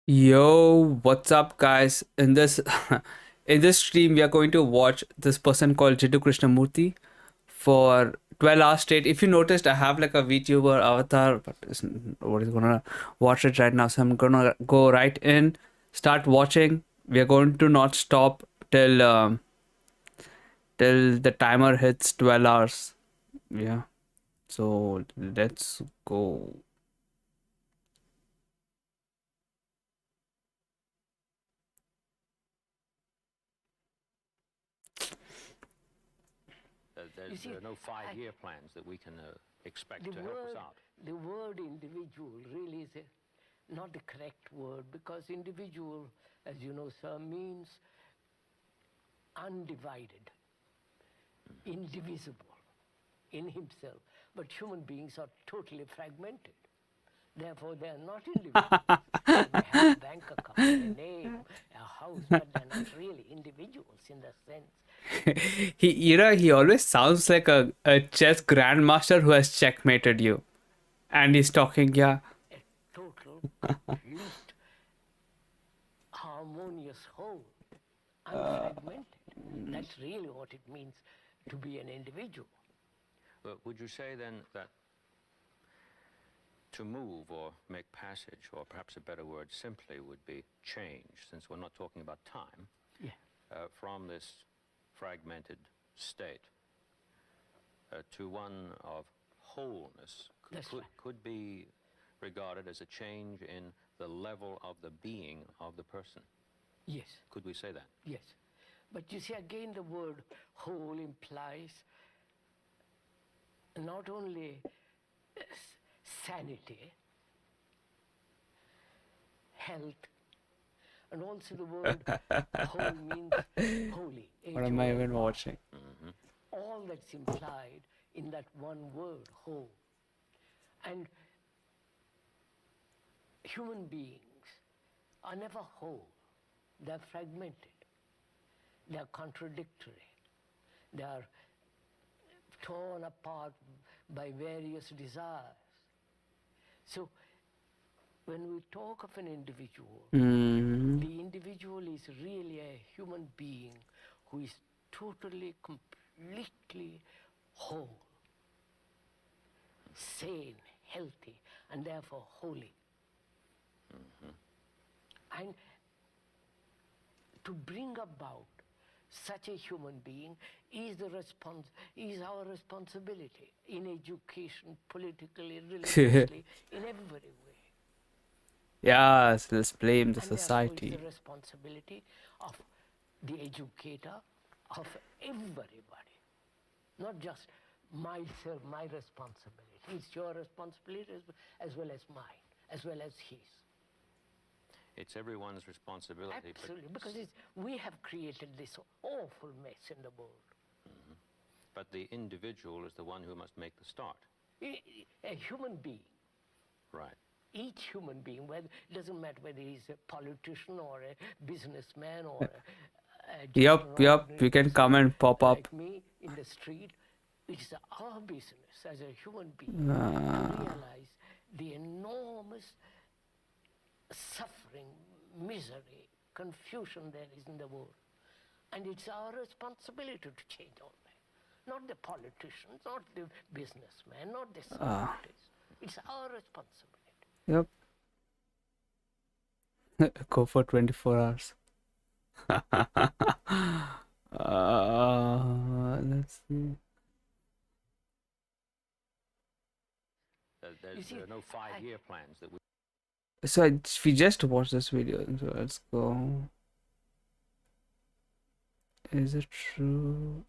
Yo, what's up, guys? In this in this stream, we are going to watch this person called Jiddu Krishnamurti for 12 hours straight. If you noticed, I have like a VTuber avatar, but nobody's gonna watch it right now. So I'm gonna go right in, start watching. We are going to not stop till the timer hits 12 hours. Yeah. So let's go. There are no 5-year plans that we can expect to help us out. The word individual really is not the correct word, because individual, as you know, sir, means undivided, indivisible in himself. But human beings are totally fragmented. Therefore, they are not individuals. They may have a bank account, a name, a house, but they're not really individuals in the sense. He always sounds like a chess grandmaster who has checkmated you. And he's talking, yeah. A total, complete, harmonious whole, unfragmented. That's really what it means to be an individual. But would you say then that to move or make passage, or perhaps a better word simply would be change, since we're not talking about time, from this fragmented state to one of wholeness could be regarded as a change in the level of the being of the person? Yes. Could we say that? Yes. But you see, again, the word whole implies not only sanity, health, and also the word whole means holy. What am I even watching? All that's implied in that one word, whole. And human beings are never whole. They're fragmented. They're contradictory. They are torn apart by various desires. So when we talk of an individual, the individual is really a human being who is totally, completely whole, sane, healthy, and therefore holy. And to bring about such a human being is our responsibility in education, politically, religiously, in every way. Yes, let's blame the And therefore society. it's the responsibility of the educator, of everybody, not just myself, my responsibility. It's your responsibility as well as mine, as well as his. It's everyone's responsibility. Absolutely, because we have created this awful mess in the world. But the individual is the one who must make the start. A human being. Right. Each human being, it doesn't matter whether he's a politician or a businessman or a Yup, you can come and pop up. like me in the street. It's our business as a human being to realize the enormous suffering, misery, confusion there is in the world. And it's our responsibility to change all that. Not the politicians, not the businessmen, not the scientists. It's our responsibility. Yep. Go for 24 hours. Let's see. There are no 5-year plans that we... So we just watched this video, so let's go. Is it true?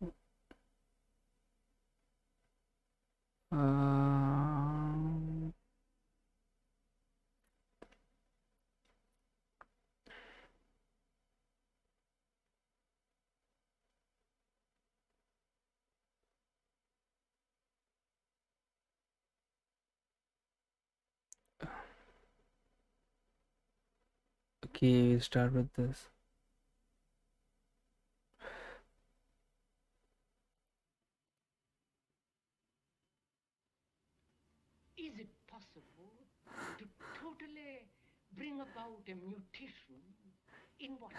Okay, we'll start with this. Is it possible to totally bring about about a mutation in what?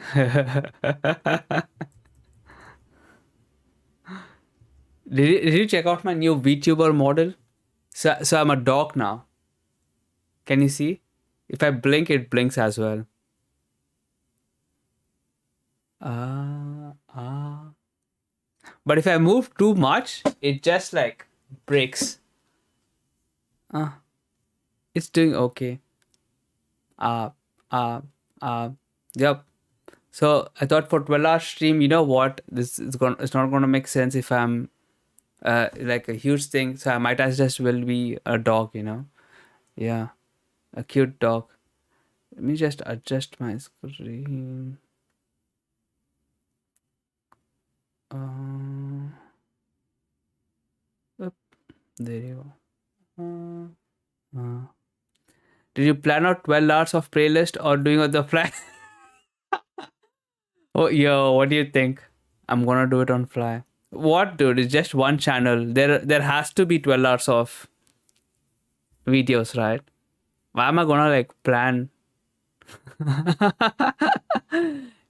Did you check out my new VTuber model? So I'm a dog now. Can you see? If I blink, it blinks as well. Ah. But if I move too much, it just like breaks. It's doing okay. Uh, uh, uh, yep. So I thought for 12-hour stream, you know what? It's not gonna make sense if I'm like a huge thing. So I might as just will be a dog, you know? Yeah, a cute dog. Let me just adjust my screen. Oop, there you go. Did you plan out 12 hours of playlist or doing on the fly? Oh, yo, what do you think? I'm gonna do it on fly. What, dude? It's just one channel. There has to be 12 hours of videos, right? Why am I gonna like plan?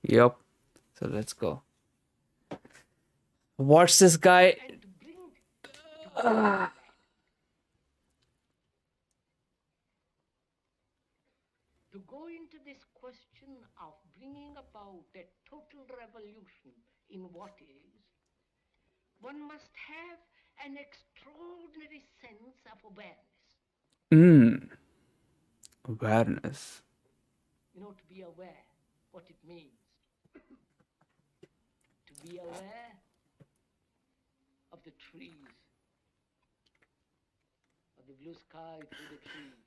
Yup. So let's go. What's this guy? And to bring that, to go into this question of bringing about a total revolution in what is, one must have an extraordinary sense of awareness. Awareness. You know, to be aware what it means. To be aware of the trees, of the blue sky through the trees,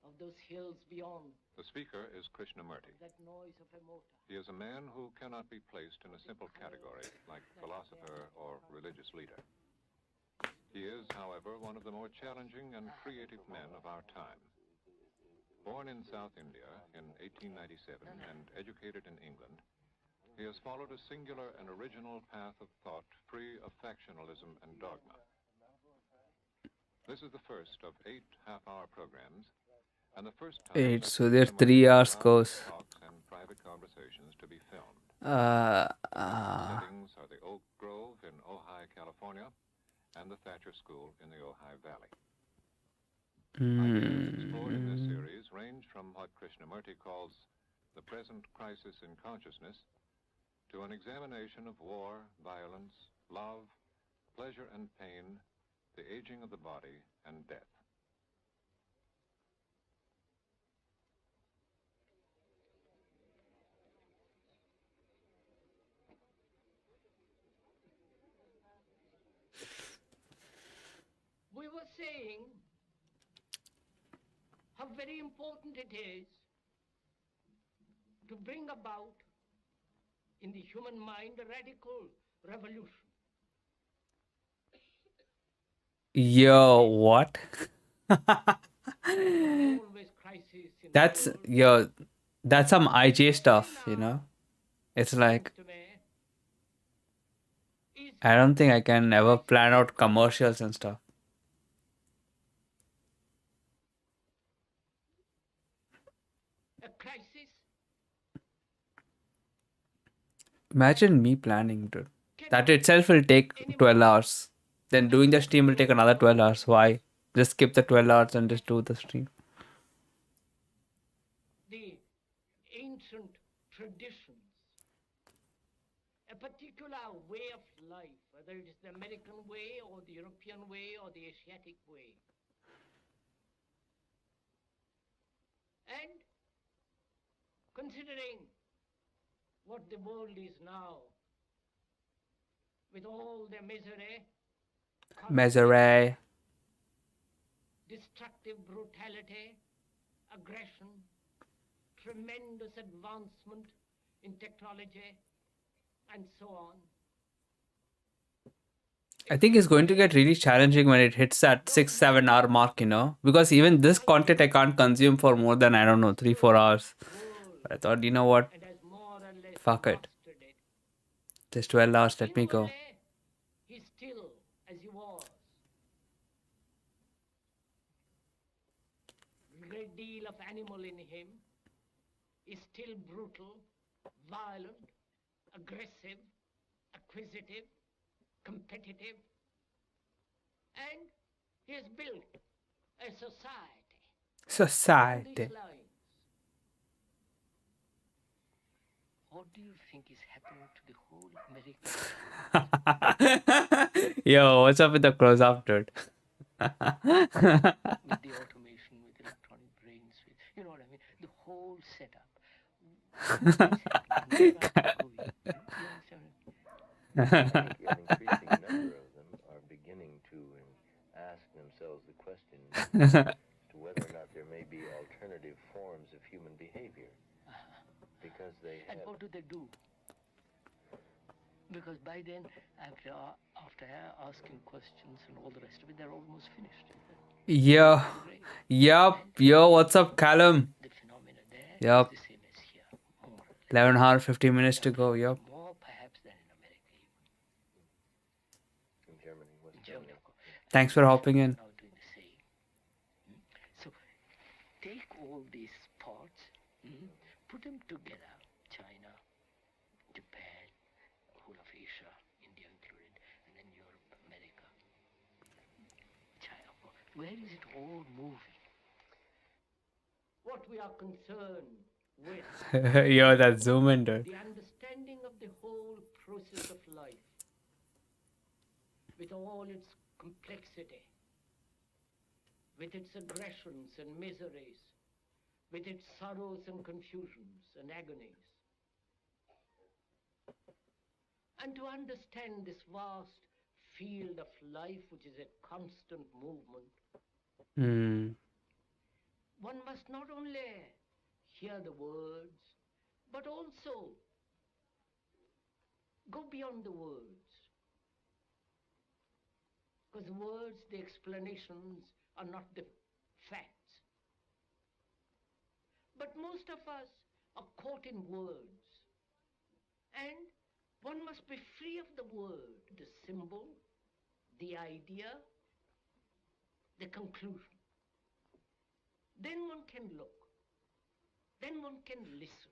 of those hills beyond. The speaker is Krishnamurti. That noise of a motor. He is a man who cannot be placed in a simple category like philosopher or religious leader. He is, however, one of the more challenging and creative men of our time. Born in South India in 1897 and educated in England, he has followed a singular and original path of thought free of factionalism and dogma. This is the first of 8 half-hour programs, and the first time 8, that so there's Krishnamurti 3 hours allowed goes. talks and private conversations to be filmed. Uh, Settings are the Oak Grove in Ojai, California, and the Thatcher School in the Ojai Valley. Ideas explored in this series range from what Krishnamurti calls the present crisis in consciousness to an examination of war, violence, love, pleasure and pain, the aging of the body, and death. We were saying how very important it is to bring about in the human mind a radical revolution. yo, what? Always crisis in That's the world. yo, that's some IJ stuff, you know? It's like To me, is I don't think I can ever plan out commercials and stuff. a crisis. Imagine me planning, dude. That itself will take 12 hours. Then doing the stream will take another 12 hours. Why? Just skip the 12 hours and just do the stream. The ancient traditions, a particular way of life, whether it is the American way or the European way or the Asiatic way. And considering what the world is now, with all the Misery. destructive brutality, aggression, tremendous advancement in technology, and so on. I think it's going to get really challenging when it hits that 6-7 hour mark, you know? Because even this content I can't consume for more than, I don't know, 3-4 hours. But I thought, you know what? And has more or less Fuck it. mastered it. Just 12 hours, let me go. Inwardly, he's still as he was. deal of animal in him is still brutal, violent, aggressive, acquisitive, competitive, and he has built a society on Society. these lines. What do you think is happening to the whole American Yo, what's up with the close up, dude? with the automation, with electronic brains, with, you know what I mean? The whole setup. What is happening? Where are we going? You understand? I think an increasing number of them are beginning to ask themselves the question as to whether or not there may be alternative forms of human behavior. Because they And have... what do they do? Because by then, after asking questions and all the rest of it, they're almost finished. Yeah. Great. Yup. Yo, what's up, Callum? The phenomena there Yup. is the same as here. More, 11 hours, 50 minutes to go. Yup. more perhaps than in America even. in Germany, West In Germany, Germany. of course. Thanks for hopping in. Now doing the same. So take all these parts, put them together. China, Japan, whole of Asia, India included, and then Europe, America, China. Where is it all moving? What we are concerned with, Yo, that zoom in, dude. the understanding of the whole process of life, with all its complexity, with its aggressions and miseries, with its sorrows and confusions and agonies. And to understand this vast field of life, which is a constant movement, one must not only hear the words, but also go beyond the words. Because the words, the explanations are not the facts. But most of us are caught in words. And one must be free of the word, the symbol, the idea, the conclusion. Then one can look. Then one can listen.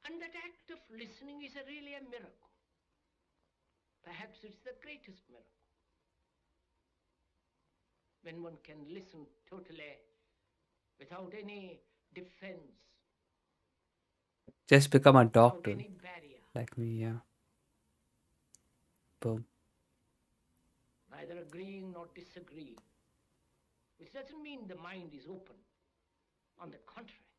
And that act of listening is really a miracle. Perhaps it's the greatest miracle. When one can listen totally without any defense, Just become a without doctor. any barrier, Like me, yeah. Boom. neither agreeing nor disagreeing, which doesn't mean the mind is open. On the contrary,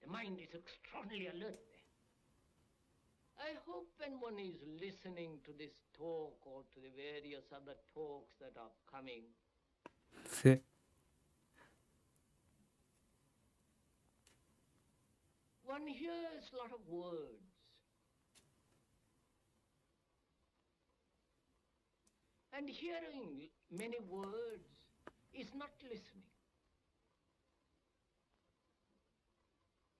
the mind is extraordinarily alert there. I hope when one is listening to this talk or to the various other talks that are coming, See? one hears a lot of words. And hearing many words is not listening.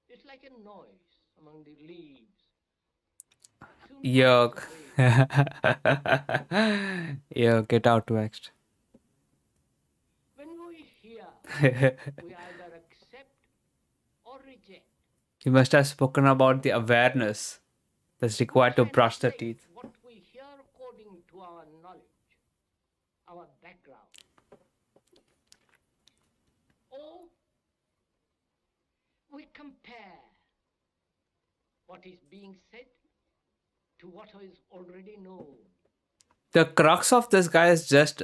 It's like a noise among the leaves. Soon Yuck. passes away. Yo, get out waxed. When we hear, we either accept or reject. You must have spoken about the awareness that's required to brush the Translate teeth. what we hear according to our knowledge, our background. Or we compare what is being said to what is already known. The crux of this guy is just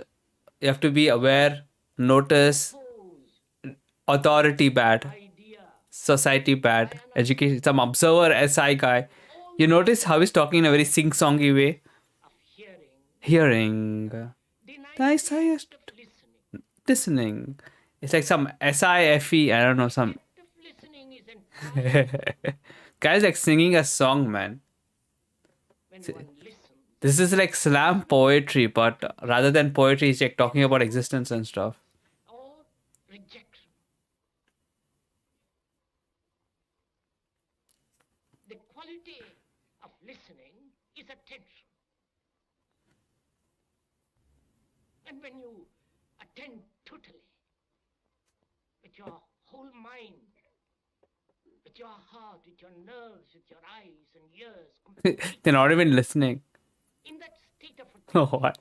you have to be aware, notice, Suppose authority bad, idea, society bad, education, some observer SI guy. You notice how he's talking in a very sing-songy way? of hearing, Hearing, denies Nice, the highest. act of listening. listening. It's like some SIFE, I don't know, some... Act of listening is entirely Guy's like singing a song, man. when one listens. This is like slam poetry, but rather than poetry, he's like talking about existence and stuff. Or rejection. The quality of listening is attention. And when you attend totally, with with your whole mind, with your heart, with your nerves, with your eyes and ears, completely They're not even listening. in that state of Oh, attention, what?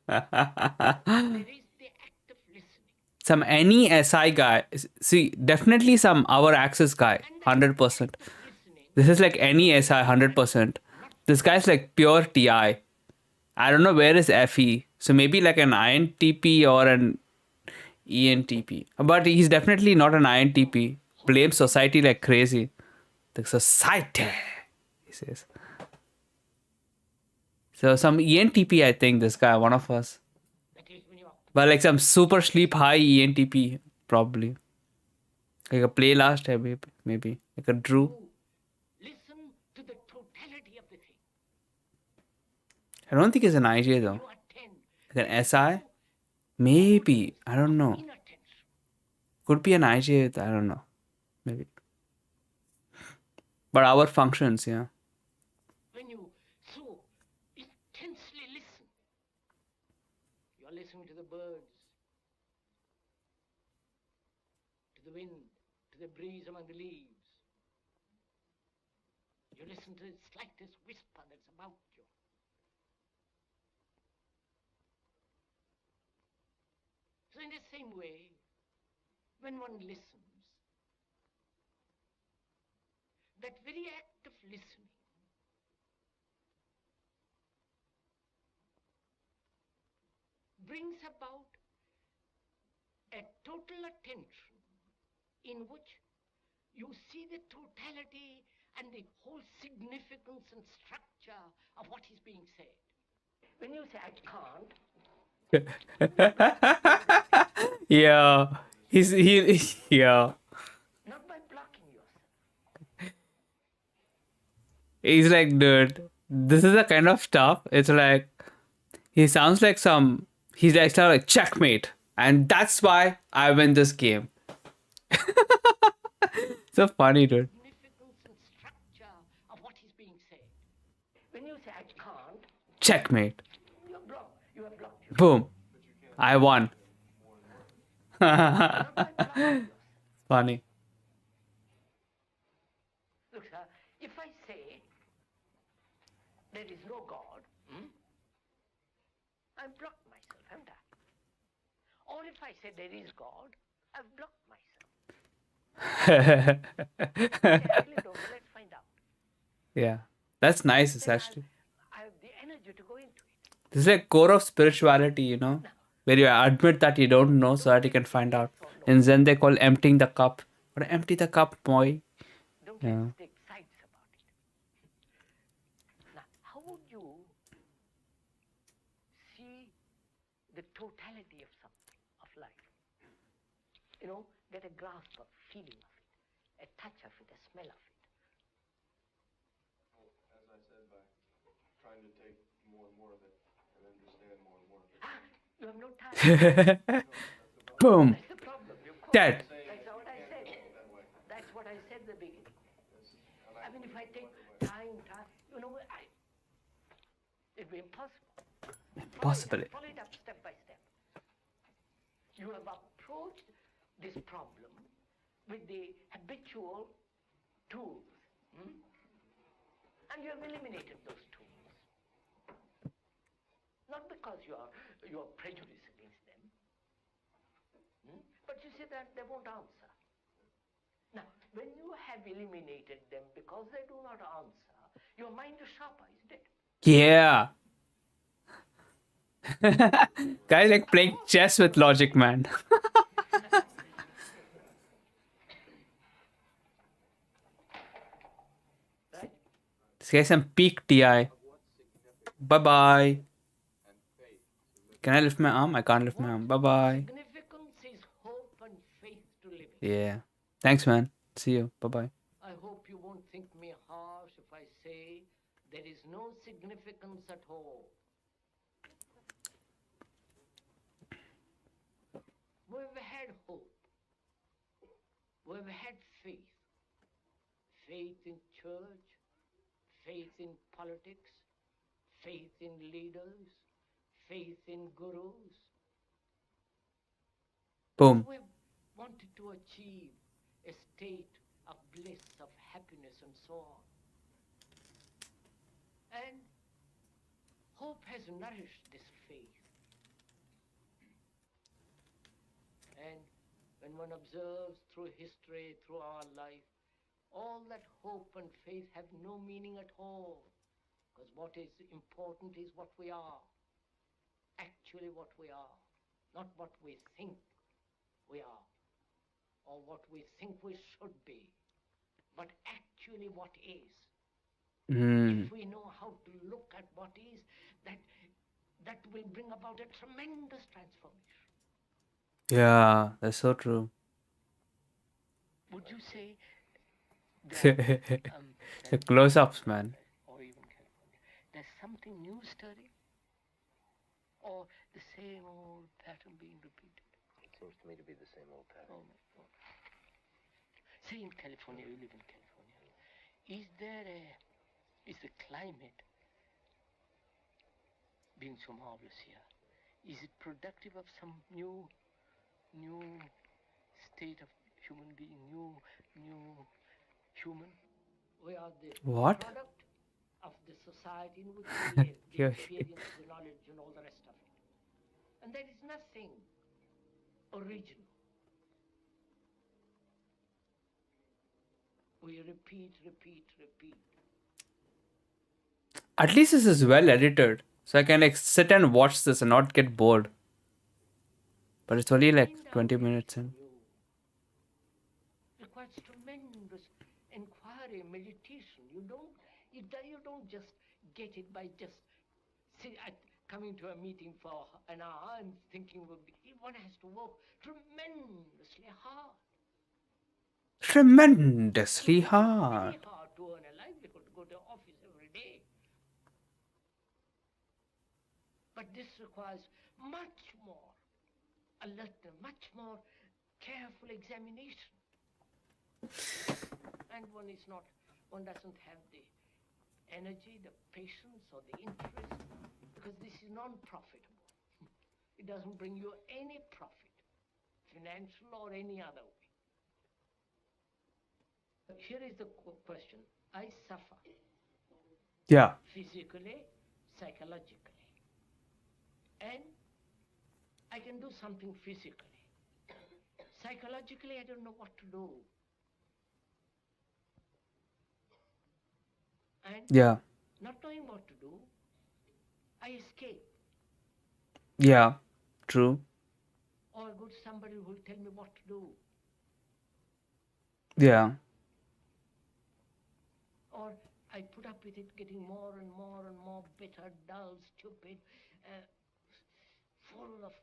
there is the act of listening. Some any SI guy. See, definitely some our access guy. And that 100%. act of listening, This is like any SI 100%. This guy's like pure TI. I don't know where is FE. So maybe like an INTP or an ENTP. But he's definitely not an INTP. Blames society like crazy. The society, he says. So some ENTP, I think, this guy, one of us. that is when you are But like some super sleep high ENTP, probably. Like a play last, maybe. Like a Drew. listen to the totality of the thing. I don't think he's an IJ though. You attend Like an SI? Maybe. I don't know. inattention. Could be an IJ, I don't know. Maybe. But our functions, yeah. When you so intensely listen, you are listening to the birds, to the wind, to the breeze among the leaves. You listen to the slightest whisper that's about you. So in the same way, when one listens, that very act of listening brings about a total attention in which you see the totality and the whole significance and structure of what is being said. When you say, I can't, Yeah. Yeah. not by blocking yourself. He's like, dude, this is the kind of stuff. It's like, he sounds like he's like, sound like checkmate. And that's why I win this game. So funny, dude. Significance and structure of what is being said. When you say, I can't, Checkmate. you're blocked. You have blocked yourself. Boom. I won. Not by blocking yourself. Funny. Look, sir, if I say there is no God, I've blocked myself, haven't I? Or if I say there is God, I've blocked myself. I really don't know. Let's find out. Yeah. That's nice, it's Then actually. I have the energy to go into it. This is like core of spirituality, you know, where you admit that you don't know so that you can find out. In Zen, they call emptying the cup. Or empty the cup, boy. Don't Yeah. let's take sides about it. Now, how would you see the totality of something, of life? You know, get a grasp of feeling of it, a touch of it, a smell of it. As I said, by trying to take more and more of it and understand more and more of it. You have no time. Boom. That's the problem. You quote. Dead. That's what I said. That's what I said at the beginning. I mean, if I take time, you know, it'd be impossible. Impossible. Follow it up step by step. You have approached this problem with the habitual tools, and you have eliminated those tools. Not because you are prejudiced against them, but you see that they won't answer. Now, when you have eliminated them because they do not answer, your mind is sharper, isn't it? Yeah. Guys like playing chess with logic, man. Right? This guy's some peak TI. Bye bye. Can I lift my arm? I can't lift my arm. Bye bye. Significance is hope and faith to living. Yeah. Thanks, man. See you. Bye bye. I hope you won't think me harsh if I say there is no significance at all. We've had hope. We've had faith. Faith in church, faith in politics, faith in leaders, faith in gurus. Boom. We've wanted to achieve a state of bliss, of happiness, and so on. And hope has nourished this faith. And when one observes through history, through our life, all that hope and faith have no meaning at all. Because what is important is what we are. Actually what we are. Not what we think we are. Or what we think we should be. But actually what is. If we know how to look at what is, that will bring about a tremendous transformation. Yeah, that's so true. Would you say The close-ups, man. or even California, there's something new stirring? Or the same old pattern being repeated? It seems to me to be the same old pattern. Oh my God. Say in California, you live in California. Is the climate being so marvelous here? Is it productive of some new state of human being, new human? We are the What? product of the society in which we live, the Yeah. experience, the knowledge, and all the rest of it. And there is nothing original. We repeat. At least this is well edited, so I can like sit and watch this and not get bored. But it's only like 20 minutes in. Requires tremendous inquiry, meditation. You don't just get it by just coming to a meeting for an hour and thinking one has to work tremendously hard. Tremendously hard. Very hard to earn a livelihood, to go to office every day. But this requires much more alertness, much more careful examination. And one doesn't have the energy, the patience, or the interest, because this is non-profitable. It doesn't bring you any profit, financial or any other way. Here is the question. I suffer. Yeah. Physically, psychologically. And I can do something physically. Psychologically, I don't know what to do. And Yeah. not knowing what to do, I escape. Yeah. True. Or go to somebody who will tell me what to do. Yeah. Or I put up with it getting more and more bitter, dull, stupid, full of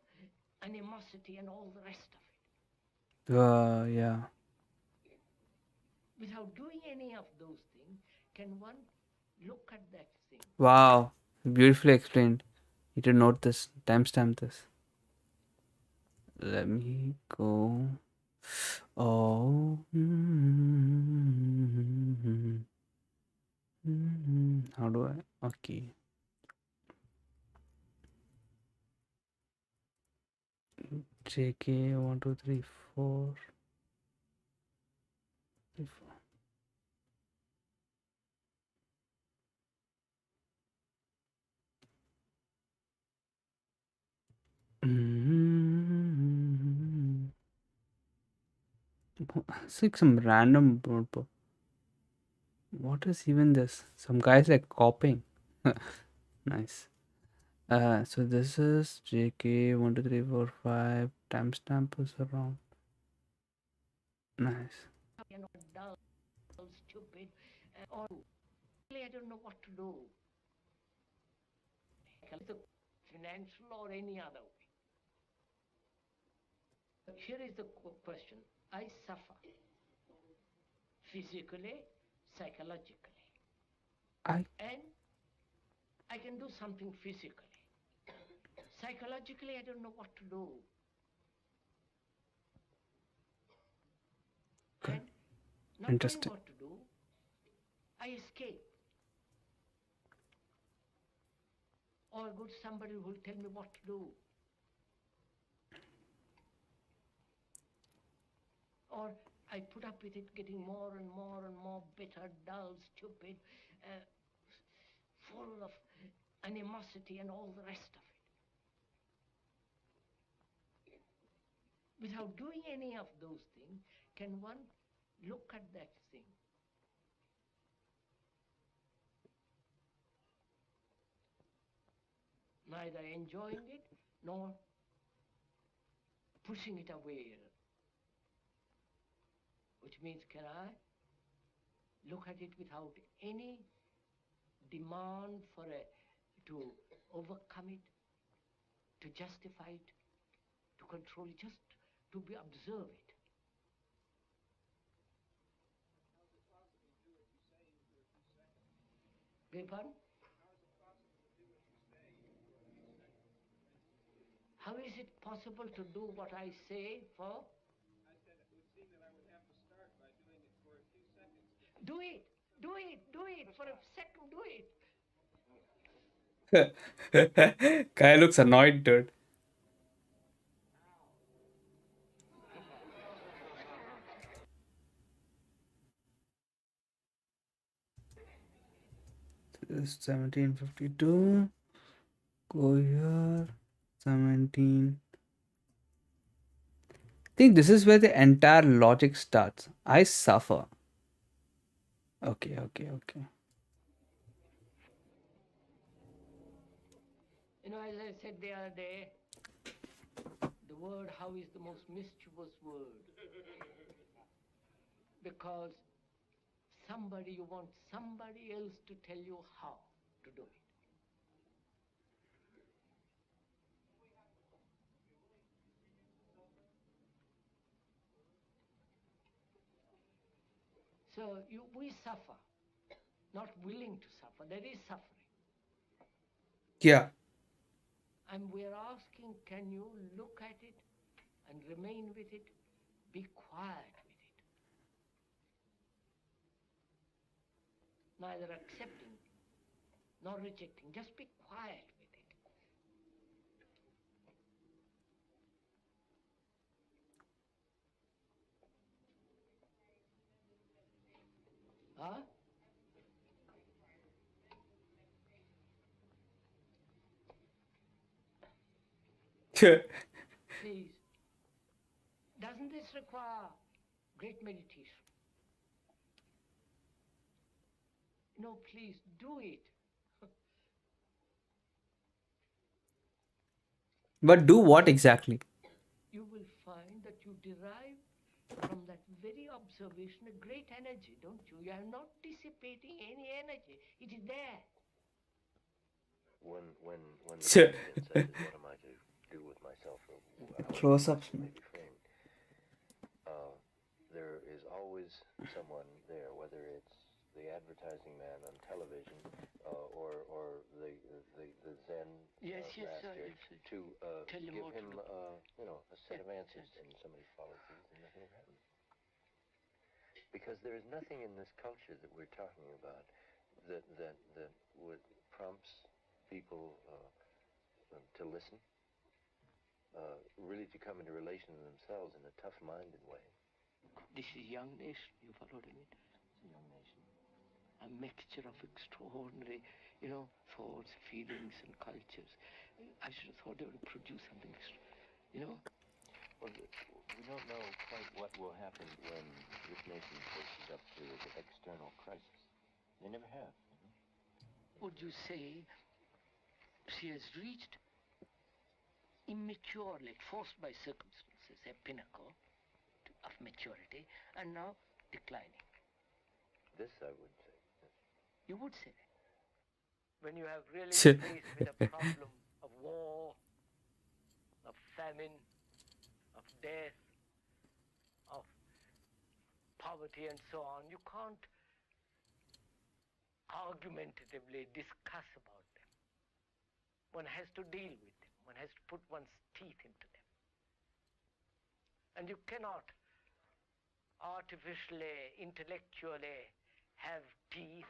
animosity and all the rest of it. Yeah. Without doing any of those things, can one look at that thing? Wow. Beautifully explained. Need to note this. Timestamp this. Let me go. Oh. How do I? Okay. JK 1 2 3 4. 3, 4. It's like some random. What is even this? Some guys like copying. Nice. So this is JK 1 2 3 4 5. Timestamp is wrong. Nice. Dull, stupid, or I don't know what to do. Financial or any other way. Here is the question. I suffer physically, psychologically. And I can do something physically. Psychologically, I don't know what to do. And not knowing what to do, I escape. Or go to somebody who will tell me what to do. Or I put up with it getting more and more bitter, dull, stupid, full of animosity and all the rest of it. Without doing any of those things, can one look at that thing? Neither enjoying it nor pushing it away. Which means, can I look at it without any demand to overcome it, to justify it, to control it, just to observe it? Beg pardon? How is it possible to do what I say for? I said it would seem that I would have to start by doing it for a few seconds. Do it! Do it! Do it! For a second, do it! Guy looks annoyed, dude. This is 1752. Go here. 17. I think this is where the entire logic starts. I suffer. Okay, okay, okay. You know, as I said the other day, the word how is the most mischievous word. Because you want somebody else to tell you how to do it. So we suffer, not willing to suffer. There is suffering. Yeah. And we're asking, can you look at it and remain with it? Be quiet with it. Neither accepting nor rejecting. Just be quiet with it. Huh? Please. Doesn't this require great meditation? No, please do it. But do what exactly? You will find that you derive from that very observation a great energy, don't you? You are not dissipating any energy. It is there. When the question says, what am I to do with myself, or Close-ups, may be framed, there is always someone there, whether it's the advertising man on television or the Zen master, to give him a set of answers, and somebody follows these and nothing happens. Because there is nothing in this culture that we're talking about that would prompts people to listen, really to come into relation to themselves in a tough-minded way. This is young nation, you followed me? It's a young nation. A mixture of extraordinary, thoughts, feelings, and cultures. I should have thought they would produce something, Well, we don't know quite what will happen when this nation faces up to the external crisis. They never have. Would you say she has reached immaturely, forced by circumstances, a pinnacle of maturity, and now declining? This I would say. Yes. You would say that. When you have really faced with a problem of war, of famine, of death, of poverty and so on, you can't argumentatively discuss about them. One has to deal with them. One has to put one's teeth into them. And you cannot artificially, intellectually have teeth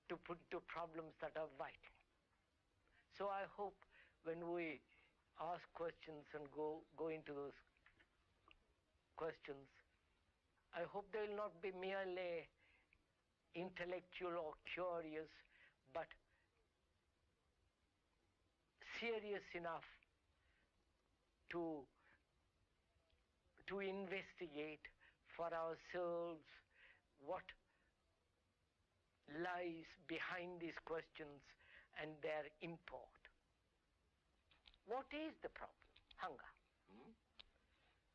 to put to problems that are vital. So I hope when we ask questions and go into those questions, I hope they will not be merely intellectual or curious, but serious enough to investigate for ourselves what lies behind these questions and their import. What is the problem? Hunger.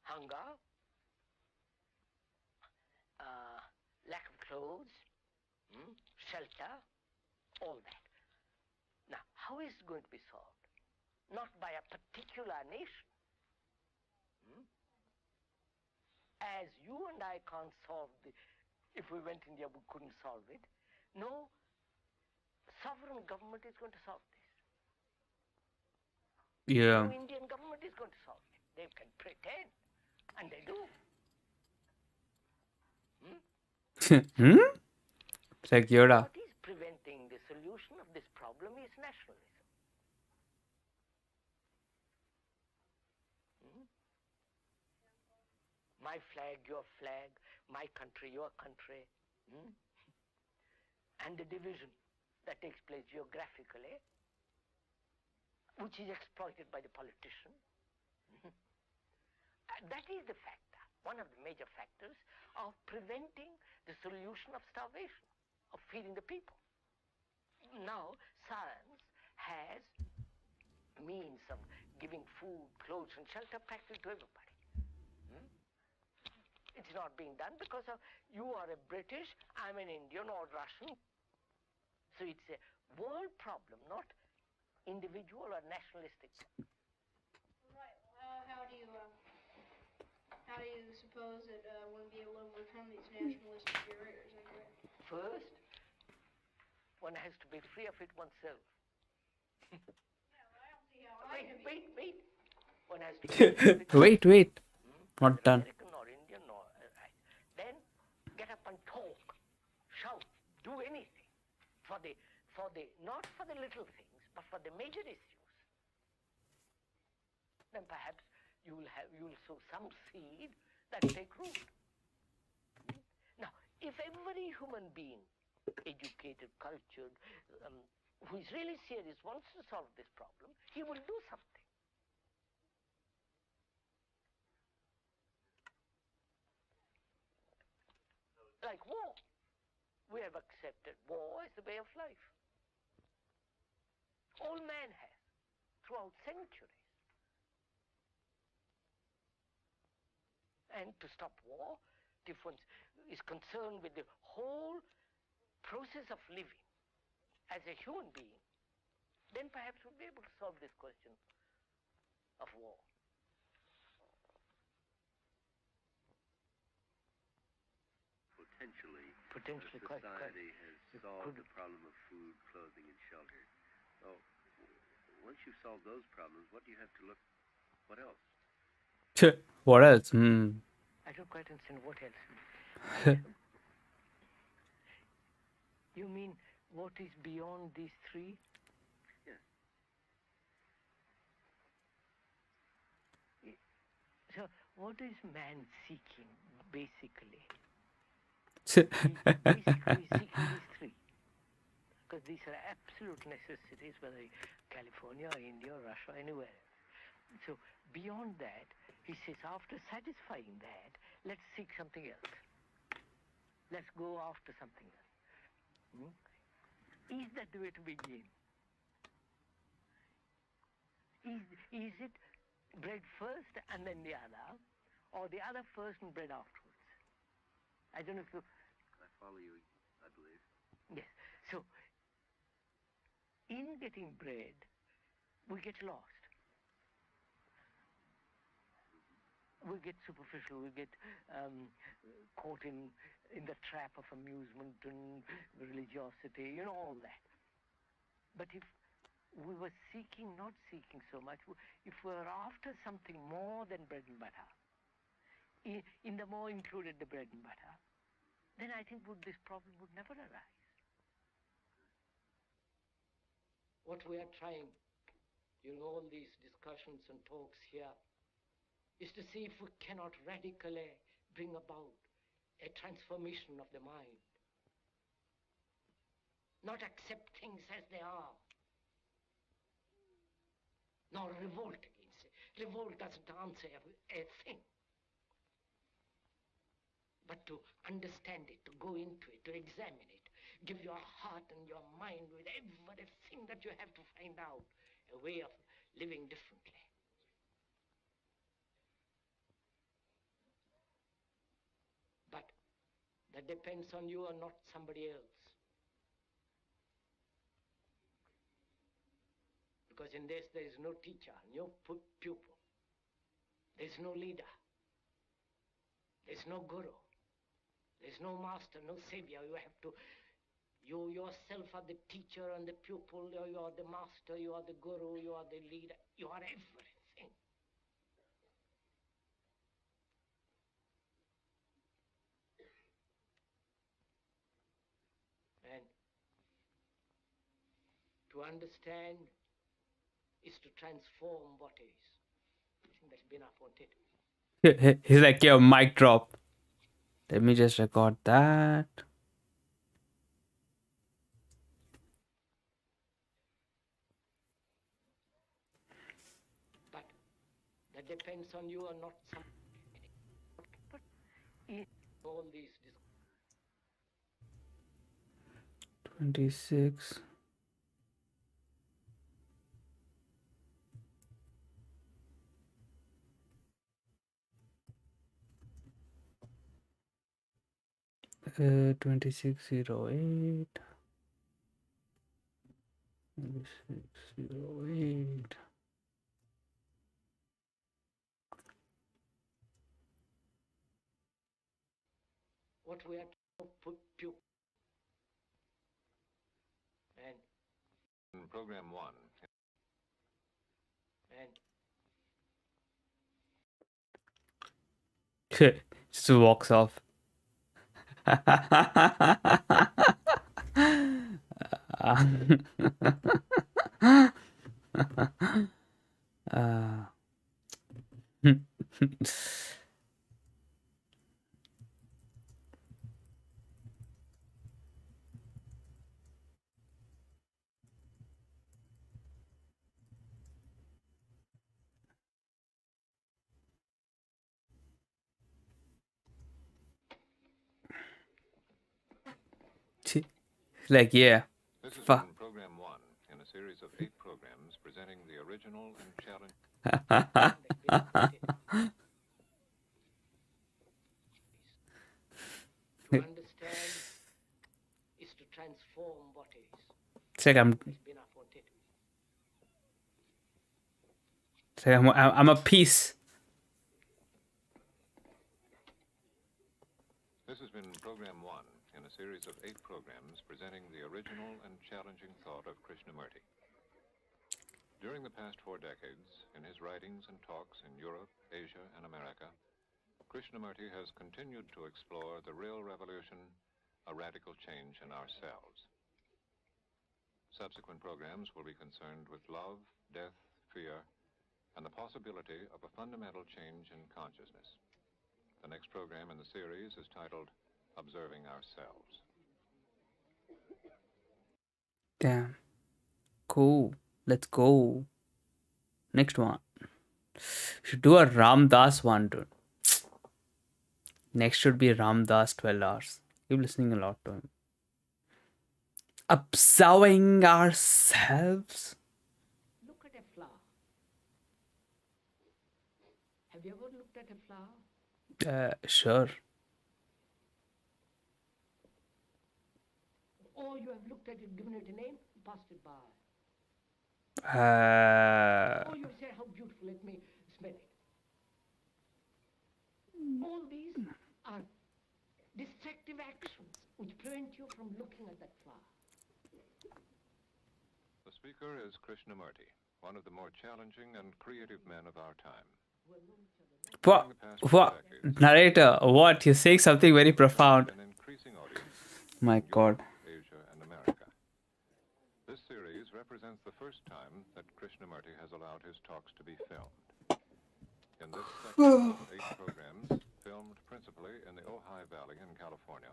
Hunger, lack of clothes, shelter, all that. Now, how is it going to be solved? Not by a particular nation. As you and I can't solve it, if we went India, we couldn't solve it. No sovereign government is going to solve this. Yeah. No Indian government is going to solve it. They can pretend, and they do. It's like Yoda. What is preventing the solution of this problem is nationalism. My flag, your flag, my country, your country, and the division that takes place geographically, which is exploited by the politician. That is the factor, one of the major factors of preventing the solution of starvation, of feeding the people. Now, science has means of giving food, clothes, and shelter practically to everybody. It's not being done because of you are a British, I'm an Indian or Russian. So it's a world problem, not individual or nationalistic. Right. How do you suppose that one would be able to overcome these nationalistic barriers? First, one has to be free of it oneself. Yeah, but I don't see how I can be. Wait. One has to be free of it. Wait. Not done. American or Indian or then get up and talk, shout, do anything for the not for the little things, but for the major issues. Then perhaps you will sow some seed that take root. Now, if every human being, educated, cultured, who is really serious wants to solve this problem, he will do something. Like war. We have accepted war as the way of life. All man has, throughout centuries. And to stop war, difference is concerned with the whole process of living as a human being. Then perhaps we'll be able to solve this question of war. Potentially, quite. society has solved the problem of food, clothing, and shelter. So, once you've solved those problems, what do you have to look? What else? What else? I don't quite understand what else. You mean what is beyond these three? Yes. So what is man seeking, basically? He's basically seeking these three. Because these are absolute necessities, whether California or India or Russia or anywhere. So beyond that, he says, after satisfying that, let's seek something else. Let's go after something else. Is that the way to begin? Is it bread first and then the other, or the other first and bread afterwards? I don't know if you... I follow you, I believe. Yes. So, in getting bread, we get lost. We get superficial, we get caught in the trap of amusement and religiosity, all that. But if we were not seeking so much, if we were after something more than bread and butter, in the more included the bread and butter, then I think this problem would never arise. What we are trying during all these discussions and talks here is to see if we cannot radically bring about a transformation of the mind. Not accept things as they are. Nor revolt against it. Revolt doesn't answer a thing. But to understand it, to go into it, to examine it, give your heart and your mind with everything that you have to find out a way of living differently. But that depends on you and not somebody else. Because in this there is no teacher, no pupil. There's no leader. There's no guru. There's no master, no savior. You yourself are the teacher and the pupil, you are the master, you are the guru, you are the leader, you are everything. And to understand is to transform what is. I think that's been appointed. He's like, yo, mic drop. Let me just record that. But that depends on you and not some. But all these 26. Uh, 2608. 2608. what we are to put pupil. And In Program 1, Just walks off. Like, yeah. this has Fuck. been Program 1 in a series of 8 programs presenting the original and challenging. to understand is to transform what is. It's like I'm It's been appointed. it's like I'm a piece. This has been Program 1 in a series of 8 programs presenting the original and challenging thought of Krishnamurti. During the past 4 decades, in his writings and talks in Europe, Asia, and America, Krishnamurti has continued to explore the real revolution, a radical change in ourselves. Subsequent programs will be concerned with love, death, fear, and the possibility of a fundamental change in consciousness. The next program in the series is titled Observing Ourselves. Damn. Cool. Let's go. Next one. Should do a Ram Das one, dude. Next should be Ram Das 12 hours. Keep listening a lot to him. Observing ourselves. Look at a flower. Have you ever looked at a flower? Sure. Or you have looked at it, given it a name, and passed it by. Or you say, how beautiful, let me smell it. All these are destructive actions which prevent you from looking at that flower. The speaker is Krishnamurti, one of the more challenging and creative men of our time. What? Narrator, what? You're saying something very profound. An increasing audience My God. Asia, and America. This series represents the first time that Krishnamurti has allowed his talks to be filmed. In this second of 8 programs, filmed principally in the Ojai Valley in California,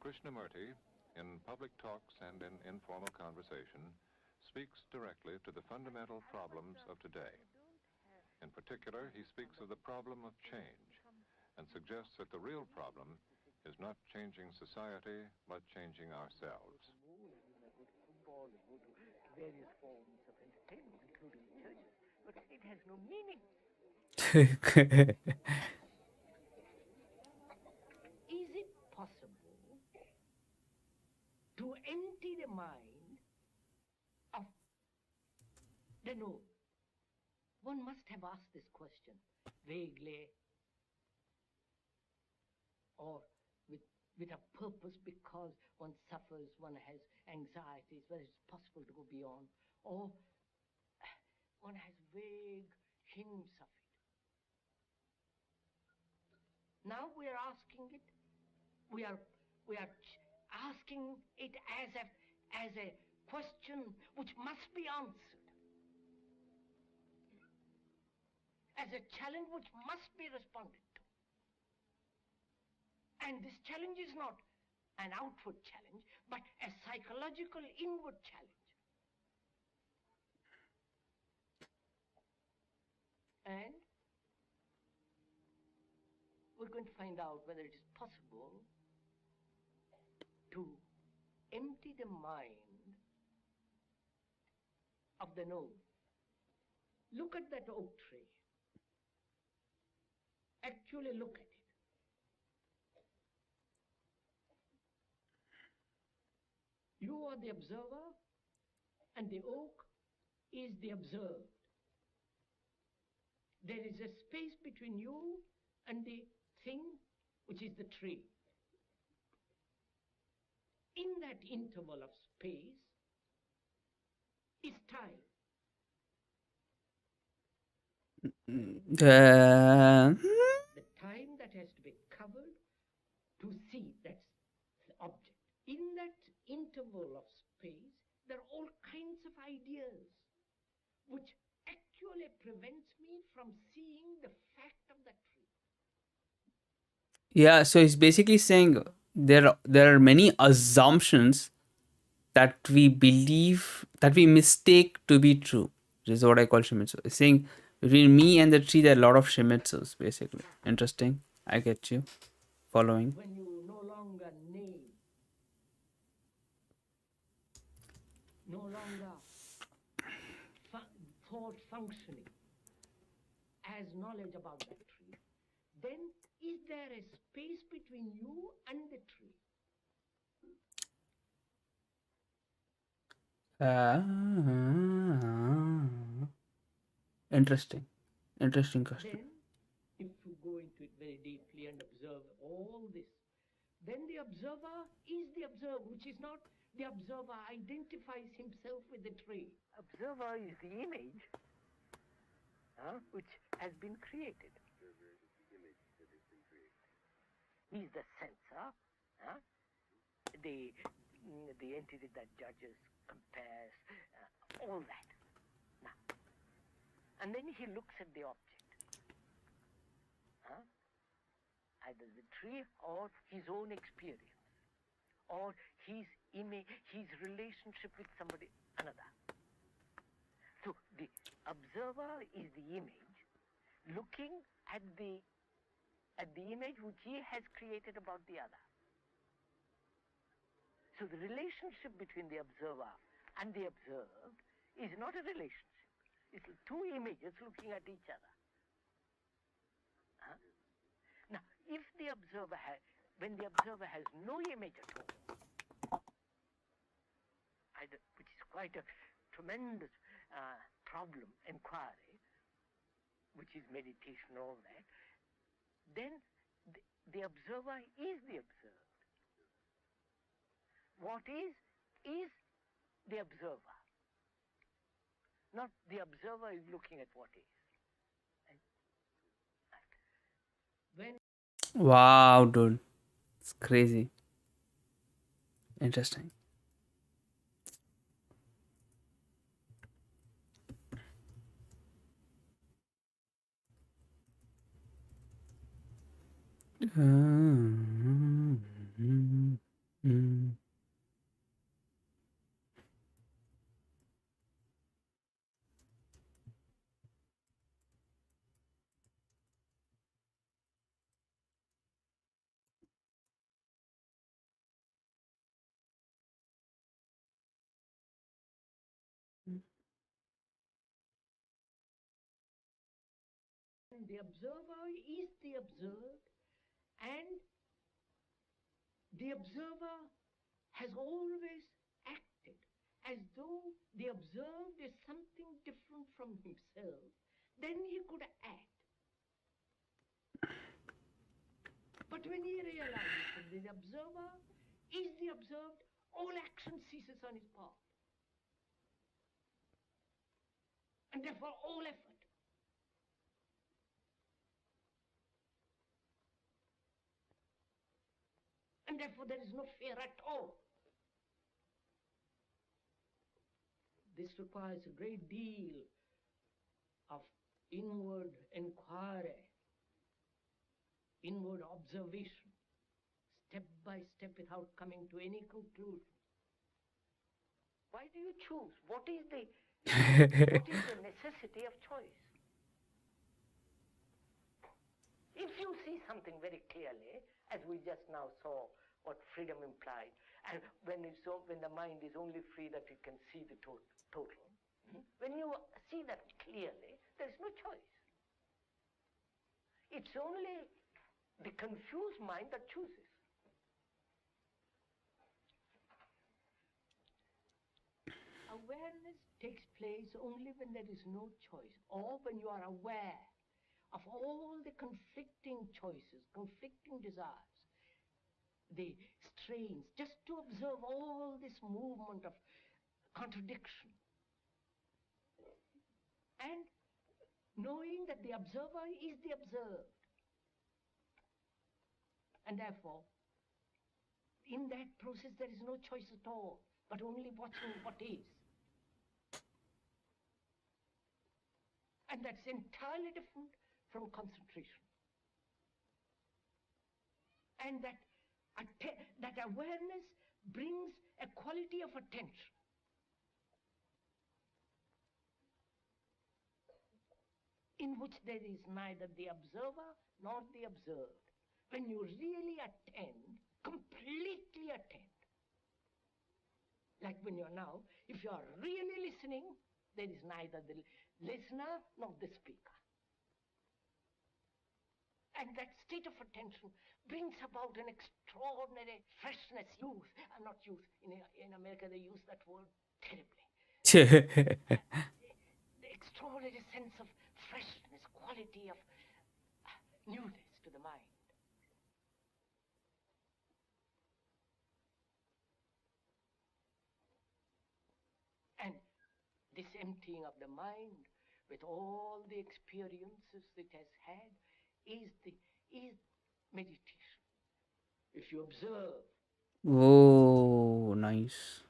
Krishnamurti, in public talks and in informal conversation, speaks directly to the fundamental problems of today. In particular, he speaks of the problem of change and suggests that the real problem is not changing society, but changing ourselves. Football, go to various forms of entertainment, including churches, but it has no meaning. Is it possible to empty the mind of the no? One must have asked this question vaguely or with a purpose, because one suffers, one has anxieties, whether it's possible to go beyond, or one has vague hints of it. Now we are asking it, we are asking it as a question which must be answered, as a challenge which must be responded to. And this challenge is not an outward challenge, but a psychological inward challenge. And we're going to find out whether it is possible to empty the mind of the no. Look at that oak tree. Actually look at it. You are the observer, and the oak is the observed. There is a space between you and the thing, which is the tree. In that interval of space is time. The time that has to be covered to see, that's the object. In that interval of space, there are all kinds of ideas which actually prevents me from seeing the fact of that tree. Yeah, so he's basically saying there are many assumptions that we believe, that we mistake to be true. This is what I call shimitsu. It's saying between me and the tree, there are a lot of shimitsus, basically. Interesting. I get you. Following. When you no longer name, no longer thought functioning as knowledge about that tree, then is there a space between you and the tree? Interesting. Interesting question. Then, if you go into it very deeply and observe all this, then the observer is the observer, which is not the observer identifies himself with the tree. Observer is the image which has been created. He's the sensor, the entity that judges, compares, all that. Now, and then he looks at the object, either the tree or his own experience, or his image, his relationship with somebody, another. So the observer is the image looking at the image which he has created about the other. So the relationship between the observer and the observed is not a relationship. It's two images looking at each other. Now, if the observer when the observer has no image at all, which is quite a tremendous problem, inquiry, which is meditation, all that, then the observer is the observed. What is the observer. Not the observer is looking at what is. When Wow, dude. It's crazy. Interesting. The observer is the observed, and the observer has always acted as though the observed is something different from himself. Then he could act. But when he realizes that the observer is the observed, all action ceases on his part. And therefore all effort. And therefore there is no fear at all. This requires a great deal of inward inquiry, inward observation, step by step without coming to any conclusion. Why do you choose? What is the necessity of choice? If you see something very clearly, as we just now saw what freedom implied, and when the mind is only free that it can see the total, when you see that clearly, there is no choice. It's only the confused mind that chooses. Awareness takes place only when there is no choice, or when you are aware of all the conflicting choices, conflicting desires, the strains, just to observe all this movement of contradiction. And knowing that the observer is the observed. And therefore, in that process, there is no choice at all, but only watching what is. And that's entirely different from concentration. And that awareness brings a quality of attention. In which there is neither the observer nor the observed. When you really attend, completely attend. Like when you're now, if you are really listening, there is neither the listener nor the speaker. And that state of attention brings about an extraordinary freshness, youth, not youth. In America, they use that word terribly. The extraordinary sense of freshness, quality of newness to the mind. And this emptying of the mind with all the experiences it has had is meditation. If you observe. Oh, nice.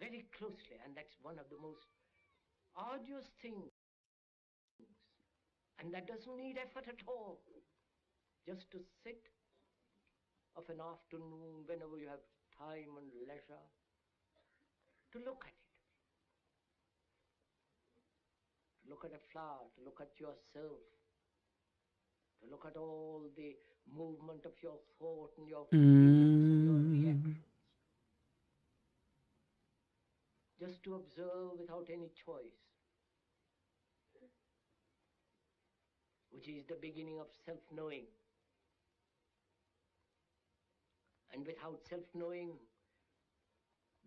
Very closely, and that's one of the most arduous things. And that doesn't need effort at all. Just to sit of an afternoon, whenever you have time and leisure, to look at it. To look at a flower, to look at yourself, to look at all the movement of your thought and your feelings and your reactions. just to observe without any choice, which is the beginning of self-knowing. And without self-knowing,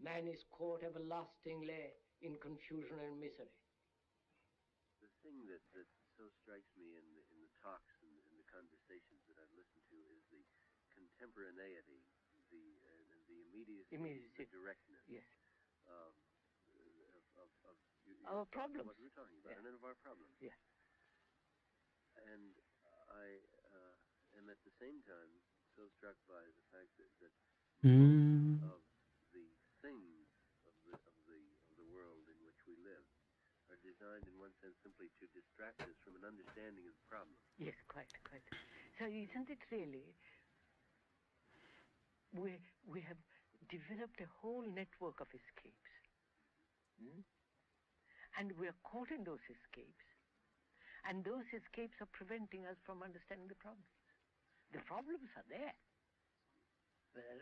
man is caught everlastingly in confusion and misery. The thing that so strikes me in the talks and in the conversations that I've listened to is the contemporaneity, the immediacy, the directness. Yes. Of Our problems. What we're talking about, Yeah. and of our problems. Yeah. And I am at the same time so struck by the fact that most of the things of the world in which we live are designed in one sense simply to distract us from an understanding of the problem. Yes, quite. So isn't it really, we have developed a whole network of escapes. And we are caught in those escapes. And those escapes are preventing us from understanding the problems. The problems are there. Well,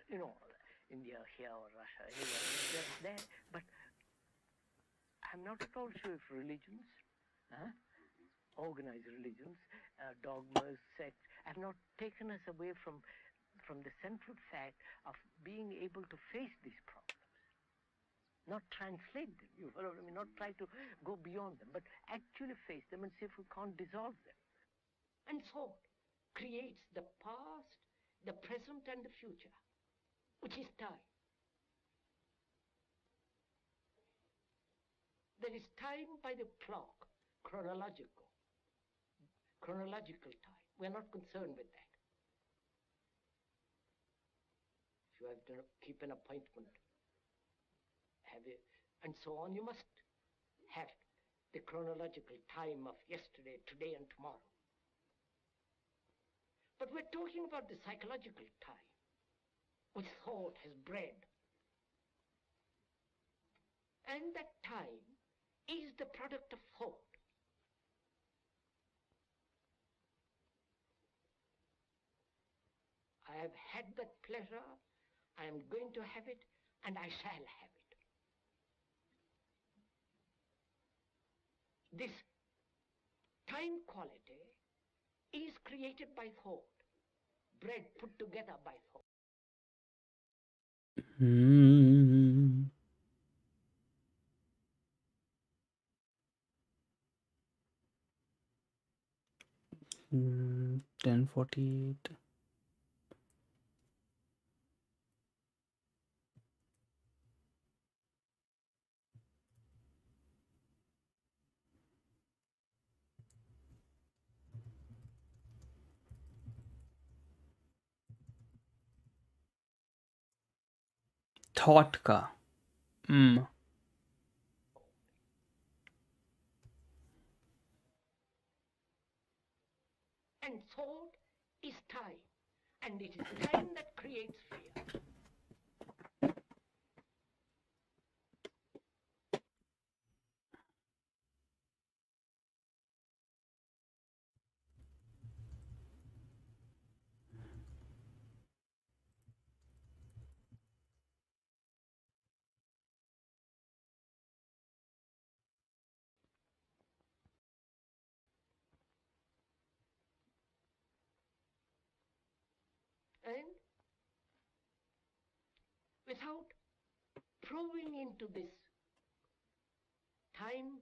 India, here, or Russia, anywhere, they're there. But I'm not at all sure if religions, organized religions, dogmas, sects, have not taken us away from the central fact of being able to face these problems. Not translate them, you follow what I mean? Not try to go beyond them, but actually face them and see if we can't dissolve them. And so creates the past, the present, and the future, which is time. There is time by the clock, chronological time. We're not concerned with that. If you have to keep an appointment, and so on, you must have the chronological time of yesterday, today, and tomorrow. But we're talking about the psychological time, which thought has bred. And that time is the product of thought. I have had that pleasure, I am going to have it, and I shall have it. This time quality is created by thought, bred, put together by thought. Hmm. 10:48. Thought ka. And thought is time, and it is time that creates fear. And without probing into this time,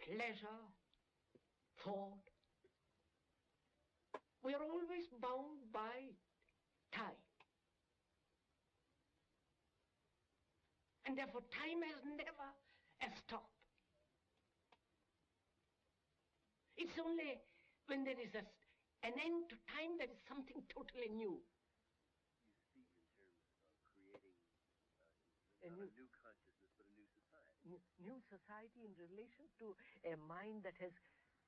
pleasure, thought, we are always bound by time. And therefore time has never a stop. It's only when there is an end to time that is something totally new. You speak in terms of creating not a new consciousness, but a new society. New society in relation to a mind that has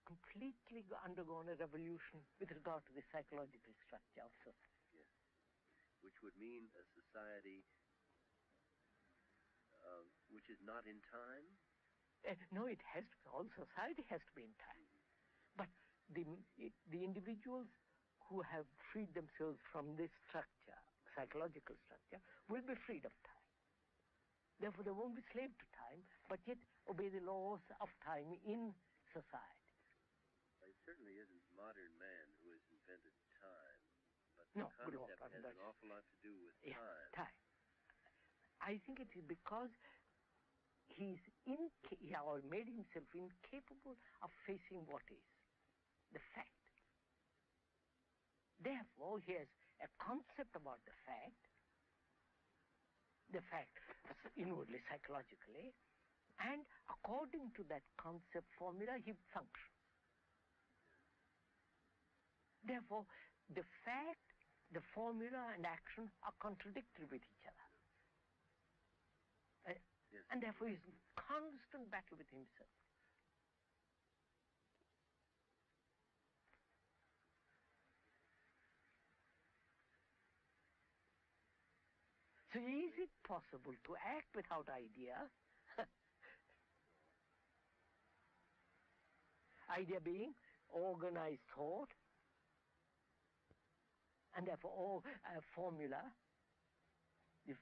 completely undergone a revolution with regard to the psychological structure of society. Yes. Which would mean a society which is not in time? No, it has to be. All society has to be in time. But the individuals who have freed themselves from this structure, psychological structure, will be freed of time. Therefore, they won't be slave to time, but yet obey the laws of time in society. It certainly isn't modern man who has invented time, but No, the good Lord, concept has an awful lot to do with time. Time. I think it is because he made himself incapable of facing what is the fact. Therefore, he has a concept about the fact inwardly, psychologically, and according to that concept formula, he functions. Therefore, the fact, the formula, and action are contradictory with each other. And therefore, he's in constant battle with himself. So is it possible to act without idea? Idea being organized thought, and therefore formula. Yes.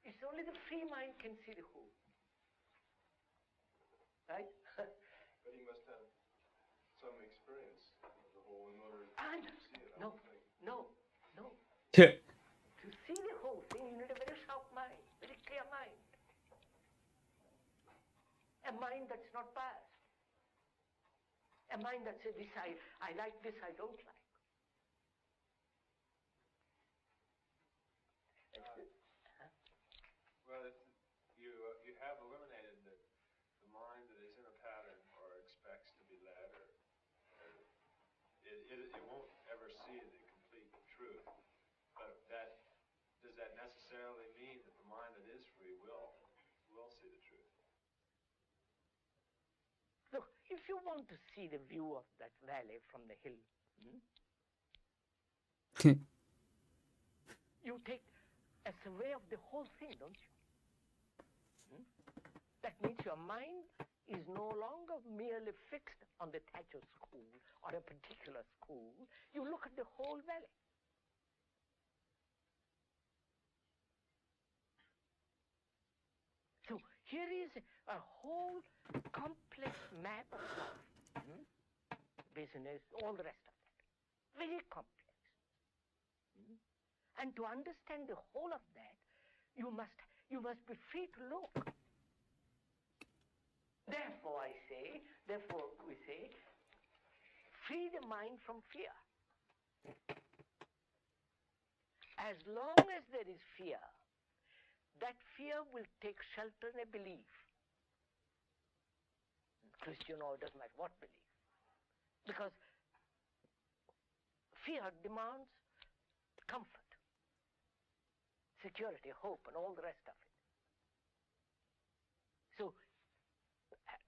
It's only the free mind can see the whole. Right? But he must have some experience of the whole in order to see it. No. Yeah. To see the whole thing, you need a very sharp mind, very clear mind. A mind that's not biased. A mind that says, this I like, this I don't like. Well, you have eliminated the mind that is in a pattern or expects to be led, or it won't ever see the complete truth. But does that necessarily mean that the mind that is free will see the truth? Look, if you want to see the view of that valley from the hill, you take a survey of the whole thing, don't you? That means your mind is no longer merely fixed on the Thatcher school or a particular school. You look at the whole valley. So here is a whole complex map of life, business, all the rest of that. Very complex. And to understand the whole of that, you must be free to look. Therefore we say, free the mind from fear. As long as there is fear, that fear will take shelter in a belief. Christian or doesn't matter what belief. Because fear demands comfort, security, hope, and all the rest of it. So,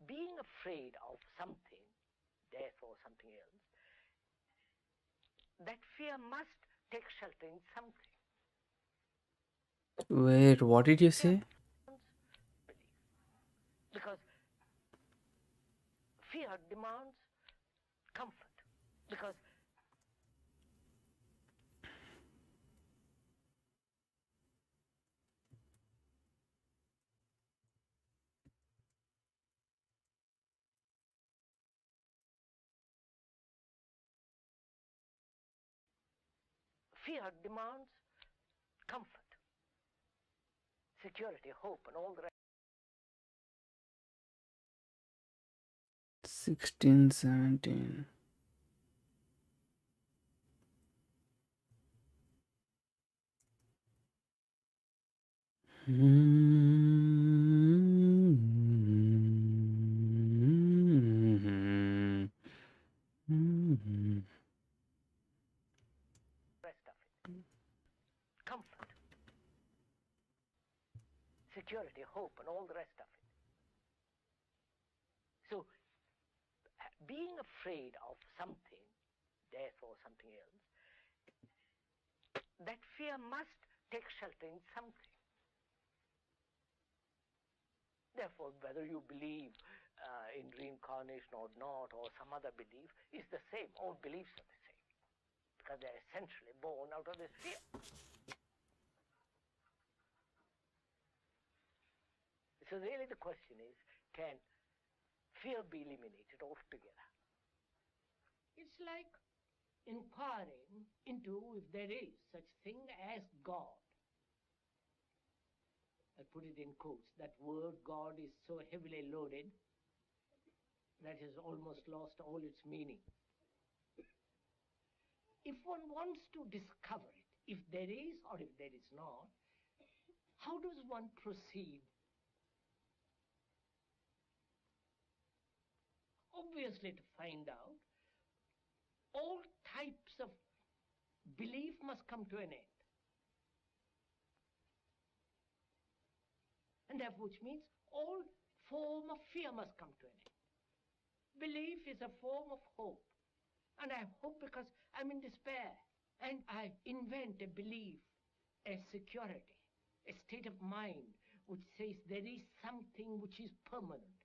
being afraid of something, death or something else, that fear must take shelter in something. Wait, what did you say? Because fear demands comfort. Because fear demands comfort, security, hope, and all the rest. 16, 17. Rest of it. Comfort, security, hope, and all the rest of it. So, being afraid of something, death or something else, that fear must take shelter in something. Therefore, whether you believe in reincarnation or not, or some other belief, is the same. All beliefs are the same. Because they're essentially born out of this fear. So really the question is, can fear be eliminated altogether? It's like inquiring into if there is such thing as God. I put it in quotes. That word God is so heavily loaded that has almost lost all its meaning. If one wants to discover it, if there is or if there is not, how does one proceed? Obviously, to find out, all types of belief must come to an end. And that which means all form of fear must come to an end. Belief is a form of hope. And I have hope because I'm in despair. And I invent a belief, a security, a state of mind which says there is something which is permanent.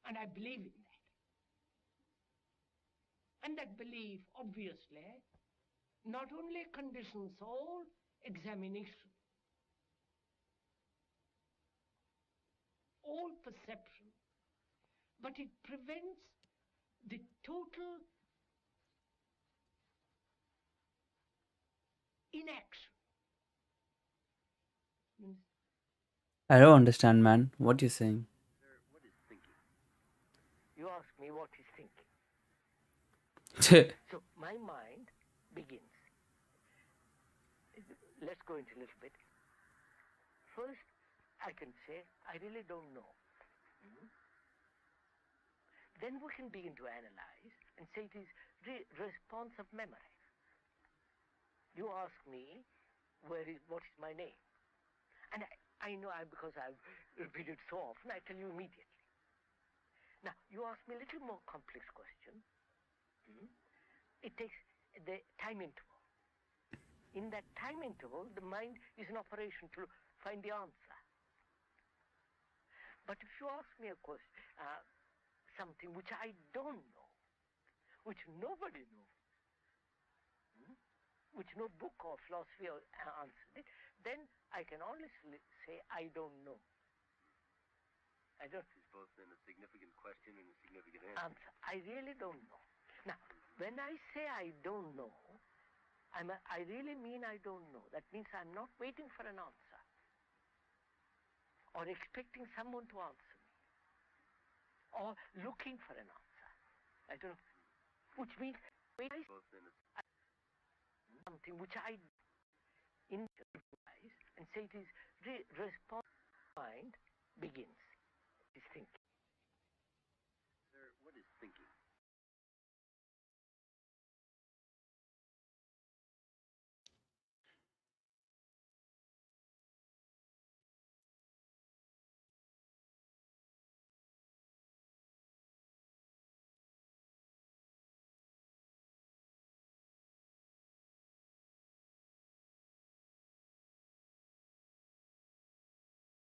And I believe in that. And that belief, obviously, not only conditions all examination, all perception, but it prevents the total inaction. I don't understand, man. What you saying? Sir, what is thinking? You ask me what is thinking. So my mind begins. Let's go into a little bit. First, I can say, I really don't know. Then we can begin to analyze and say it is response of memory. You ask me, what is my name? And I know because I've repeated so often, I tell you immediately. Now, you ask me a little more complex question. It takes the time interval. In that time interval, the mind is in operation to find the answer. But if you ask me a question, something which I don't know, which nobody knows, which no book or philosophy answered it, then I can honestly say I don't know. I don't. It's both in a significant question and a significant answer. I really don't know. Now, when I say I don't know, I really mean I don't know. That means I'm not waiting for an answer or expecting someone to answer me or looking for an answer. I don't know. Which means something which I internalize and say it is response mind begins. Is thinking. Sir, what is thinking?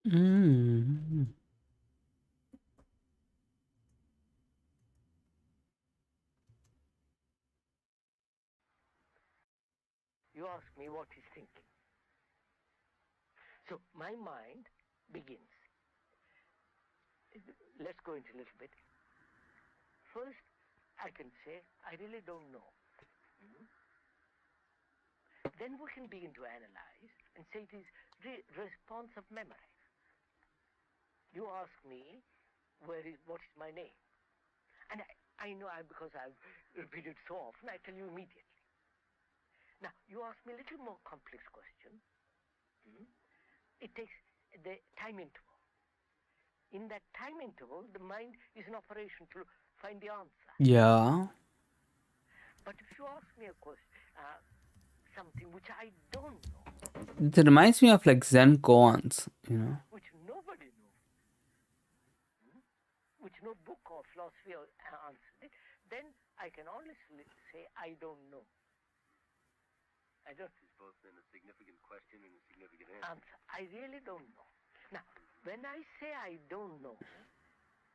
Mm. You ask me what is thinking. So my mind begins. Let's go into a little bit. First, I can say I really don't know. Then we can begin to analyze and say it is response of memory. You ask me, what is my name? And I know because I've repeated so often, I tell you immediately. Now, you ask me a little more complex question. It takes the time interval. In that time interval, the mind is in operation to find the answer. Yeah. But if you ask me a question, something which I don't know, It reminds me of like Zen koans, you know. which nobody knows, which no book or philosophy answered it, then I can honestly say I don't know. I don't. It's both in a significant question and a significant answer. I really don't know. Now, when I say I don't know,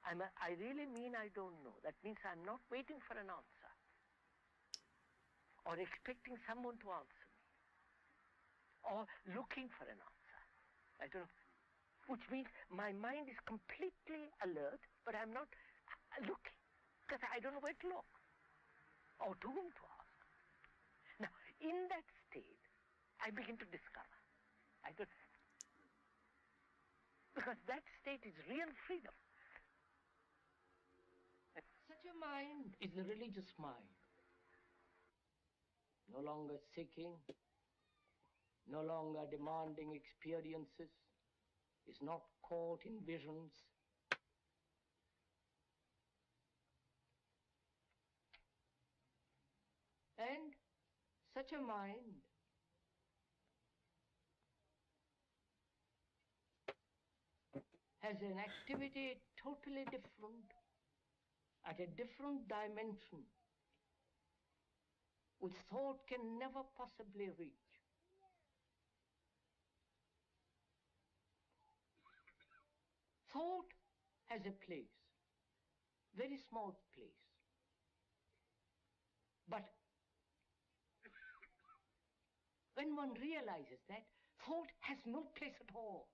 I really mean I don't know. That means I'm not waiting for an answer or expecting someone to answer me or looking for an answer. I don't know. Which means my mind is completely alert, but I'm not looking, because I don't know where to look or to whom to ask. Now, in that state, I begin to discover. Because that state is real freedom. Such a mind is the religious mind. No longer seeking, no longer demanding experiences, is not caught in visions. And such a mind has an activity totally different, at a different dimension, which thought can never possibly reach. Thought has a place, very small place. But when one realizes that, thought has no place at all.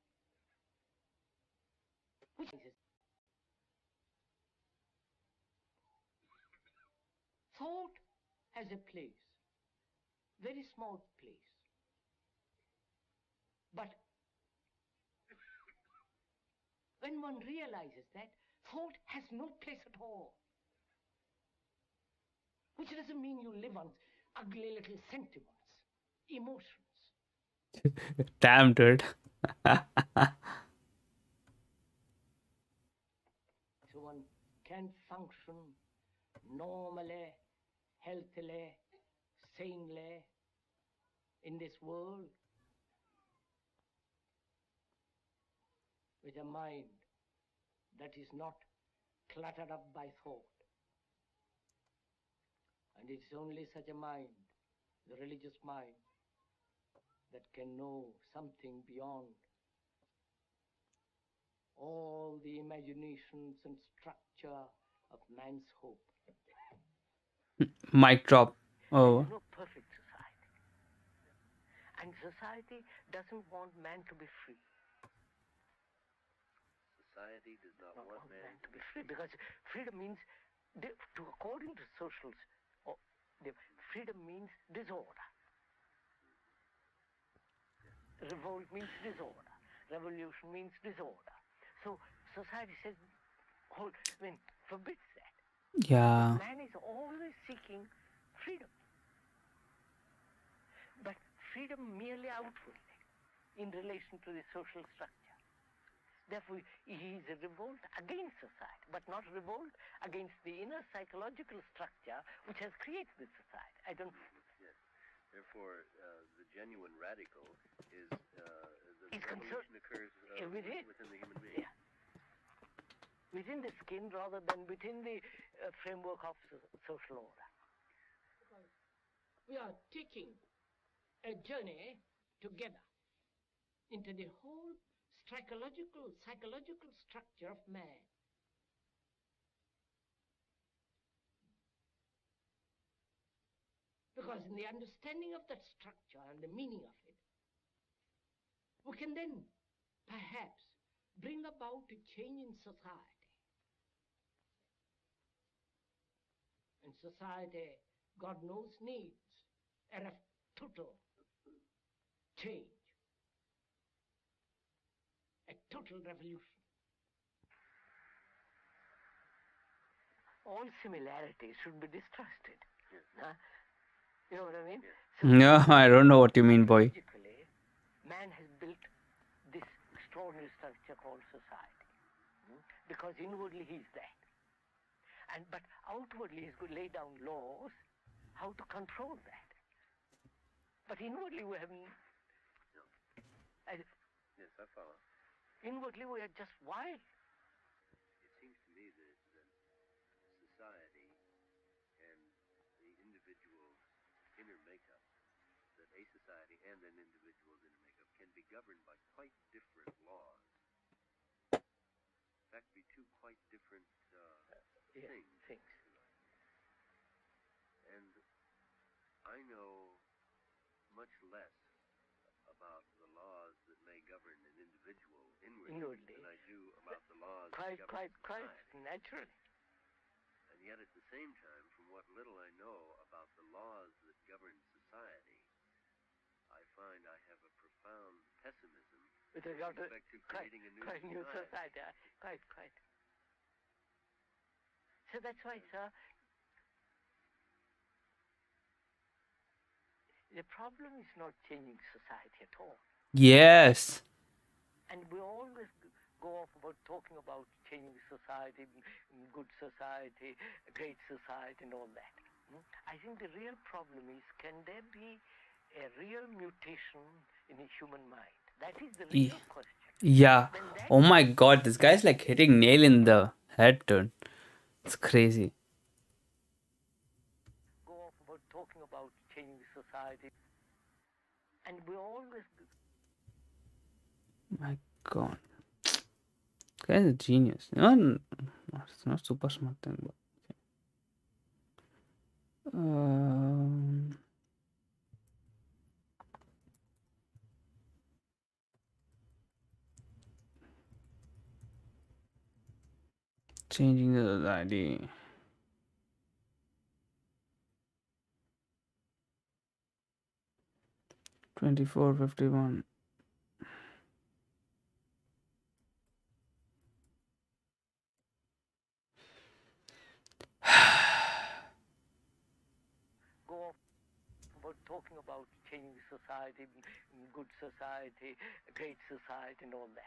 Which is thought has a place, very small place. But when one realizes that, thought has no place at all. Which doesn't mean you live on ugly little sentiments, emotions. Damn, dude. So one can function normally, healthily, sanely in this world with a mind that is not cluttered up by thought. And it's only such a mind, the religious mind, that can know something beyond all the imaginations and structure of man's hope. Mic drop. Oh. There is no perfect society. And society doesn't want man to be free. Society does not want man to be free, because freedom means, according to socials, freedom means disorder. Revolt means disorder. Revolution means disorder. So society says, forbids that. Yeah. Man is always seeking freedom. But freedom merely outwardly in relation to the social structure. Therefore, he is a revolt against society, but not revolt against the inner psychological structure which has created this society. I don't. Yes. Therefore, the genuine radical is the revolution occurs within the human being. Yeah. Within the skin rather than within the framework of social order. We are taking a journey together into the whole psychological structure of man. Because in the understanding of that structure and the meaning of it, we can then perhaps bring about a change in society. And society, God knows, needs a total change, a total revolution. All similarities should be distrusted. Yes. You know what I mean? Yes. So No, I don't know what you mean, boy. Man has built this extraordinary structure called society. Because inwardly he's that. But outwardly he's going to lay down laws how to control that. But inwardly we have... Yes, I follow. Inwardly we are just wild. It seems to me that society and the individual's inner makeup, that a society and an individual's inner makeup can be governed by quite different laws. In fact, be two quite different things. And I know much less about the laws that may govern an individual quite society. naturally. And yet at the same time, from what little I know about the laws that govern society, I find I have a profound pessimism With regard to respect to creating a new society. Quite. So that's why, sir, the problem is not changing society at all. Yes. And we always go off about talking about changing society, good society, great society, and all that. I think the real problem is, can there be a real mutation in a human mind? That is the real question. Yeah. Oh my god, this guy's like hitting nail in the head, dude. It's crazy. Go off about talking about changing society. And we always... My god. This guy's a genius. It's not super smart thing, but changing the ID. $24.51. Go off about talking about changing society, good society, great society, and all that.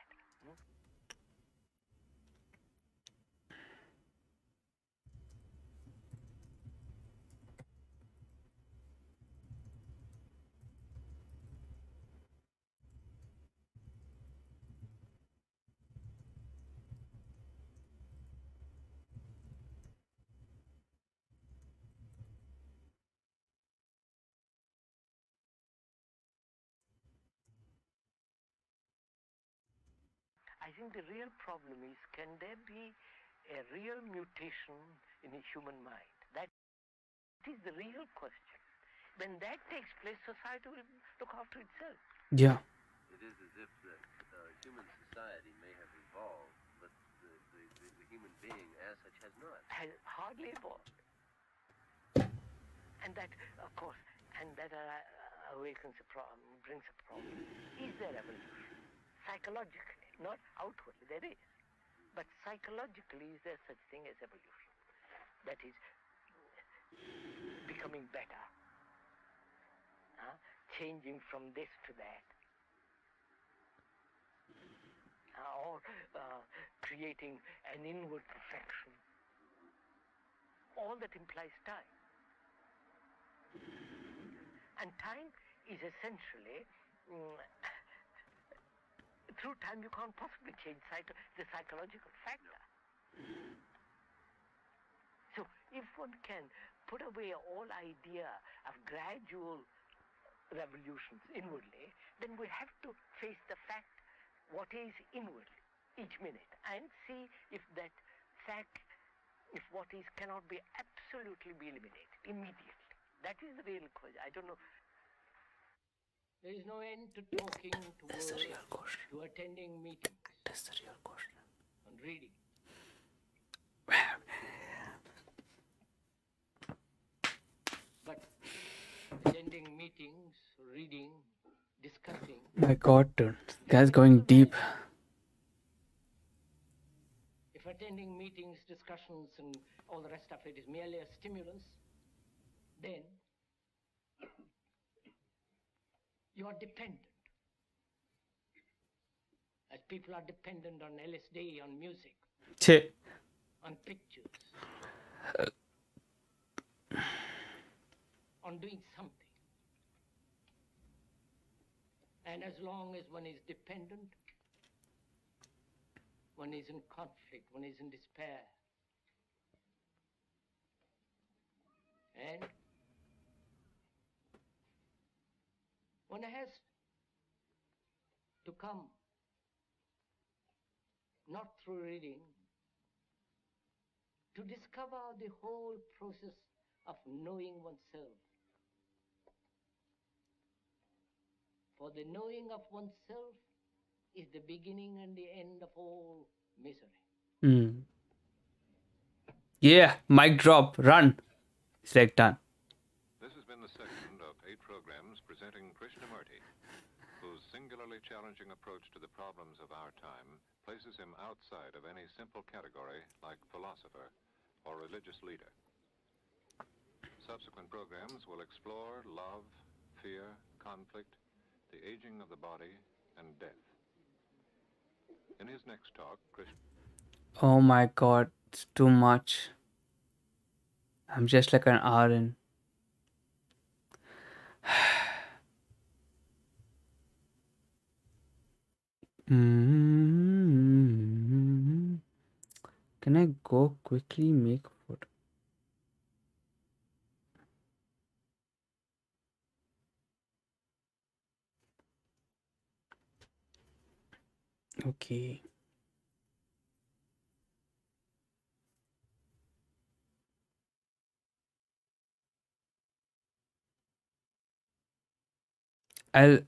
I think the real problem is, can there be a real mutation in a human mind? That is the real question. When that takes place, society will look after itself. Yeah. It is as if that human society may have evolved, but the human being as such has not. Has hardly evolved. And that, of course, awakens a problem, brings a problem. Is there evolution? Psychologically, not outwardly, there is. But psychologically, is there such thing as evolution? That is, becoming better, changing from this to that, or creating an inward perfection. All that implies time. And time is essentially, through time you can't possibly change the psychological factor. So if one can put away all idea of gradual revolutions inwardly, then we have to face the fact what is inwardly each minute and see if that fact, if what is cannot be absolutely be eliminated immediately. That is the real question. I don't know. There is no end to talking, to That's the work, real question. to attending meetings, That's the real question. and reading. But attending meetings, reading, discussing. My god, dude. This guy's going deep. If attending meetings, discussions, and all the rest of it is merely a stimulus, then you are dependent. As people are dependent on LSD, on music, Che. on pictures, on doing something. And as long as one is dependent, one is in conflict, one is in despair. And one has to come, not through reading, to discover the whole process of knowing oneself. For the knowing of oneself is the beginning and the end of all misery. Yeah, mic drop, run. It's like done. This has been the second of 8 programs presenting Krishnamurti, whose singularly challenging approach to the problems of our time places him outside of any simple category like philosopher or religious leader. Subsequent programs will explore love, fear, conflict, the aging of the body, and death. In his next talk, Oh my god, it's too much. I'm just like an hour in. Can I go quickly make photo? Okay. I'll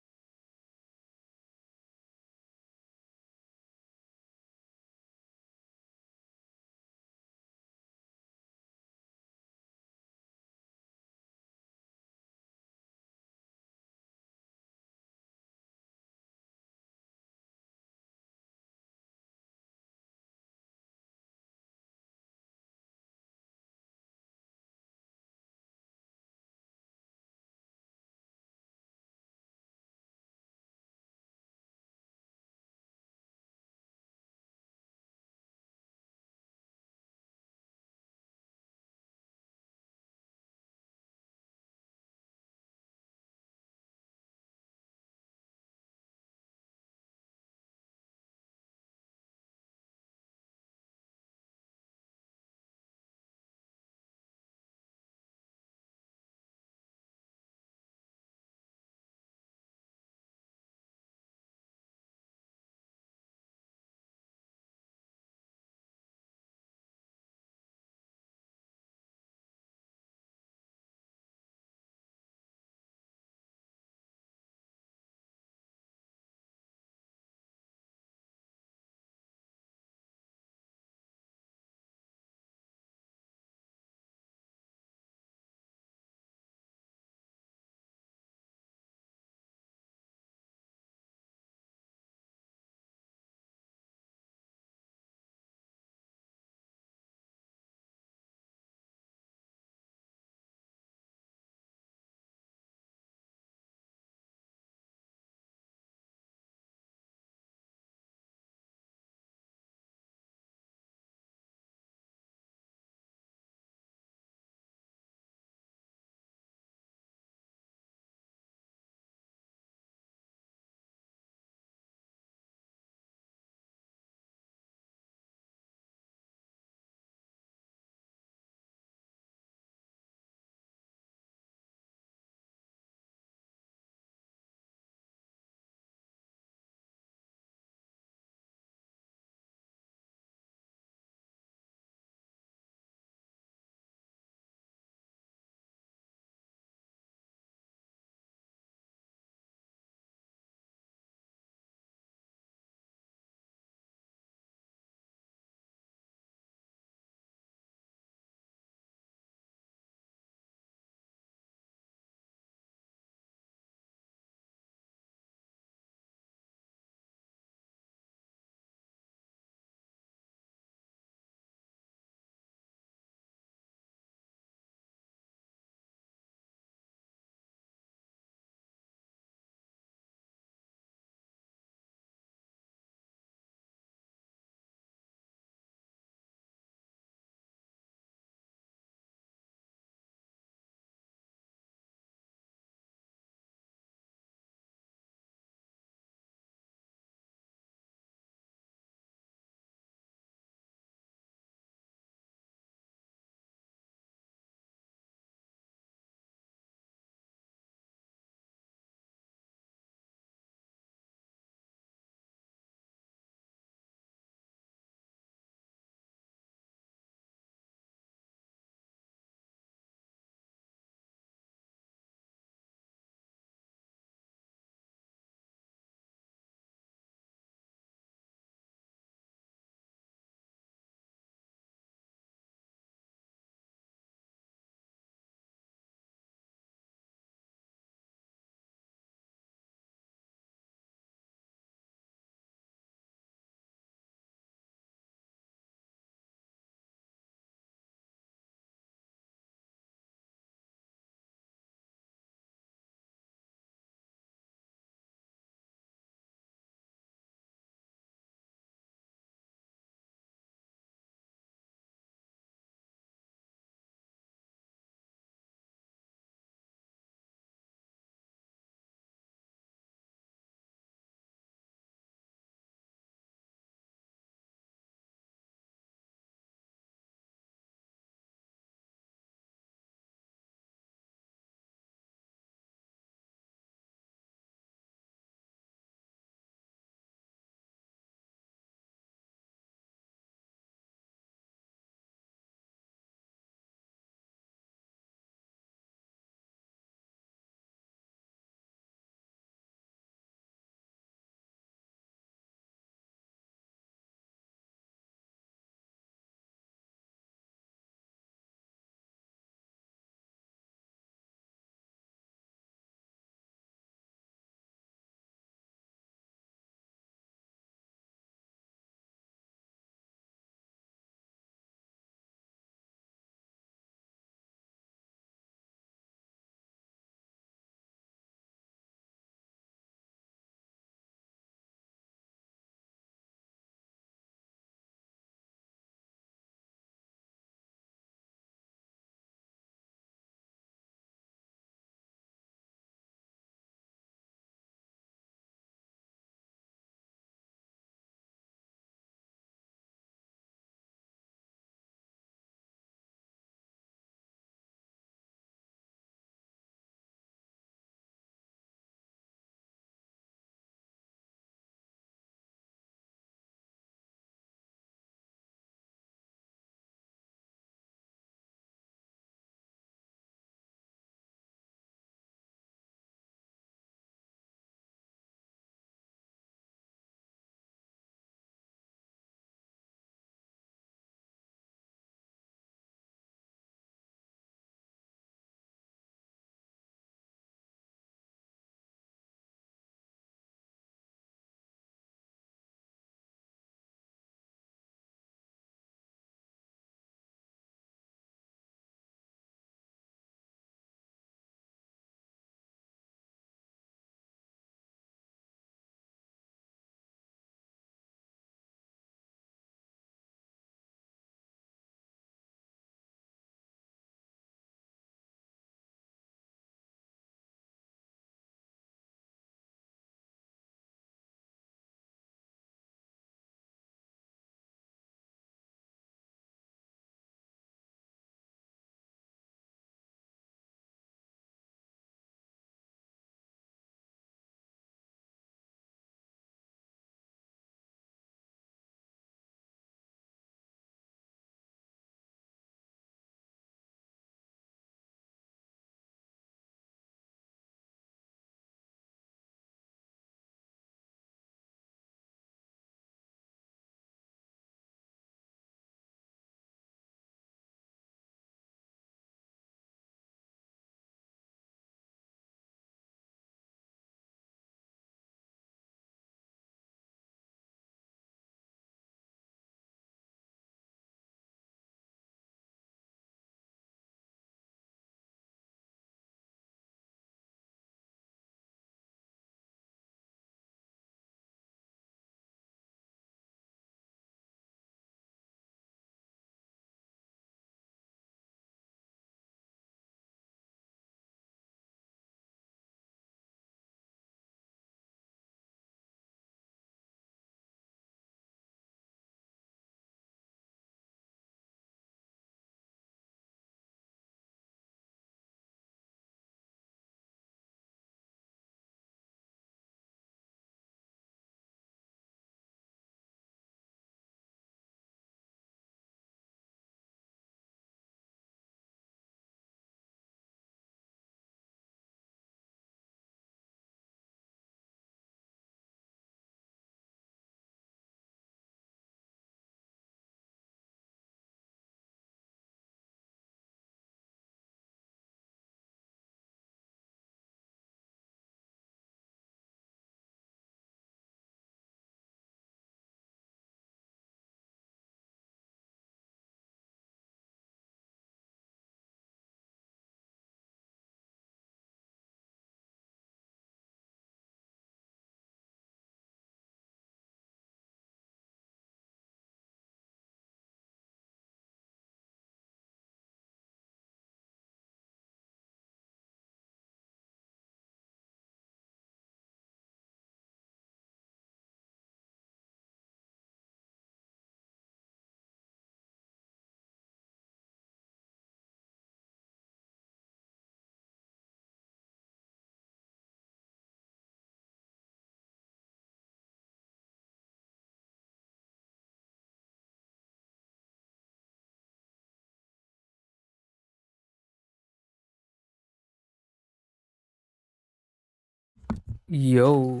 Yo.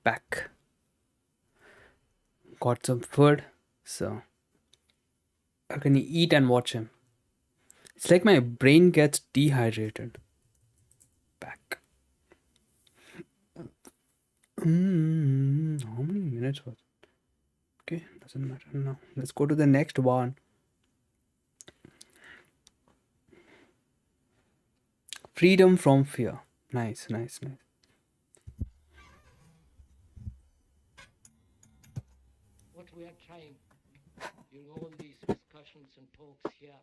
Back. Got some food. So I can eat and watch him. It's like my brain gets dehydrated. Back. How many minutes was it? Okay, doesn't matter now. Let's go to the next one. Freedom from fear. Nice, nice, nice. What we are trying in all these discussions and talks here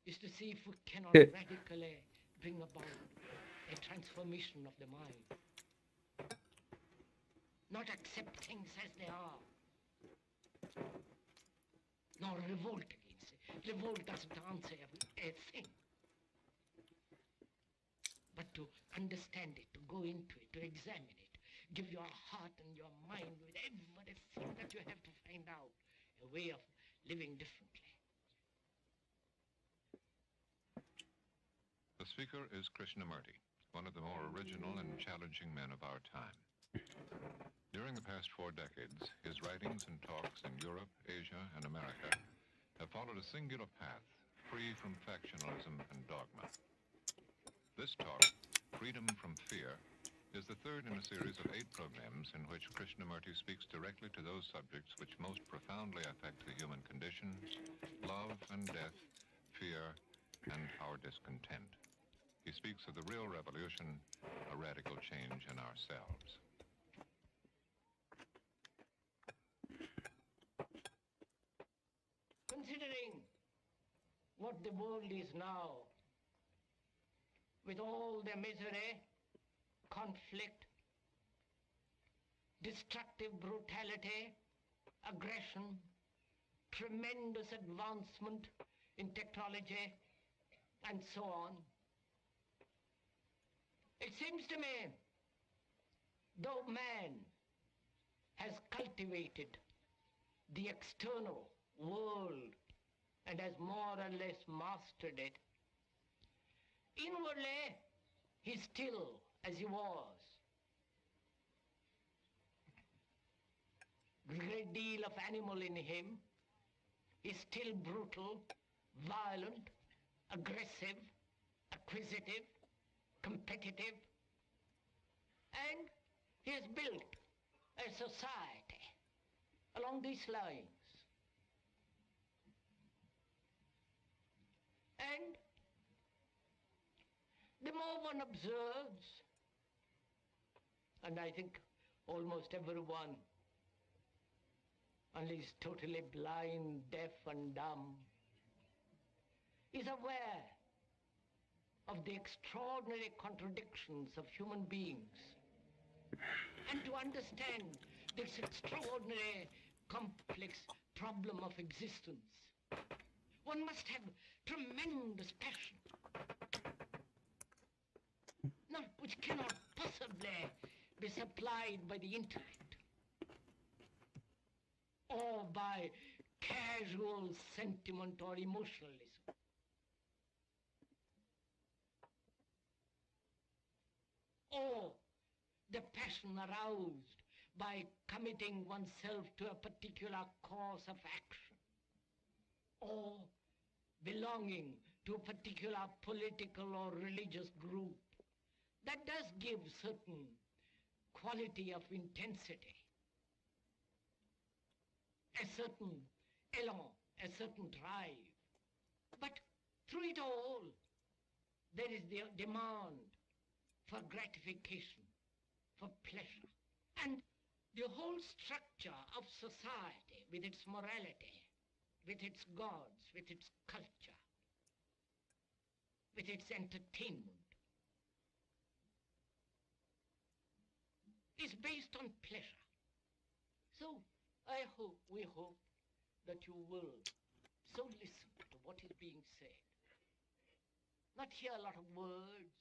is to see if we cannot Yeah. radically bring about a transformation of the mind. Not accept things as they are, nor revolt against it. Revolt doesn't answer everything. But to understand it, to go into it, to examine it, give your heart and your mind with everything that you have to find out a way of living differently. The speaker is Krishnamurti, one of the more original and challenging men of our time. During the past 4 decades, his writings and talks in Europe, Asia, and America have followed a singular path, free from factionalism and dogma. This talk, Freedom from Fear, is the third in a series of 8 programs in which Krishnamurti speaks directly to those subjects which most profoundly affect the human condition: love and death, fear, and our discontent. He speaks of the real revolution, a radical change in ourselves. Considering what the world is now, with all the misery, conflict, destructive brutality, aggression, tremendous advancement in technology, and so on, it seems to me, though man has cultivated the external world and has more or less mastered it, inwardly he's still as he was. A great deal of animal in him. Is still brutal, violent, aggressive, acquisitive, competitive, and he has built a society along these lines. And the more one observes, and I think almost everyone, unless is totally blind, deaf and dumb, is aware of the extraordinary contradictions of human beings. And to understand this extraordinary, complex problem of existence, one must have tremendous passion, which cannot possibly be supplied by the intellect or by casual sentiment or emotionalism. Or the passion aroused by committing oneself to a particular course of action, or belonging to a particular political or religious group, that does give certain quality of intensity, a certain elan, a certain drive. But through it all, there is the demand for gratification, for pleasure. And the whole structure of society, with its morality, with its gods, with its culture, with its entertainment, is based on pleasure. So we hope that you will so listen to what is being said, not hear a lot of words,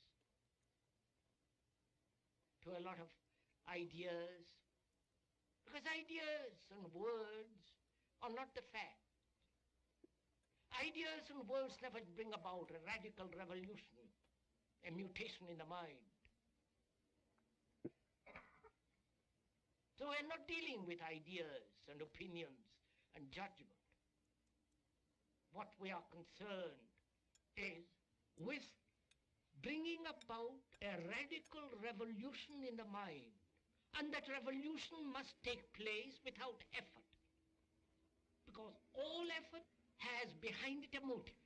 to a lot of ideas, because ideas and words are not the fact. Ideas and words never bring about a radical revolution, a mutation in the mind. So we're not dealing with ideas and opinions and judgment. What we are concerned is with bringing about a radical revolution in the mind. And that revolution must take place without effort. Because all effort has behind it a motive.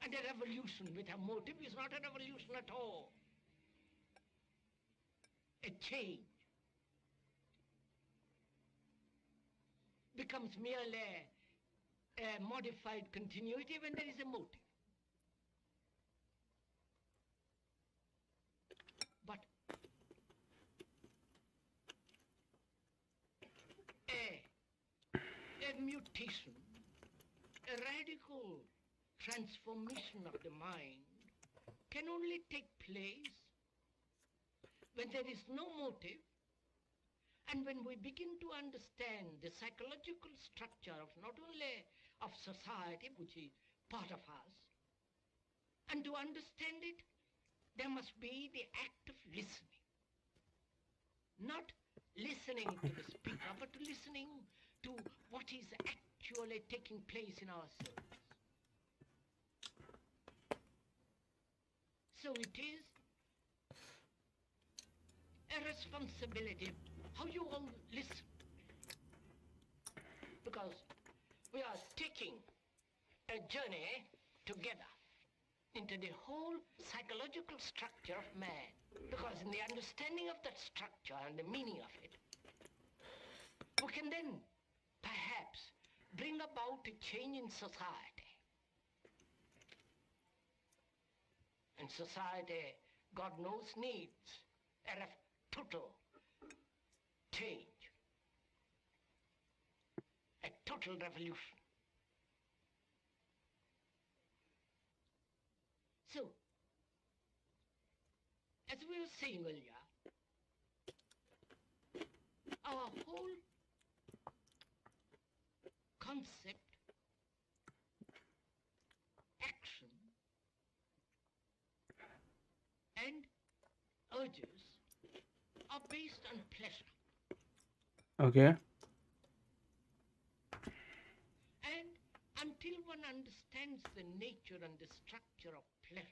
And a revolution with a motive is not a revolution at all. A change becomes merely a modified continuity when there is a motive. But a mutation, a radical transformation of the mind can only take place when there is no motive and when we begin to understand the psychological structure of not only of society, which is part of us, and to understand it, there must be the act of listening. Not listening to the speaker, but listening to what is actually taking place in ourselves. So it is a responsibility how you all listen. Because we are taking a journey together into the whole psychological structure of man. Because in the understanding of that structure and the meaning of it, we can then perhaps bring about a change in society. And society, God knows, needs a total change, a total revolution. So, as we were saying earlier, our whole concept, action, and urges are based on pleasure. Okay. And until one understands the nature and the structure of pleasure,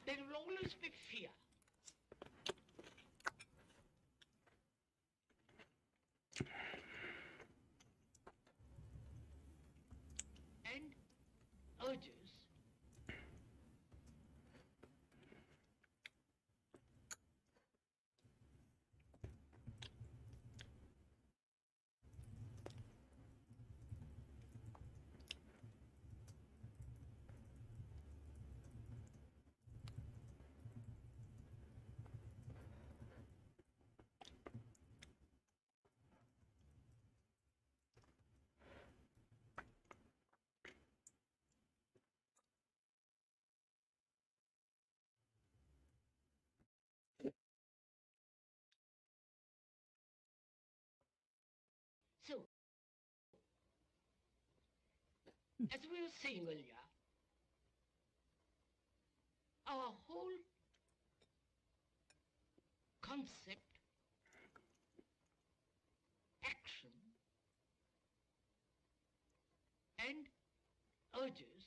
there will always be fear. And urges So, as we were saying earlier, our whole concept, action, and urges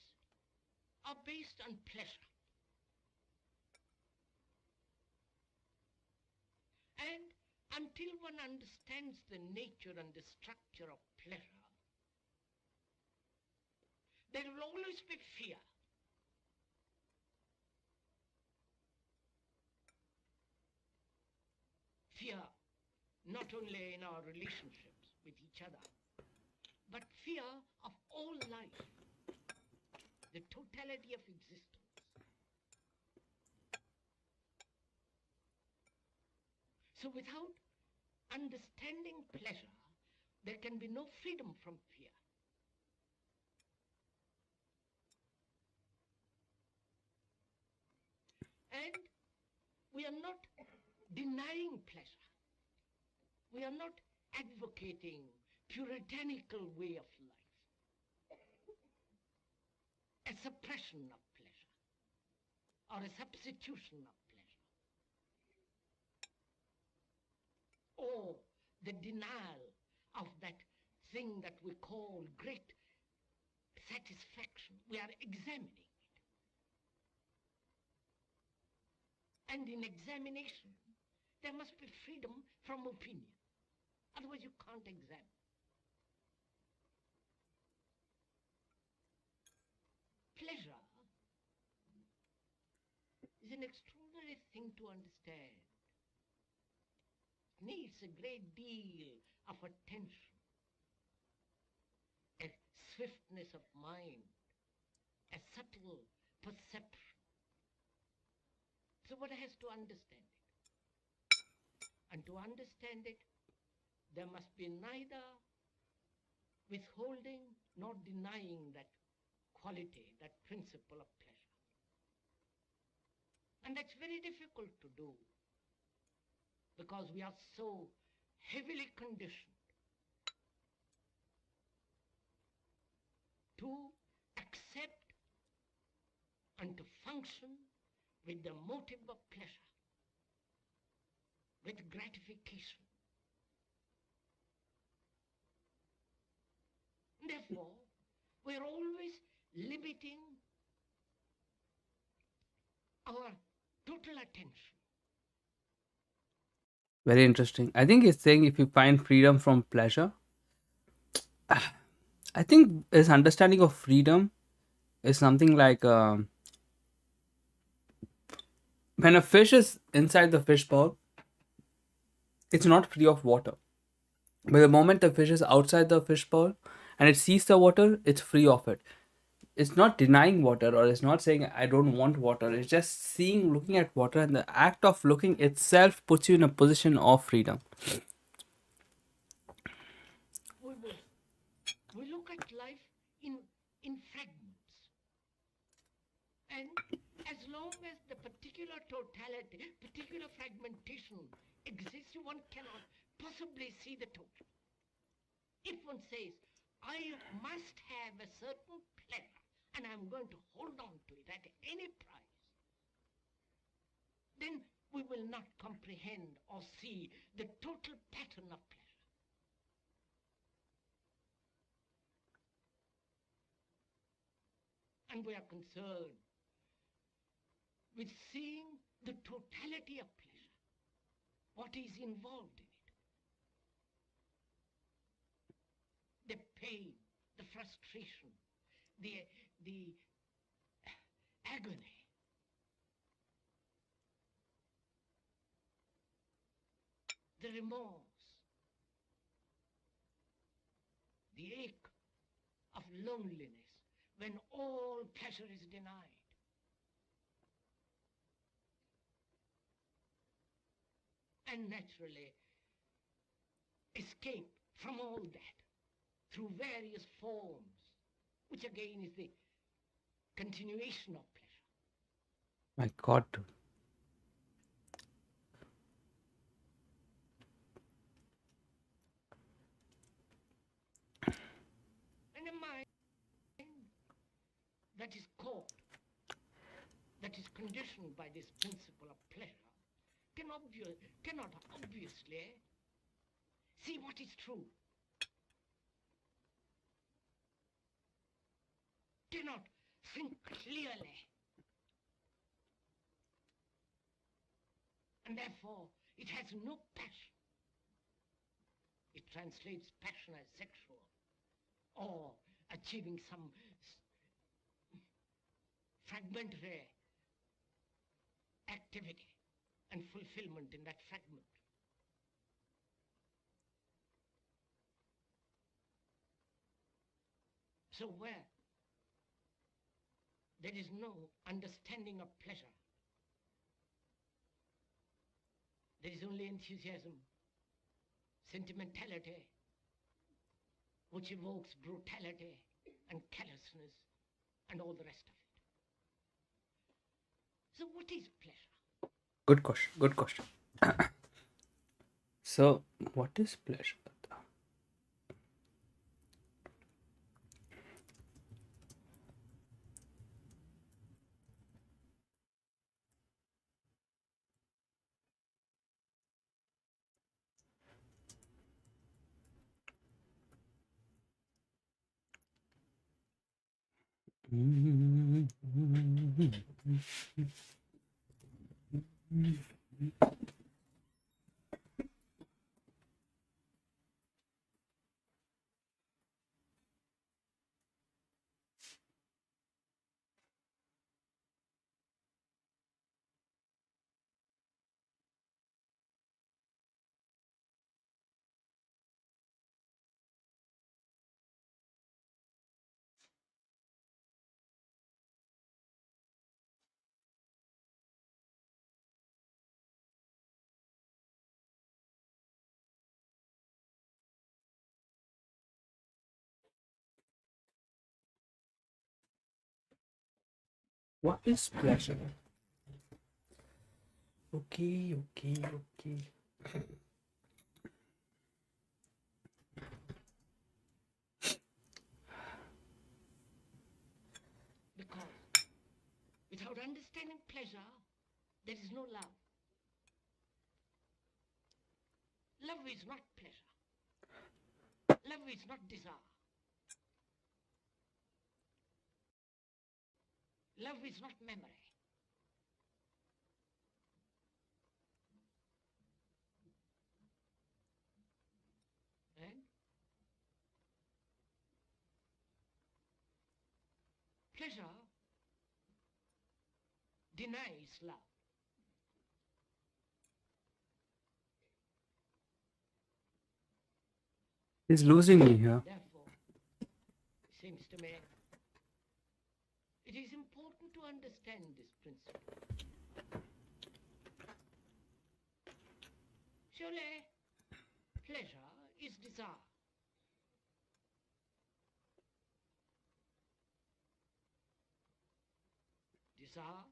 are based on pleasure. And until one understands the nature and the structure of pleasure, there will always be fear. Fear not only in our relationships with each other, but fear of all life, the totality of existence. So without understanding pleasure, there can be no freedom from fear. And we are not denying pleasure. We are not advocating puritanical way of life, a suppression of pleasure or a substitution of pleasure, or the denial of that thing that we call great satisfaction. We are examining it. And in examination, there must be freedom from opinion. Otherwise, you can't examine. Pleasure is an extraordinary thing to understand. It needs a great deal of attention, a swiftness of mind, a subtle perception. So one has to understand it. And to understand it, there must be neither withholding nor denying that quality, that principle of pleasure. And that's very difficult to do because we are so heavily conditioned to accept and to function with the motive of pleasure, with gratification. Therefore, we're always limiting our total attention. Very interesting. I think it's saying if you find freedom from pleasure, I think his understanding of freedom is something like when a fish is inside the fish bowl, it's not free of water. But the moment the fish is outside the fish bowl and it sees the water, it's free of it. It's not denying water or it's not saying I don't want water. It's just seeing, looking at water, and the act of looking itself puts you in a position of freedom. We look at life in fragments. And as long as the particular totality, particular fragmentation exists, one cannot possibly see the total. If one says, I must have a certain pleasure and I'm going to hold on to it at any price, then we will not comprehend or see the total pattern of pleasure. And we are concerned with seeing the totality of pleasure, what is involved in it, the pain, the frustration, the agony, the remorse, the ache of loneliness when all pleasure is denied. And naturally, escape from all that through various forms, which again is the continuation of pleasure. My God. And a mind that is caught, that is conditioned by this principle of pleasure, cannot obviously see what is true, cannot think clearly, and therefore it has no passion. It translates passion as sexual or achieving some fragmentary activity and fulfillment in that fragment. So where there is no understanding of pleasure, there is only enthusiasm, sentimentality, which evokes brutality and callousness and all the rest of it. So what is pleasure? Good question. Good question. So So, what is pleasure? What is pleasure? Okay. Because without understanding pleasure, there is no love. Love is not pleasure. Love is not desire. Love is not memory. And pleasure denies love. He's losing me here. Therefore, it seems to me, it is important to understand this principle. Surely, pleasure is desire. Desire,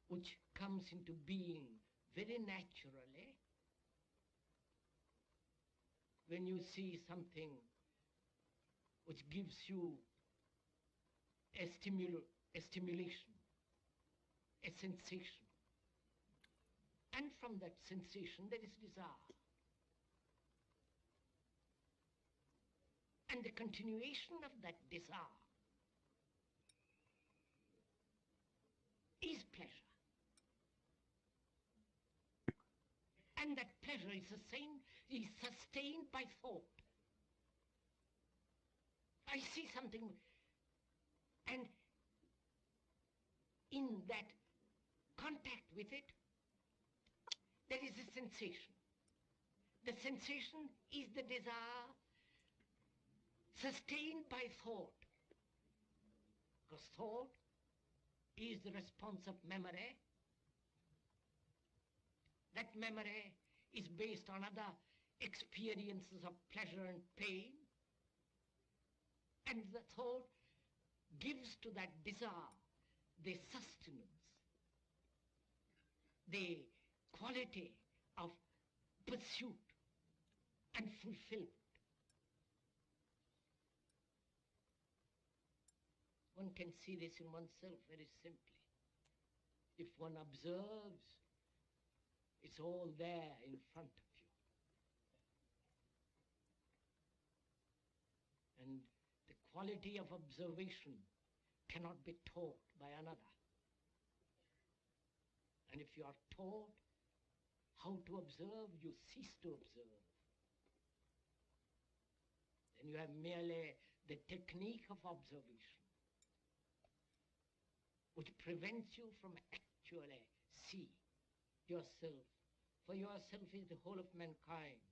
which comes into being very naturally when you see something which gives you a stimulation, a sensation. And from that sensation there is desire. And the continuation of that desire is pleasure. And that pleasure is sustained by thought. I see something, and in that contact with it, there is a sensation. The sensation is the desire sustained by thought. Because thought is the response of memory. That memory is based on other experiences of pleasure and pain. And the thought gives to that desire the sustenance, the quality of pursuit and fulfillment. One can see this in oneself very simply. If one observes, it's all there in front of you. And the quality of observation cannot be taught by another. And if you are taught how to observe, you cease to observe. Then you have merely the technique of observation, which prevents you from actually seeing yourself. For yourself is the whole of mankind,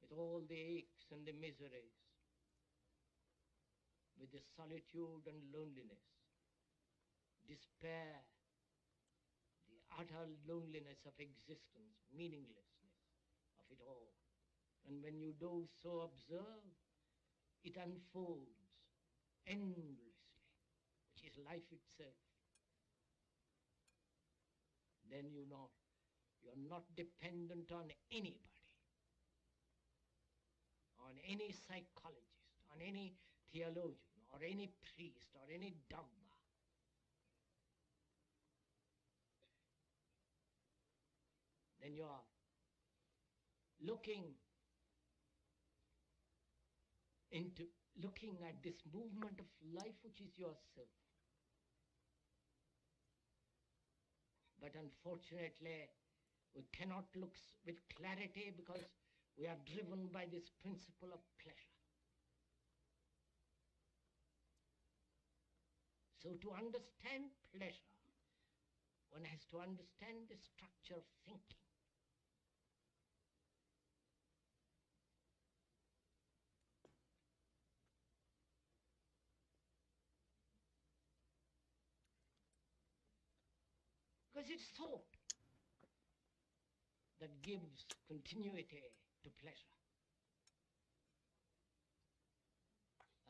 with all the aches and the miseries, with the solitude and loneliness, despair, the utter loneliness of existence, meaninglessness of it all. And when you do so observe, it unfolds endlessly, which is life itself. then you know you're not dependent on anybody, on any psychologist, on any theologian, or any priest, or any dogma. Then you are looking at this movement of life which is yourself. But unfortunately, we cannot look with clarity because we are driven by this principle of pleasure. So to understand pleasure, one has to understand the structure of thinking. Because it's thought that gives continuity to pleasure.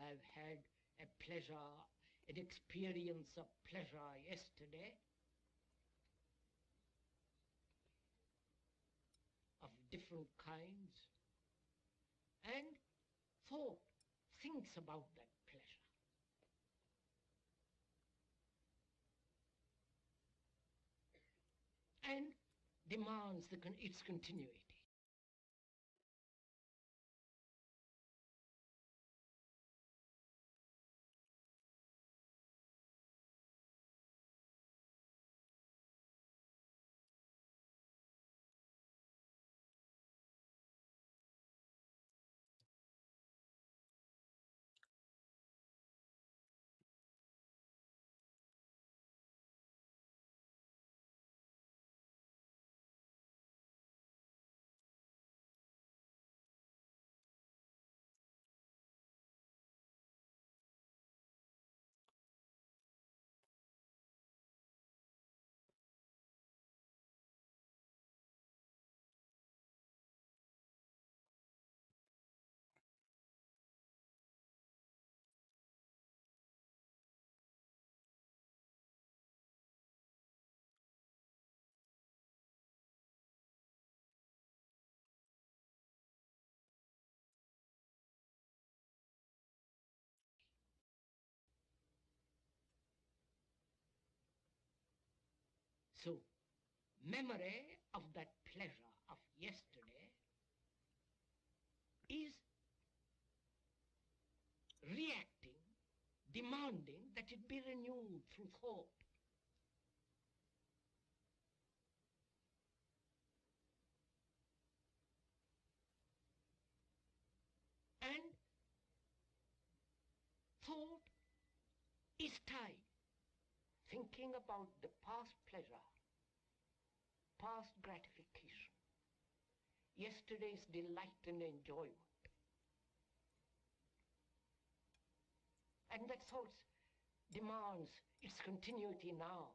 I've had an experience of pleasure yesterday, of different kinds, and thought thinks about that pleasure. And demands its continuity. So, memory of that pleasure of yesterday is reacting, demanding that it be renewed through thought. And thought is time, thinking about the past pleasure, past gratification, yesterday's delight and enjoyment. And that thought demands its continuity now.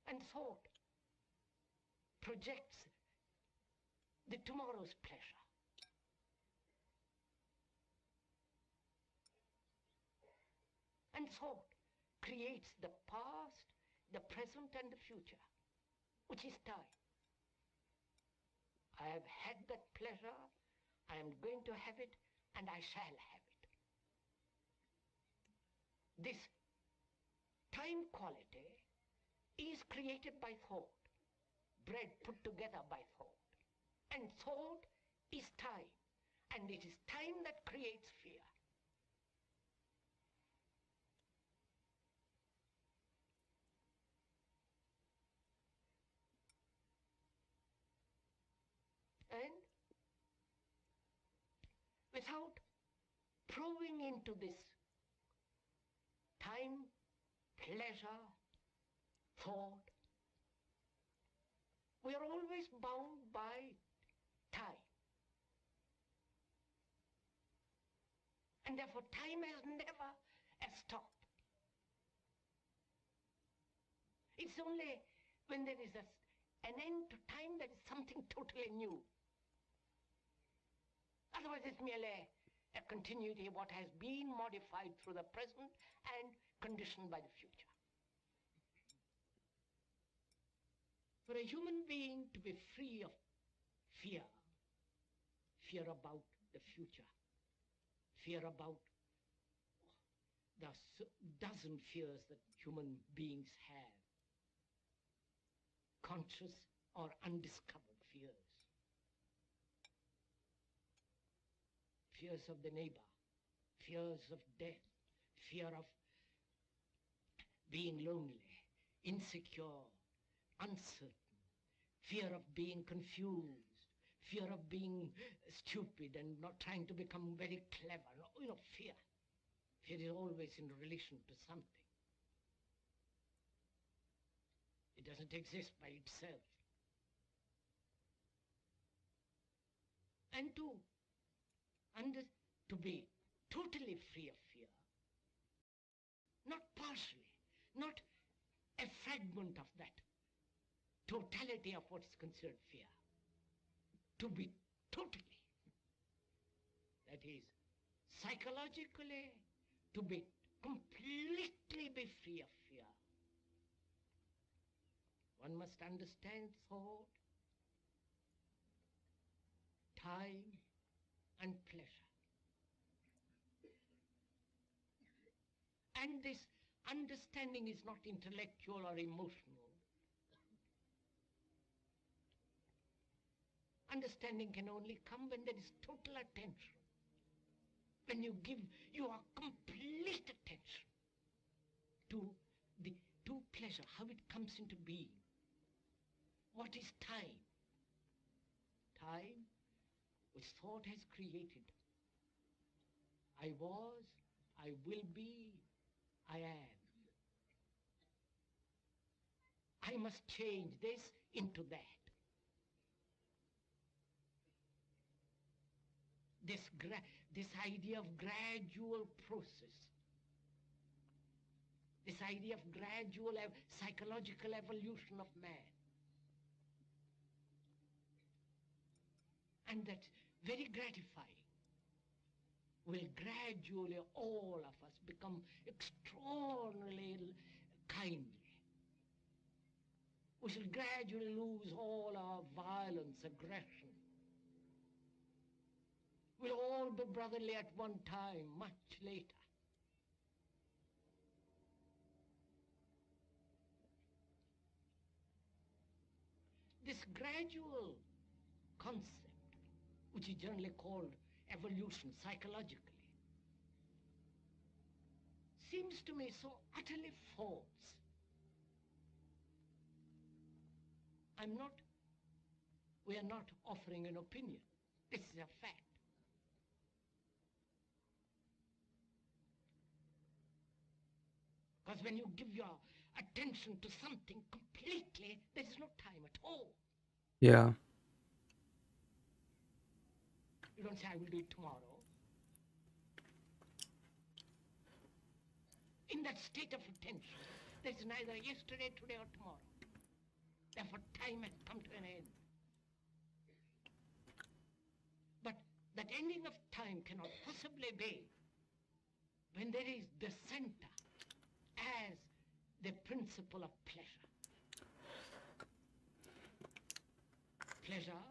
And thought projects the tomorrow's pleasure. And thought creates the past, the present, and the future, which is time. I have had that pleasure, I am going to have it, and I shall have it. This time quality is created by thought, bread put together by thought. And thought is time, and it is time that creates fear. And without probing into this time, pleasure, thought, we are always bound by time. And therefore time has never a stop. It's only when there is an end to time that is something totally new. Otherwise it's merely a continuity of what has been modified through the present and conditioned by the future. For a human being to be free of fear, fear about the future, fear about the dozen fears that human beings have, conscious or undiscovered fears. Fears of the neighbor, fears of death, fear of being lonely, insecure, uncertain, fear of being confused, fear of being stupid and not trying to become very clever. You know, fear. Fear is always in relation to something. It doesn't exist by itself. And to be totally free of fear, not partially, not a fragment of that totality of what's considered fear, to be totally, that is, psychologically, to be completely be free of fear. One must understand thought, time, and pleasure. And this understanding is not intellectual or emotional. Understanding can only come when there is total attention. When you give your complete attention to pleasure, how it comes into being. What is time? Time, which thought has created. I was, I will be, I am. I must change this into that. This idea of gradual process, this idea of gradual psychological evolution of man. And that's very gratifying. Will gradually all of us become extraordinarily kindly. We shall gradually lose all our violence, aggression. We'll all be brotherly at one time, much later. This gradual concept, which is generally called evolution psychologically, seems to me so utterly false. We are not offering an opinion. This is a fact. Because when you give your attention to something completely, there is no time at all. Yeah. You don't say, I will do it tomorrow. In that state of attention, there is neither yesterday, today, or tomorrow. Therefore, time has come to an end. But that ending of time cannot possibly be when there is the center as the principle of pleasure. Pleasure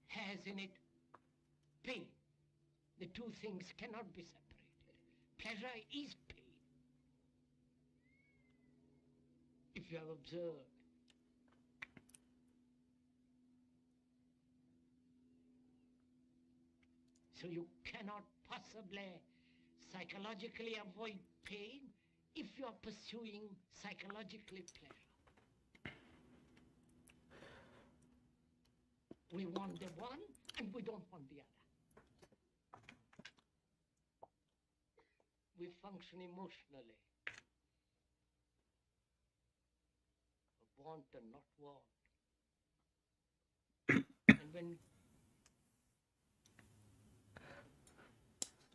has in it pain. The two things cannot be separated. Pleasure is pain. If you have observed, so you cannot possibly psychologically avoid pain if you are pursuing psychologically pleasure. We want the one and we don't want the other. We function emotionally. Want and not want. And when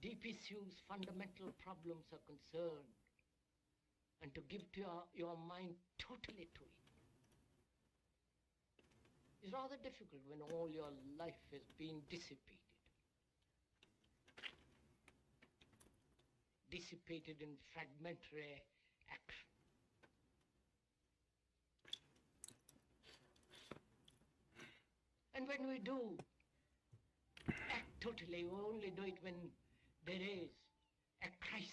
deep issues, fundamental problems are concerned, and to give to your mind totally to it, is rather difficult when all your life has been dissipated. dissipated in fragmentary action. And when we do act totally, we only do it when there is a crisis.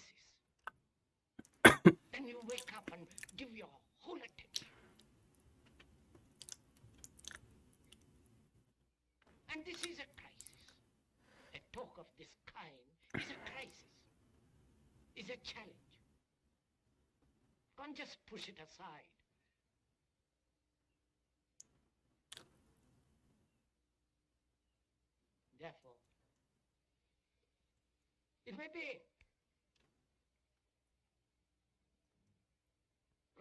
Then you wake up and give your whole attention. And this is a crisis. A talk of this kind is a crisis, is a challenge. You can't just push it aside. Therefore, it may be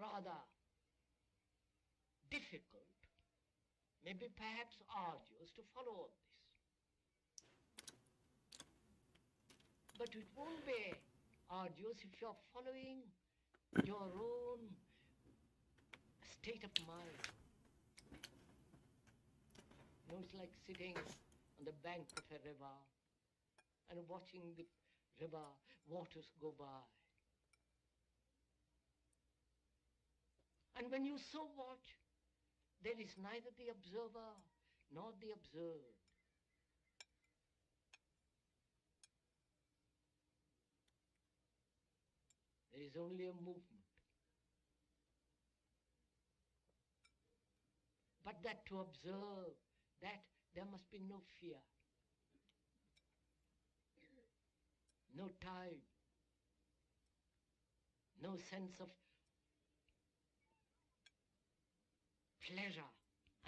rather difficult, maybe perhaps arduous to follow all this. But it won't be arduous if you're following your own state of mind. You know, it's like sitting on the bank of a river and watching the river waters go by. And when you so watch, there is neither the observer nor the observed. There is only a movement. But that to observe, that there must be no fear, no time, no sense of pleasure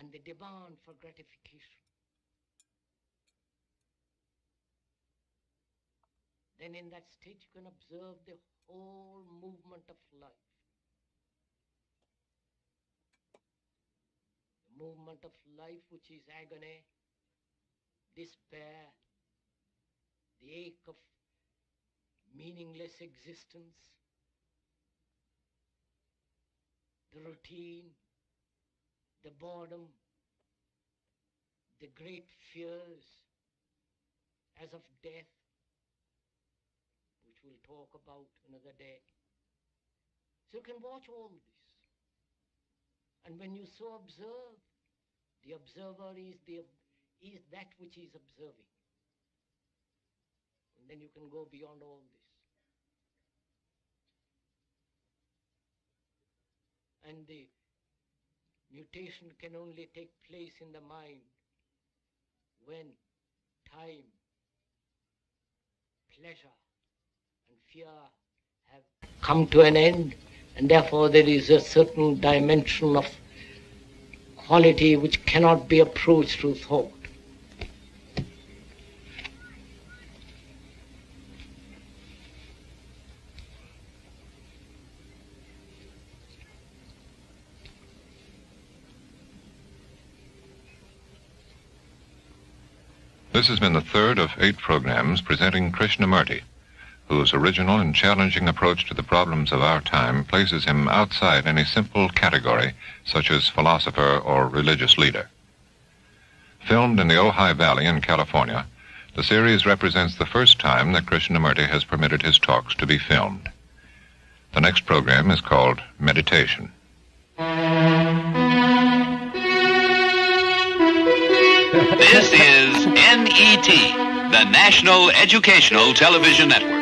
and the demand for gratification. Then in that state you can observe the whole movement of life. The movement of life which is agony, despair, the ache of meaningless existence, the routine, the boredom, the great fears as of death, which we'll talk about another day. So you can watch all this. And when you so observe, the observer is that which is observing. And then you can go beyond all this. And the mutation can only take place in the mind when time, pleasure, and fear have come to an end, and therefore there is a certain dimension of quality which cannot be approached through thought. This has been the third of 8 programs presenting Krishnamurti, whose original and challenging approach to the problems of our time places him outside any simple category such as philosopher or religious leader. Filmed in the Ojai Valley in California, the series represents the first time that Krishnamurti has permitted his talks to be filmed. The next program is called Meditation. This is NET, the National Educational Television Network.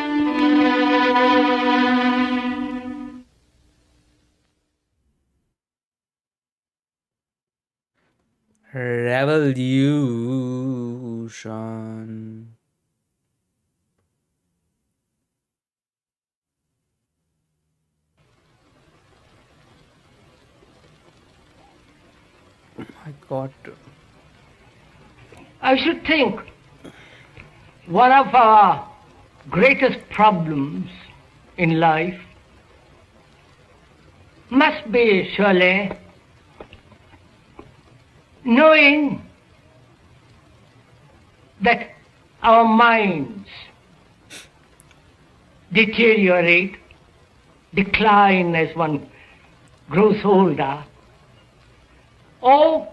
Revolution. Oh my God. I should think one of our greatest problems in life must be surely knowing that our minds deteriorate, decline as one grows older, or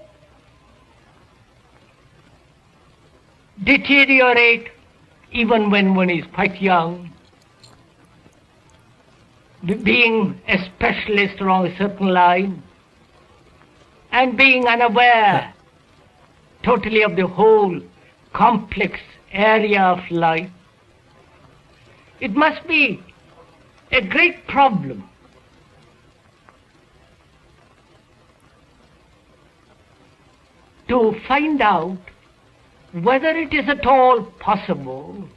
deteriorate even when one is quite young, being a specialist along a certain line and being unaware totally of the whole complex area of life, it must be a great problem to find out whether it is at all possible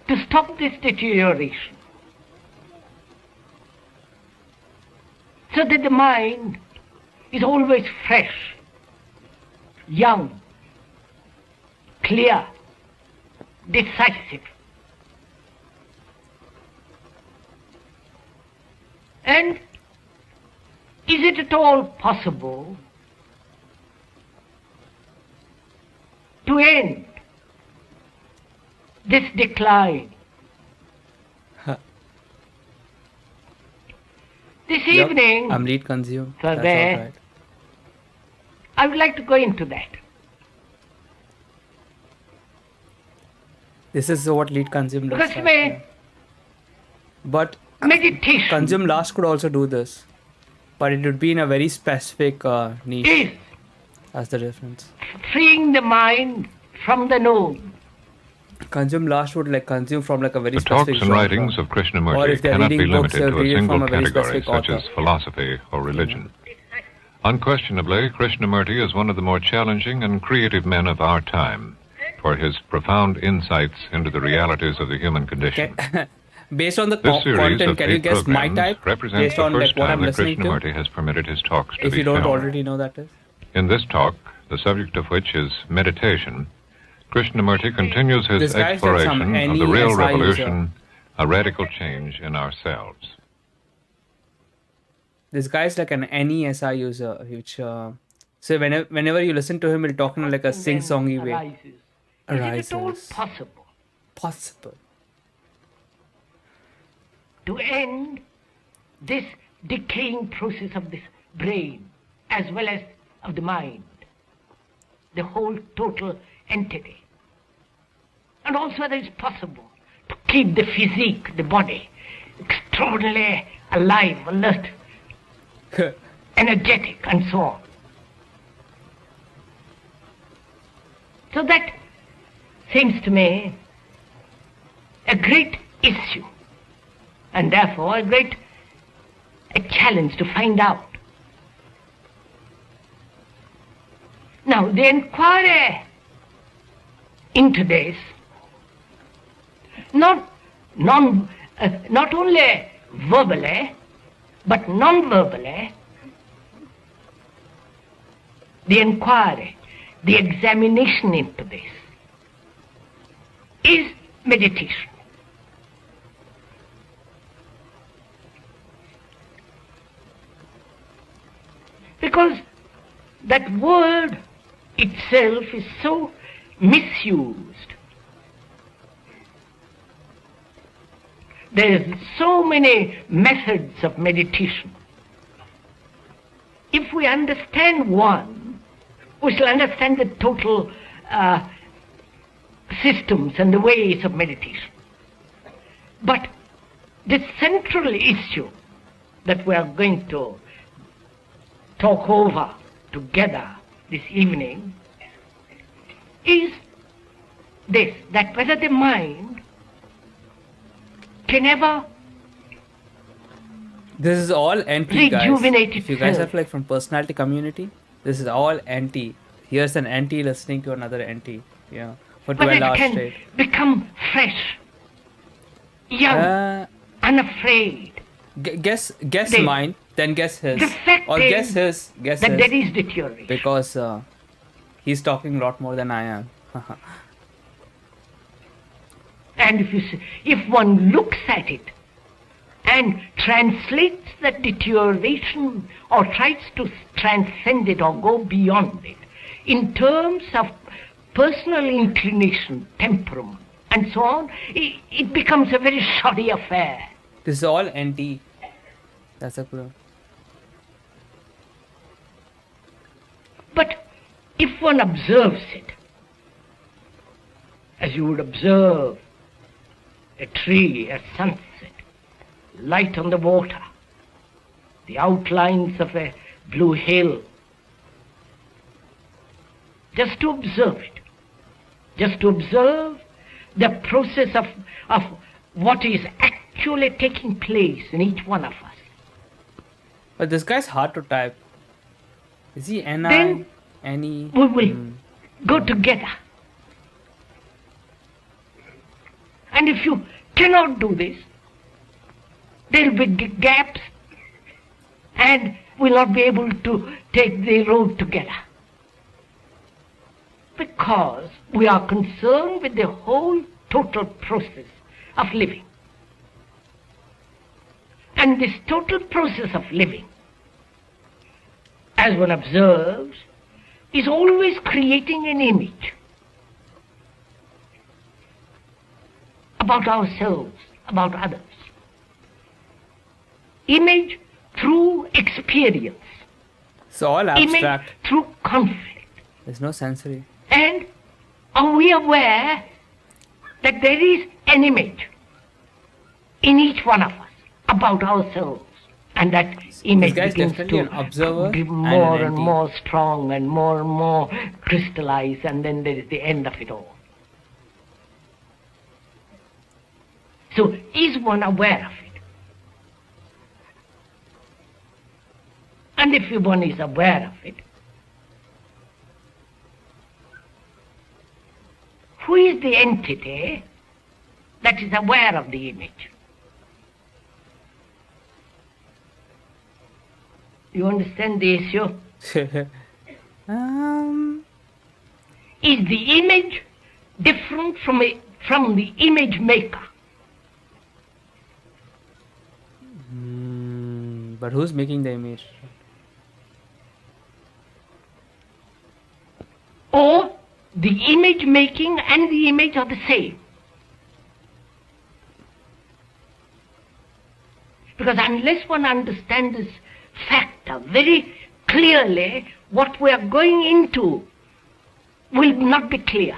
to stop this deterioration, so that the mind is always fresh, young, clear, decisive. And is it at all possible to end this decline? This evening, I'm lead consume. That's there, all right. I would like to go into that. This is what lead consume looks Because like. may Yeah. But meditation consume last could also do this, but it would be in a very specific niche. is That's the difference. freeing the mind from the known. Consume last would like consume from like a very The talks specific and genre. writings of Or Krishnamurti if they're cannot be reading books, limited they'll to a read it single from a very category specific such author. as philosophy or religion. Unquestionably, Krishnamurti is one of the more challenging and creative men of our time for his profound insights into the realities of the human condition. Okay. Based on the This series content, of can you 8 guess my programs type? represents Based the on first like what time I'm that listening to? Krishnamurti has permitted his talks to If be you don't filmed. already know that is. In this talk, the subject of which is meditation, Krishnamurti continues his This guy's like some exploration of the real NESI revolution, a radical change in ourselves. This guy is like an NESI user, which so whenever you listen to him, he'll talk in like a sing-songy way. Arises. Is it at all Arises. possible Possible. to end this decaying process of this brain as well as of the mind, the whole total entity? And also whether it's possible to keep the physique, the body, extraordinarily alive, alert, energetic, and so on. So that seems to me a great issue, and therefore a challenge to find out. Now, the inquiry into this, not only verbally, but non-verbally, the inquiry, the examination into this, is meditation. Because that word itself is so misused. There's so many methods of meditation. If we understand one, we shall understand the total systems and the ways of meditation. But the central issue that we are going to talk over together this evening is this, that whether the mind can ever This is all anti, guys. rejuvenate If you guys itself. have like from personality community, this is all anti. Here's an anti listening to another anti. Yeah, for whether 12 it hours can straight. become fresh, young, unafraid. Guess They- mine, then guess his, The fact or is guess his, guess that his, there is deterioration. because he's talking a lot more than I am. And if one looks at it and translates that deterioration or tries to transcend it or go beyond it in terms of personal inclination, temperament, and so on, it becomes a very shoddy affair. This is all anti. That's a clue. But if one observes it, as you would observe a tree at sunset, light on the water, the outlines of a blue hill. Just to observe it. Just to observe the process of what is actually taking place in each one of us. But this guy's hard to type. Is he N-I? Then N-E? we will go together. And if you cannot do this, there will be gaps and we'll not be able to take the road together. Because we are concerned with the whole total process of living. And this total process of living, as one observes, is always creating an image about ourselves, about others. Image through experience. It's all abstract. Image through conflict. There's no sensory. And are we aware that there is an image in each one of us about ourselves? And that image guy's begins definitely an to observer be and more an and NT. more strong and more crystallized, and then there is the end of it all. So is one aware of it? And if one is aware of it, who is the entity that is aware of the image? You understand the issue? Is the image different from the image maker? But who's making the image? Or the image making and the image are the same? Because unless one understands this factor very clearly, what we are going into will not be clear.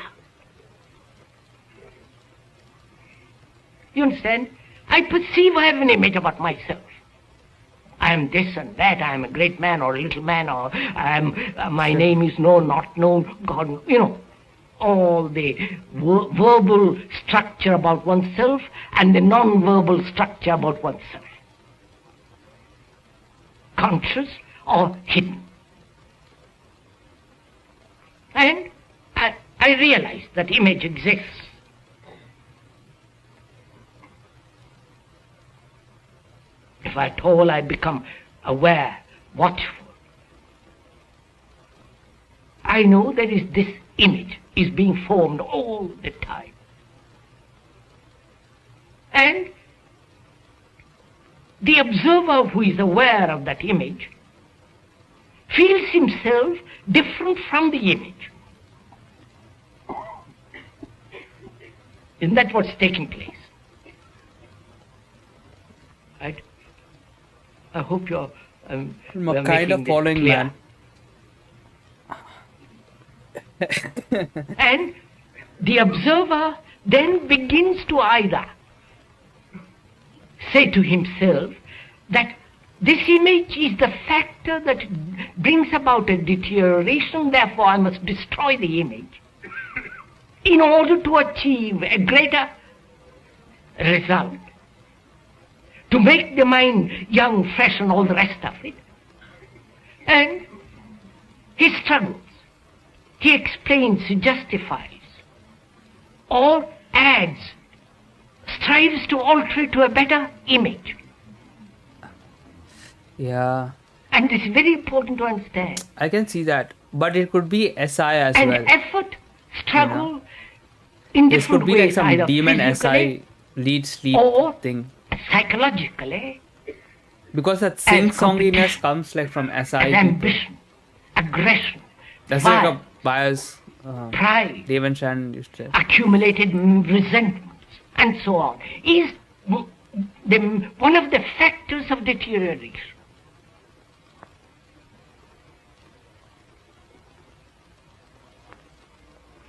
You understand? I perceive I have an image about myself. I am this and that, I am a great man or a little man, or I am, my name is known, not known, God, all the verbal structure about oneself and the non-verbal structure about oneself. Conscious or hidden. And I realize that image exists. If at all I become aware, watchful, I know there is this image is being formed all the time. And the observer who is aware of that image feels himself different from the image. Isn't that what's taking place? Right? I hope you're I'm a kind of following clear. man. And the observer then begins to either say to himself that this image is the factor that brings about a deterioration, therefore I must destroy the image in order to achieve a greater result, to make the mind young, fresh, and all the rest of it. And he struggles, he explains, he justifies, or adds, strives to alter it to a better image. Yeah. And this is very important to understand. I can see that. But it could be SI as An well. effort, struggle in This different could be ways, like some either demon physically SI lead sleep or thing. psychologically, Because that as sing-songiness comes like from SI as people. ambition, aggression, That's fire, like a bias. pride, Devan Shan used to. accumulated resentments, and so on, is one of the factors of deterioration.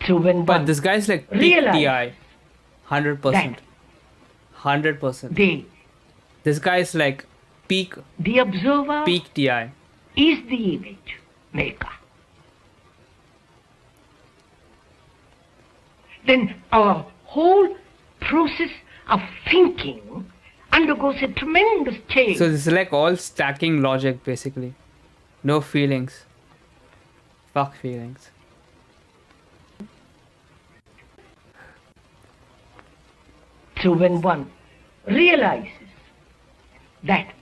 So when But one this guy's like peak realize TI. 100%. that 100%. the This guy is like peak the observer TI. is the image maker. Then our whole process of thinking undergoes a tremendous change. So this is like all stacking logic basically. No feelings. Fuck feelings. So when one realizes that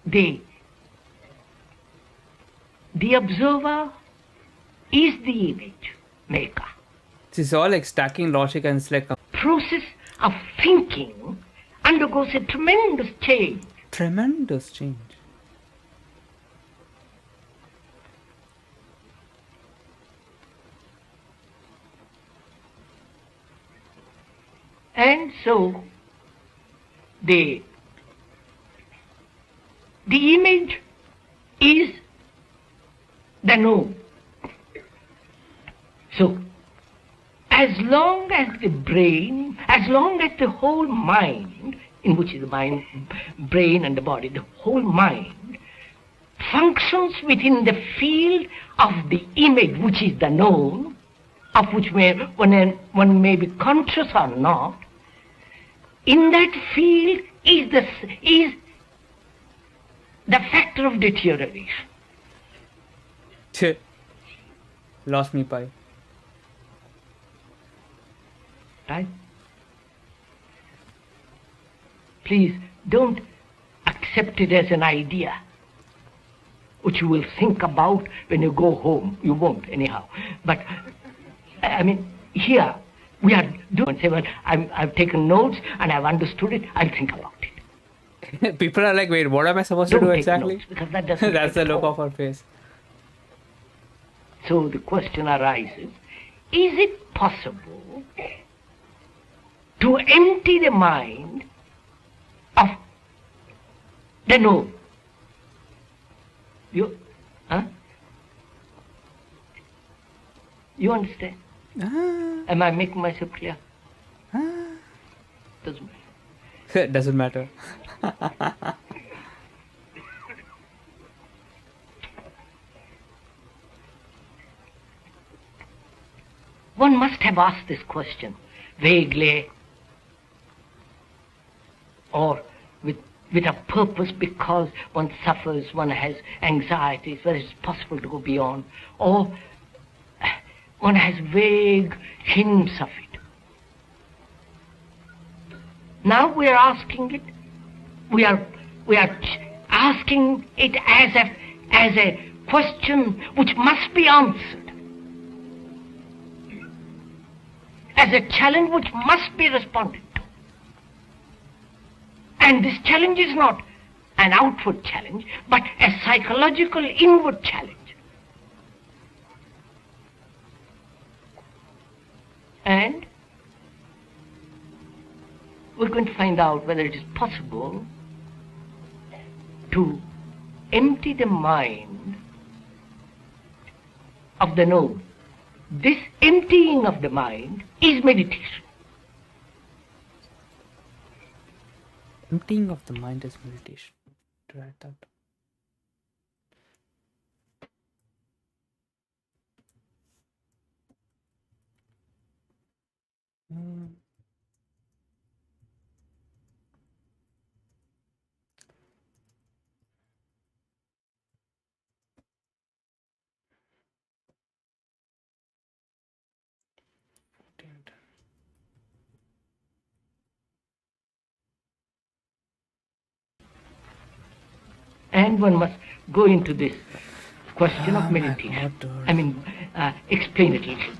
the observer is the image maker, This is all like stacking logic, and it's like a process of thinking undergoes a tremendous change. tremendous change. And so the image is the known. So as long as the brain, as long as the whole mind, in which is the mind, brain and the body, the whole mind functions within the field of the image, which is the known, of which one may be conscious or not, in that field is the factor of deterioration. Lost me by. Right? Please don't accept it as an idea which you will think about when you go home. You won't anyhow. But I mean, here we are doing, say, well, I've taken notes and I've understood it, I'll think about it. People are like, wait, what am I supposed to Don't do take exactly? notes, because that doesn't That's the help at look all. of her face. So the question arises, is it possible to empty the mind of the known? You understand? Am I making myself clear? Doesn't matter. Doesn't matter. One must have asked this question vaguely or with a purpose, because one suffers, one has anxieties, whether it's possible to go beyond, or one has vague hints of it. Now we are asking it, we are asking it as a question which must be answered, as a challenge which must be responded to. And this challenge is not an outward challenge, but a psychological inward challenge. And we're going to find out whether it is possible to empty the mind of the known. This emptying of the mind is meditation. Emptying of the mind is meditation. To write that. And one must go into this question of meditation. I mean, explain it a little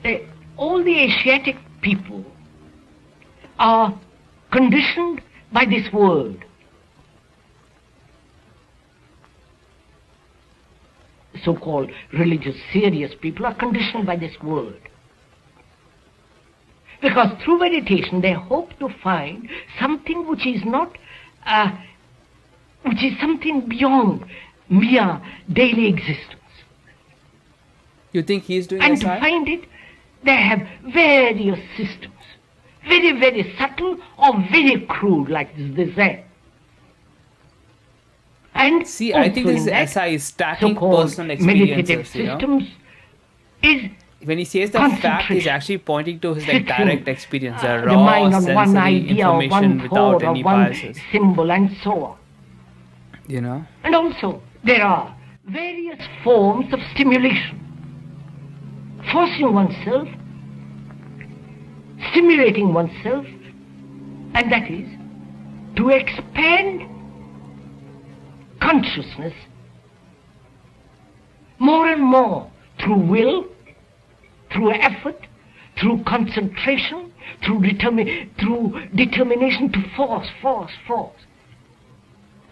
bit. All the Asiatic people are conditioned by this world. So-called religious, serious people are conditioned by this world. Because through meditation they hope to find something which is not, which is something beyond mere daily existence. You think he's doing And a to sign? find it, they have various systems, very, very subtle or very crude, like they say. And See, I think also this in that SI is stacking so-called personal meditative experiences, you know. systems is When he says the fact, he's concentration. actually pointing to his like Fixing, direct experience, the the raw mind on one sensory idea or information one without thought or any one biases, symbol and so on. you know. And also there are various forms of stimulation. Forcing oneself, stimulating oneself, and that is to expand consciousness more and more through will, through effort, through concentration, through determination to force.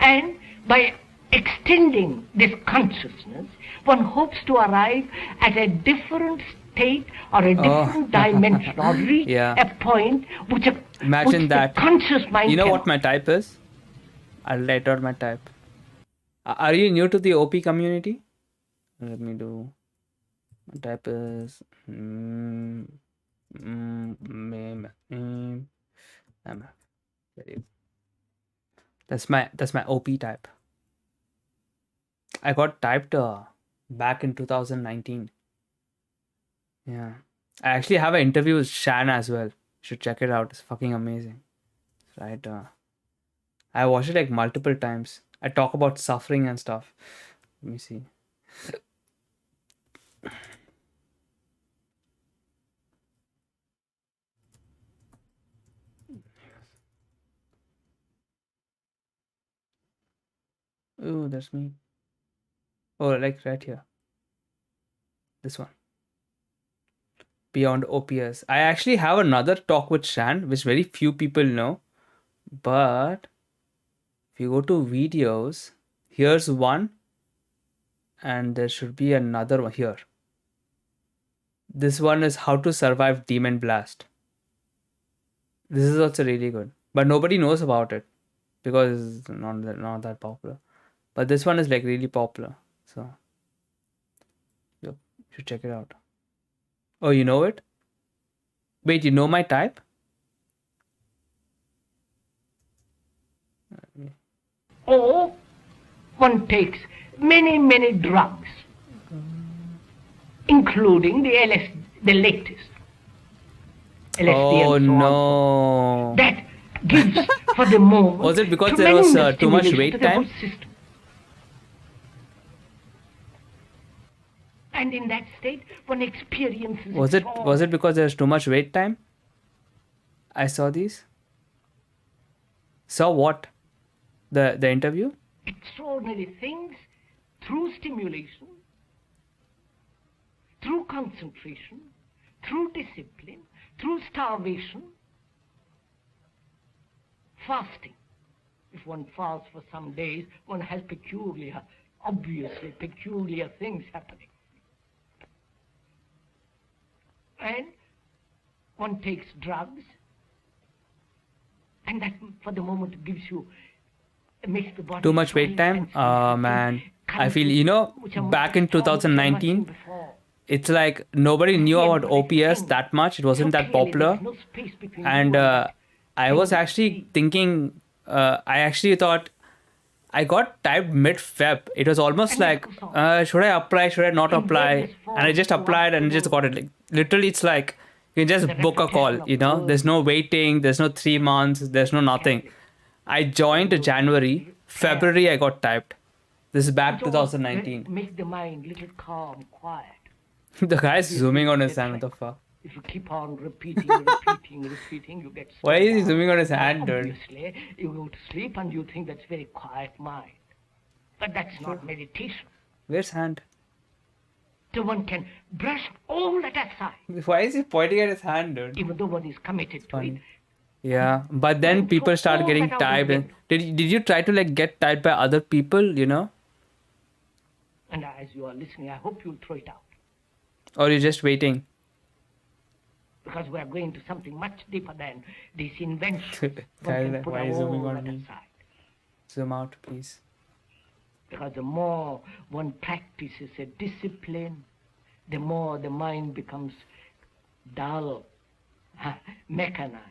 And by extending this consciousness, one hopes to arrive at a different state or a different dimension or reach a point which Imagine that. the conscious mind You know cannot. what my type is? I'll let out my type. Are you new to the OP community? Let me do. My type is that's my OP type. I got typed back in 2019. Yeah, I actually have an interview with Shan as well. You should check it out. It's fucking amazing. Right. I watched it like multiple times. I talk about suffering and stuff. Let me see. Oh, that's me. Oh, like right here. This one. Beyond OPS. I actually have another talk with Shan, which very few people know. But if you go to videos, here's one. And there should be another one here. This one is how to survive Demon Blast. This is also really good. But nobody knows about it. Because it's not that popular. But this one is like really popular. So you should check it out. Oh, you know it? Wait, you know my type? Or one takes many drugs, including the latest. LSD Oh and so no. on. That gives for the moment. Was it because there was too much tremendous wait stimulation to the whole time? system. And in that state, one experiences. Was it because there's too much wait time? I saw these. Saw what? The interview? Extraordinary things through stimulation, through concentration, through discipline, through starvation, fasting. If one fasts for some days, one has obviously peculiar things happening. And one takes drugs, and that for the moment makes the body Too much wait time? Man. I feel, back in 2019, it's like nobody knew about OPS that much. It wasn't that popular. And I was actually thinking, I actually thought, I got typed mid-Feb. It was almost like, should I apply, should I not apply? And I just applied and just got it. Like, literally, it's like, you can just book a call, There's no waiting, there's no 3 months, there's no nothing. I joined January, February I got typed. This is back 2019. Make the mind little calm, quiet. The guy's zooming on his hand, what the fuck? If you keep on repeating, you get slowed Why is he down. zooming on his hand, dude? Obviously, you go to sleep and you think that's very quiet mind. But that's not meditation. Where's hand? So one can brush all that aside. Why is he pointing at his hand, dude? Even though one is committed to it. Yeah, but then people start getting typed. And did you try to like get typed by other people, And as you are listening, I hope you'll throw it out. Or you're just waiting? Because we are going to something much deeper than this invention. Why are you zooming on me? Aside. Zoom out, please. Because the more one practices a discipline, the more the mind becomes dull, mechanized.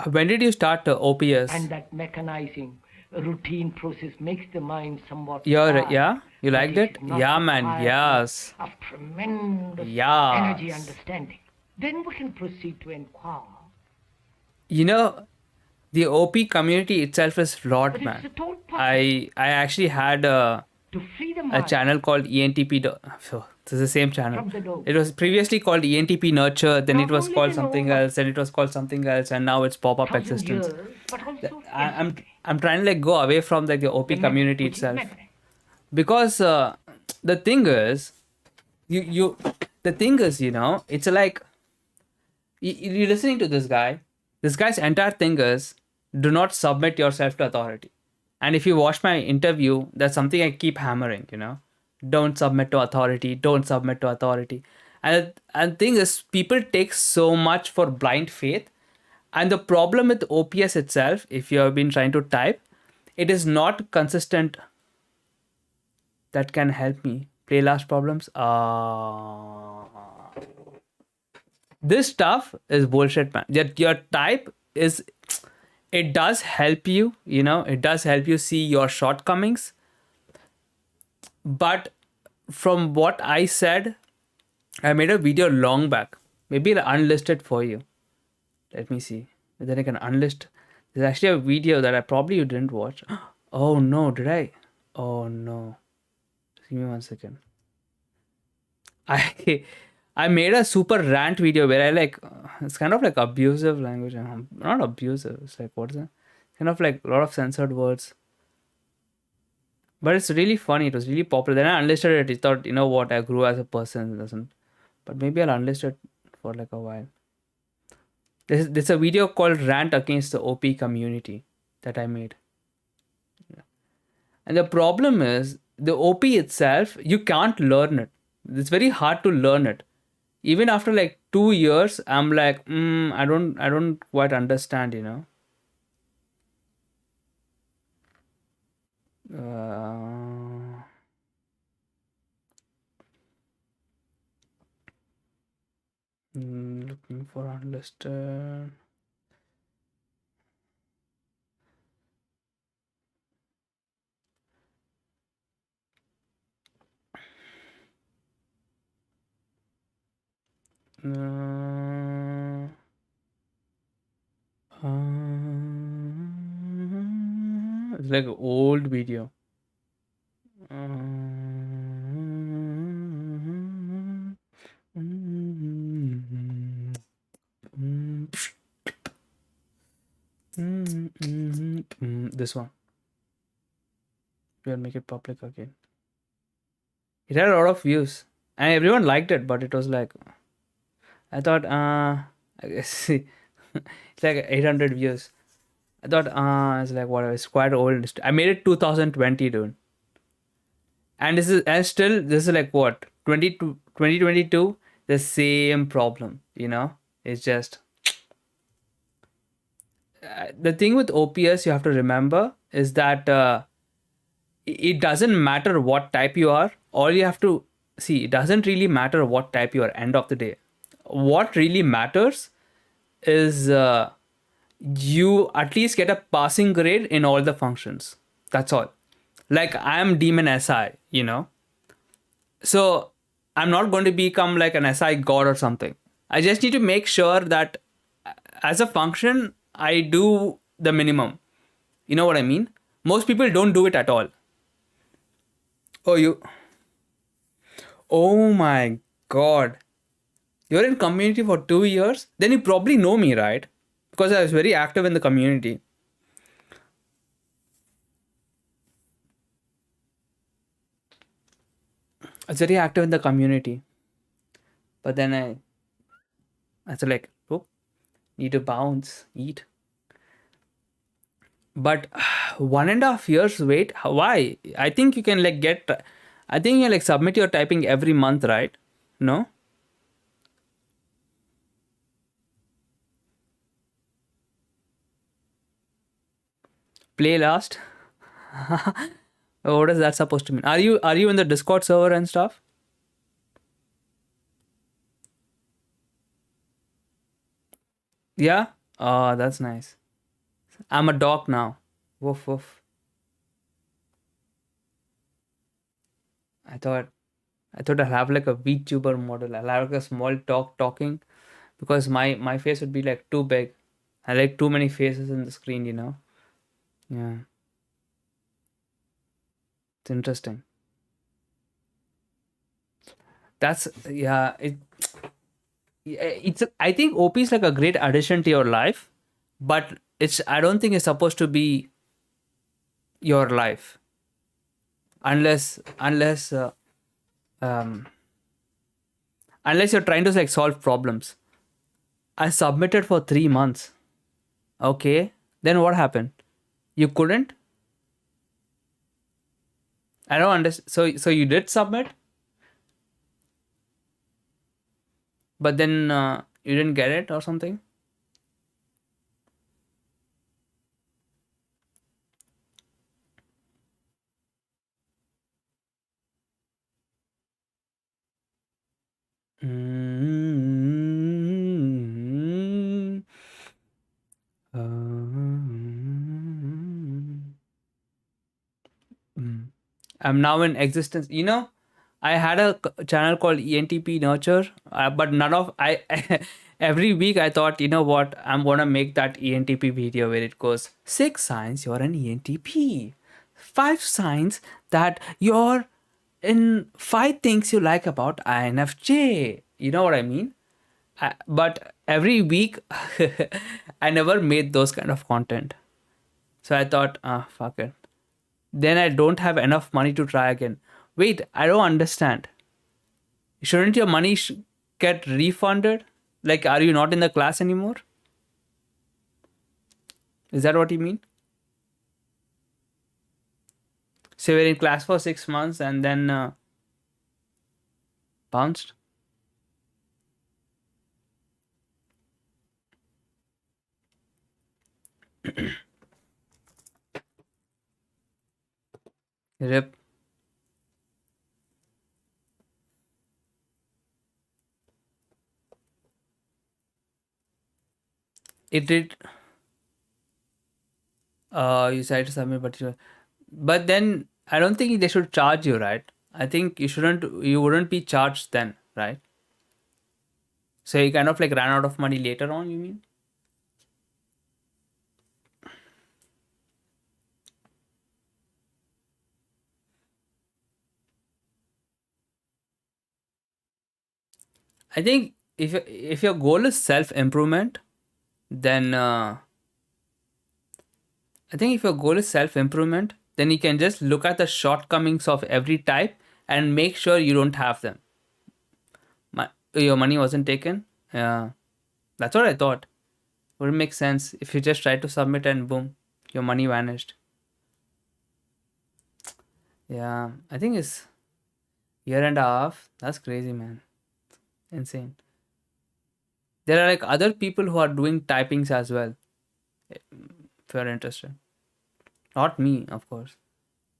When did you start OPS? And that mechanizing routine process makes the mind somewhat You tired, but liked it it? is not Yeah, the man. tiredness Yes. of tremendous Yes. energy understanding. Then we can proceed to inquire. You know, the OP community itself is flawed, But man. it's the total I actually had a free the a mind channel called ENTP. So this is the same channel. from the dome. It was previously called ENTP Nurture, then Not it was only called the know something of else, then it was called something else, and now it's pop-up 1,000 existence. years, but also I'm trying to like go away from like the OP the method, community which is itself, method. because the thing is, the thing is, it's like you're listening to this guy. This guy's entire thing is, do not submit yourself to authority. And if you watch my interview, that's something I keep hammering, don't submit to authority, don't submit to authority. And thing is, people take so much for blind faith. And the problem with OPS itself, if you have been trying to type, it is not consistent. That can help me play last problems. This stuff is bullshit, man. Your type is, it does help you, it does help you see your shortcomings. But from what I said, I made a video long back. Maybe I'll unlist it for you. Let me see. And then I can unlist. There's actually a video that I probably you didn't watch. Oh no, did I? Oh no. Give me 1 second. I made a super rant video where I like, it's kind of like abusive language. Not abusive. It's like, what is it? Kind of like a lot of censored words. But it's really funny. It was really popular. Then I unlisted it. I thought, you know what? I grew as a person. It doesn't. But maybe I'll unlist it for like a while. There's a video called Rant Against the OP Community that I made. And the problem is, the OP itself, you can't learn it. It's very hard to learn it. Even after like 2 years, I'm like, I don't quite understand, Looking for unlisted. It's like an old video. This one. We'll make it public again. It had a lot of views and everyone liked it, but it was like, I thought, I guess it's like 800 views. I thought, it's like whatever. It's quite old. I made it 2020, dude. And this is like what 2022. The same problem, It's just the thing with OPS you have to remember is that it doesn't matter what type you are. All you have to see, it doesn't really matter what type you are. End of the day, what really matters is you at least get a passing grade in all the functions. That's all. Like I am demon SI, so I'm not going to become like an SI god or something. I just need to make sure that as a function I do the minimum. You know what I mean? Most people don't do it at all. Oh my god. You're in community for 2 years? Then you probably know me, right? Because I was very active in the community. I was very active in the community. But then I was like, oh, need to bounce, eat. But 1.5 years wait, why? I think you can I think you can submit your typing every month, right? No? Play last? What is that supposed to mean? Are you in the Discord server and stuff? Yeah? Oh, that's nice. I'm a dog now. Woof woof. I thought I'll have like a VTuber model. I'll have like a small dog talking because my face would be like too big. I like too many faces in the screen, you know. Yeah, it's interesting. That's yeah. I think OP is like a great addition to your life, but I don't think it's supposed to be your life unless um unless you're trying to like solve problems. I submitted for 3 months. Okay, then what happened? You couldn't? I don't understand. So you did submit, but then you didn't get it or something. Mm-hmm. I'm now in existence. You know, I had a channel called ENTP Nurture, but none of I. Every week I thought, you know what, I'm gonna make that ENTP video where it goes 6 signs you're an ENTP, 5 signs that you're in 5 things you like about INFJ. You know what I mean? But every week I never made those kind of content. So I thought, fuck it. Then I don't have enough money to try again. Wait, I don't understand. Shouldn't your money get refunded? Like, are you not in the class anymore? Is that what you mean? So we're in class for 6 months and then bounced? Rip. It did. You said to submit, but then I don't think they should charge you, right? I think you wouldn't be charged then, right? So you kind of like ran out of money later on, you mean? I think if your goal is self improvement, then I think if your goal is self improvement, then you can just look at the shortcomings of every type and make sure you don't have them. Your money wasn't taken. Yeah, that's what I thought. Wouldn't make sense if you just try to submit and boom, your money vanished. Yeah, I think it's year and a half. That's crazy, man. Insane. There are like other people who are doing typings as well. If you're interested. Not me, of course.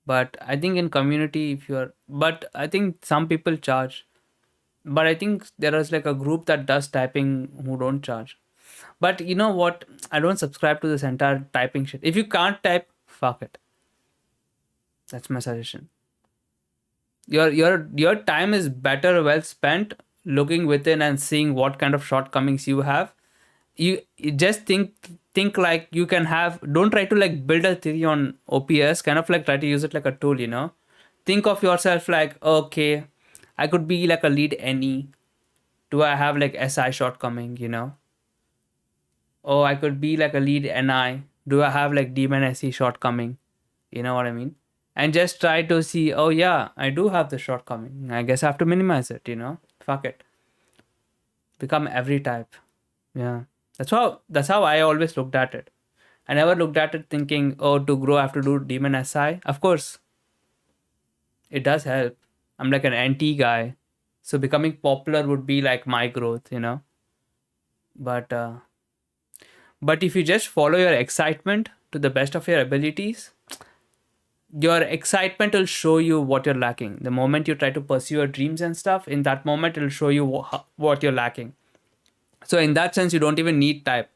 But I think in community, if you're, but I think some people charge. But I think there is like a group that does typing who don't charge. But you know what? I don't subscribe to this entire typing shit. If you can't type, fuck it. That's my suggestion. Your time is better well spent looking within and seeing what kind of shortcomings you have. You just think like you can have. Don't try to like build a theory on OPS. Kind of like try to use it like a tool. You know, think of yourself like, okay, I could be like a lead NE. Do I have like SI shortcoming? You know, oh, I could be like a lead NI. Do I have like Demon SE shortcoming? You know what I mean? And just try to see, oh yeah, I do have the shortcoming. I guess I have to minimize it, you know? Fuck it. Become every type. Yeah. That's how I always looked at it. I never looked at it thinking, oh, to grow I have to do Demon SI. Of course, it does help. I'm like an anti guy. So becoming popular would be like my growth, you know? But if you just follow your excitement to the best of your abilities, your excitement will show you what you're lacking. The moment you try to pursue your dreams and stuff, in that moment it'll show you what you're lacking. So in that sense, you don't even need type.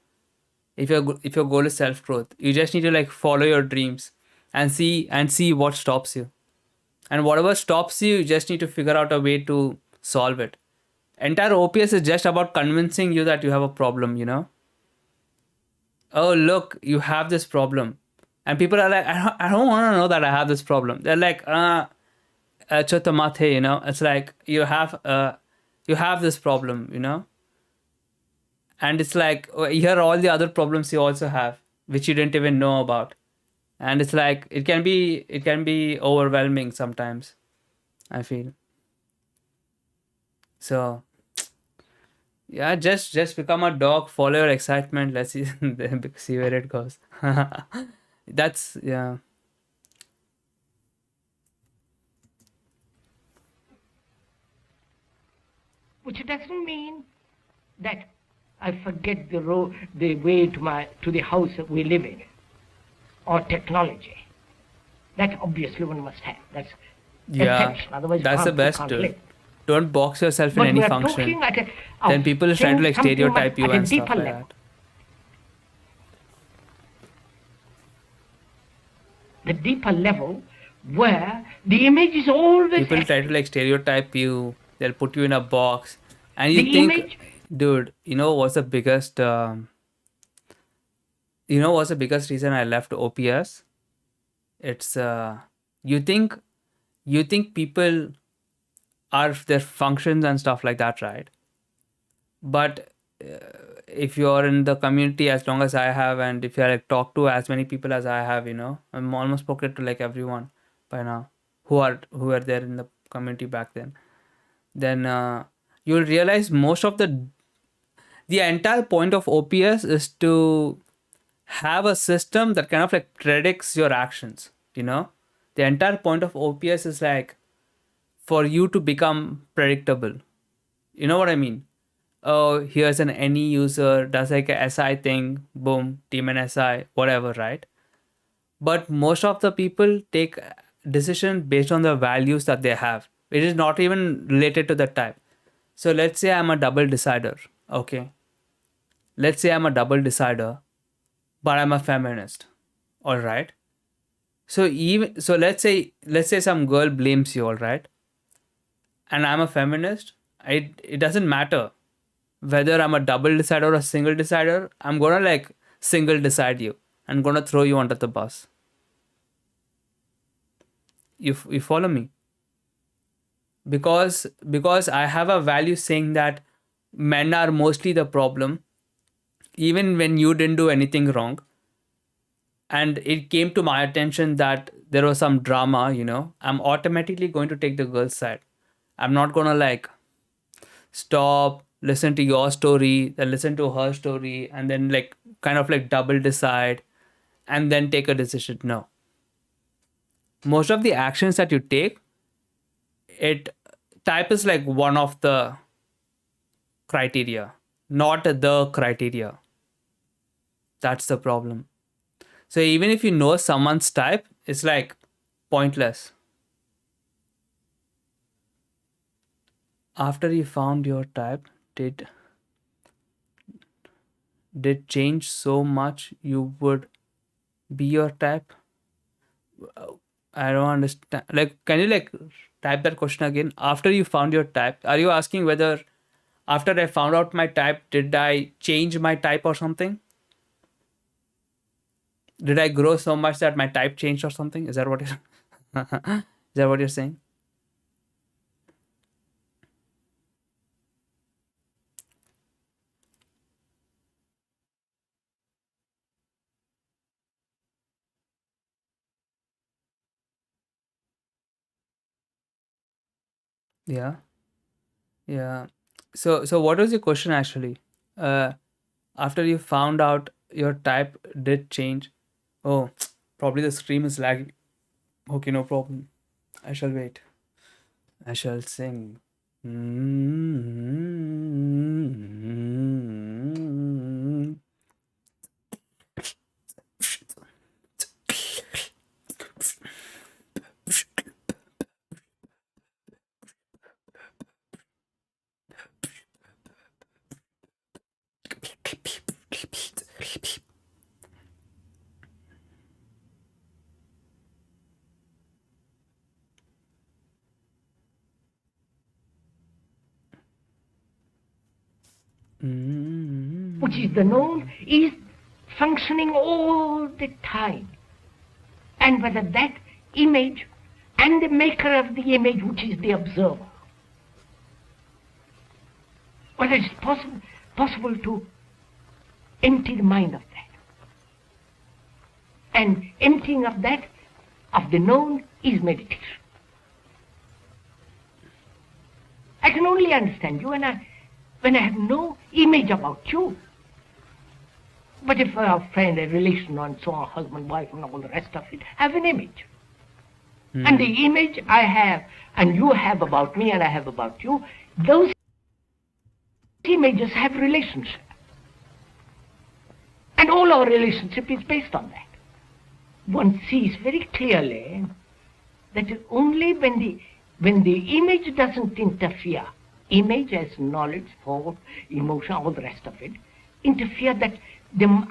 if your goal is self growth, you just need to like follow your dreams and see what stops you. And whatever stops you, you just need to figure out a way to solve it. Entire OPS is just about convincing you that you have a problem, you know? Oh, look, you have this problem. And people are like, I don't want to know that I have this problem. They're like, chotamate, you know? It's like, you have this problem, you know? And it's like, here are all the other problems you also have, which you didn't even know about. And it's like, it can be overwhelming sometimes, I feel. So yeah, just become a dog, follow your excitement, let's see see where it goes. That's yeah. Which doesn't mean that I forget the way to the house that we live in, or technology. That obviously one must have. That's Yeah, essential. Otherwise, that's the you best, can't dude. live. Don't box yourself in But any we are function. talking Then people try to like something stereotype you at a and stuff deeper like level. that. The deeper level where the image is always People try to like stereotype you. They'll put you in a box, and you The think, image- dude, you know what's the biggest reason I left OPS? It's you think people are their functions and stuff like that, right? But if you're in the community as long as I have, and if you like talk to as many people as I have, you know, I'm almost spoken to like everyone by now who are there in the community back then you'll realize most of the entire point of OPS is to have a system that kind of like predicts your actions, you know. The entire point of OPS is like for you to become predictable. You know what I mean? Oh, here's an any user does like a SI thing, boom, team and SI, whatever, right? But most of the people take decision based on the values that they have. It is not even related to the type. So let's say I'm a double decider. Okay. Let's say I'm a double decider, but I'm a feminist. All right. So let's say some girl blames you, all right? And I'm a feminist. It doesn't matter whether I'm a double decider or a single decider. I'm gonna like single decide you. I'm gonna throw you under the bus. You follow me? Because I have a value saying that men are mostly the problem, even when you didn't do anything wrong. And it came to my attention that there was some drama, you know, I'm automatically going to take the girl's side. I'm not gonna like stop, listen to your story, then listen to her story, and then like kind of like double decide and then take a decision. No. Most of the actions that you take, it type is like one of the criteria, not the criteria. That's the problem. So even if you know someone's type, it's like pointless. After you found your type, did change so much you would be your type? I don't understand. Like, can you like type that question again? After you found your type, are you asking whether after I found out my type, did I change my type or something? Did I grow so much that my type changed or something? Is that what you're is that what you're saying? Yeah. Yeah. So what was your question actually? Uh After you found out your type did change. Oh, probably the stream is lagging. Okay, no problem. I shall wait. I shall sing. which is the known, is functioning all the time. And whether that image and the maker of the image, which is the observer, whether it's possible to empty the mind of that. And emptying of that, of the known, is meditation. I can only understand you when I have no image about you. But if a friend, a relation, and so on, husband, wife, and all the rest of it, have an image. And the image I have, and you have about me, and I have about you, those images have relationship. And all our relationship is based on that. One sees very clearly that only when the image doesn't interfere, image as knowledge, thought, emotion, all the rest of it, interfere that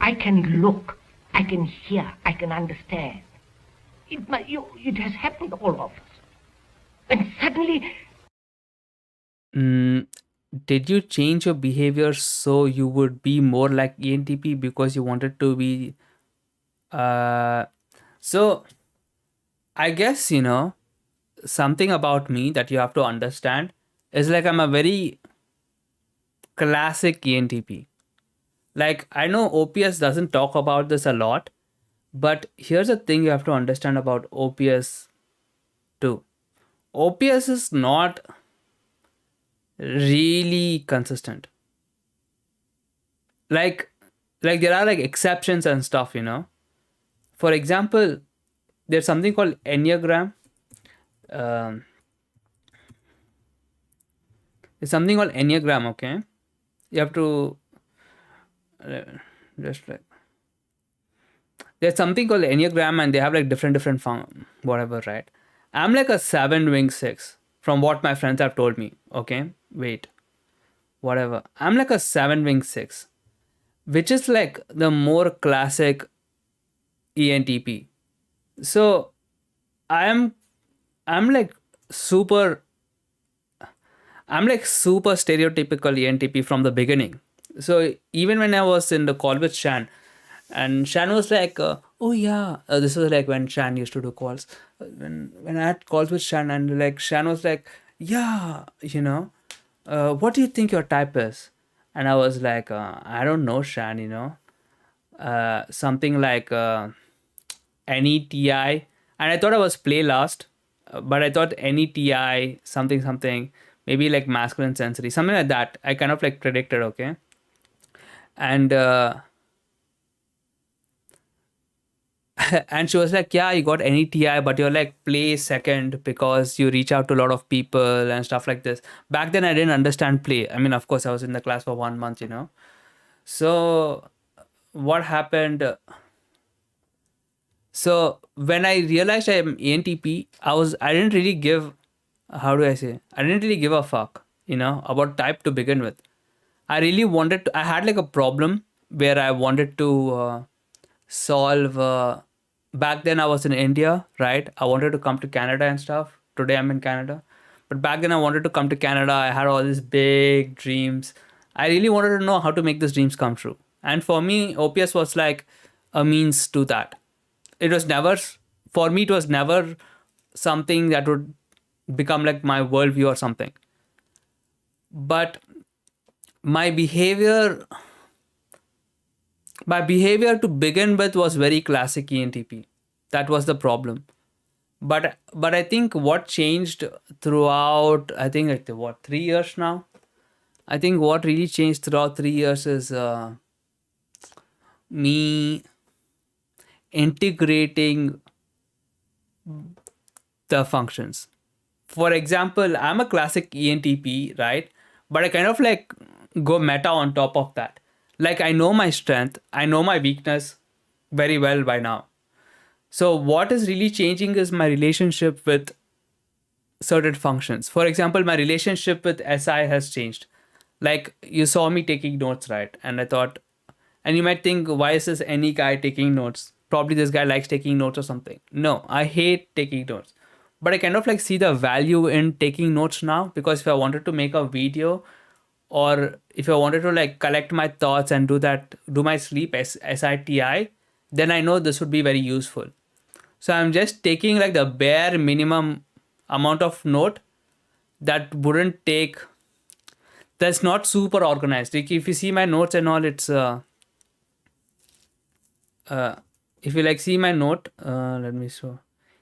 I can look, I can hear, I can understand. It has happened to all of us. And suddenly... Did you change your behavior so you would be more like ENTP because you wanted to be... So, I guess, something about me that you have to understand is like I'm a very classic ENTP. Like, I know OPS doesn't talk about this a lot, but here's the thing you have to understand about OPS too. OPS is not really consistent. Like there are like exceptions and stuff, For example, there's something called Enneagram. There's something called Enneagram, okay? You have to just like... There's something called Enneagram and they have like different whatever, right? I'm like a 7 wing 6 from what my friends have told me, okay? Wait. Whatever. I'm like a 7 wing 6, which is like the more classic ENTP. So I'm like super stereotypical ENTP from the beginning. So even when I was in the call with Shan, and Shan was like, oh yeah, this was like when Shan used to do calls. When I had calls with Shan, and like Shan was like, yeah, what do you think your type is? And I was like, I don't know, Shan, something like NETI. And I thought I was play last, but I thought NETI, something, maybe like masculine sensory, something like that. I kind of like predicted, okay? And and she was like, yeah, you got NETI, but you're like play second because you reach out to a lot of people and stuff like this. Back then, I didn't understand play. I mean, of course, I was in the class for 1 month, So what happened? So when I realized I'm ENTP, I didn't really give, I didn't really give a fuck, about type to begin with. I really wanted to, I had like a problem where I wanted to solve. Back then I was in India, right? I wanted to come to Canada and stuff. Today I'm in Canada. But back then I wanted to come to Canada. I had all these big dreams. I really wanted to know how to make these dreams come true. And for me, OPS was like a means to that. It was never something that would become like my worldview or something. But my behavior to begin with was very classic ENTP. That was the problem. But I think what changed throughout, I think 3 years now? I think what really changed throughout 3 years is me integrating the functions. For example, I'm a classic ENTP, right? But I kind of like go meta on top of that. Like I know my strength, I know my weakness very well by now. So what is really changing is my relationship with certain functions. For example, my relationship with SI has changed. Like you saw me taking notes, right? And I thought, and you might think, why is this any guy taking notes? Probably this guy likes taking notes or something. No, I hate taking notes. But I kind of like see the value in taking notes now, because if I wanted to make a video or if I wanted to like collect my thoughts and do my sleep SITI, then I know this would be very useful. So I'm just taking like the bare minimum amount of note that wouldn't take, that's not super organized. Like if you see my notes and all, it's if you like see my note, let me show.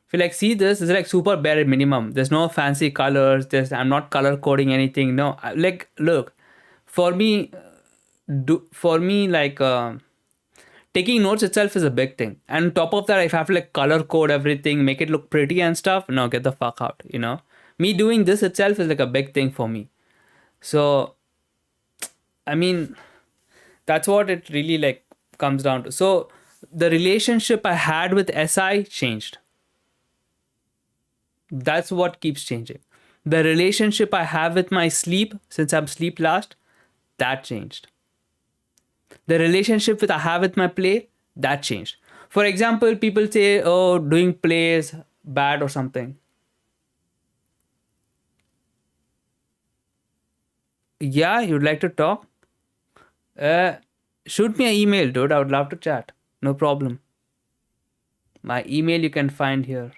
If you like see this is like super bare minimum. There's no fancy colors. I'm not color coding anything. No, like look, for me, like taking notes itself is a big thing. And on top of that, if I have to like color code everything, make it look pretty and stuff, no, get the fuck out. Me doing this itself is like a big thing for me. So, I mean, that's what it really like comes down to. So the relationship I had with SI changed. That's what keeps changing. The relationship I have with my sleep, since I'm sleep last, that changed. The relationship I have with my play, that changed. For example, people say, oh, doing play is bad or something. Yeah, you'd like to talk? Shoot me an email, dude. I would love to chat. No problem. My email you can find here.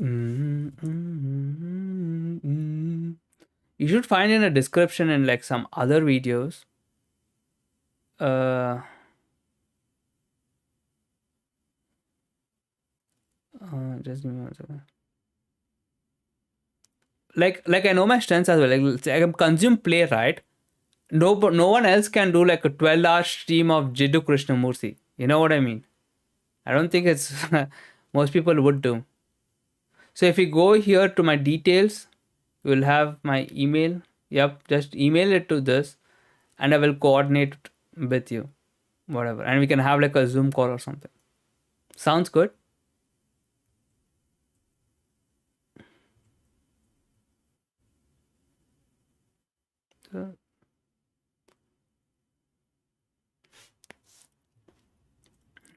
You should find in a description in like some other videos. Just give me 1 second. Like I know my strengths as well. Like I can consume play, right? No one else can do like a 12-hour stream of Jiddu Krishnamurti. You know what I mean? I don't think it's most people would do. So if you go here to my details, you will have my email. Yep, just email it to this and I will coordinate with you. Whatever. And we can have like a Zoom call or something. Sounds good?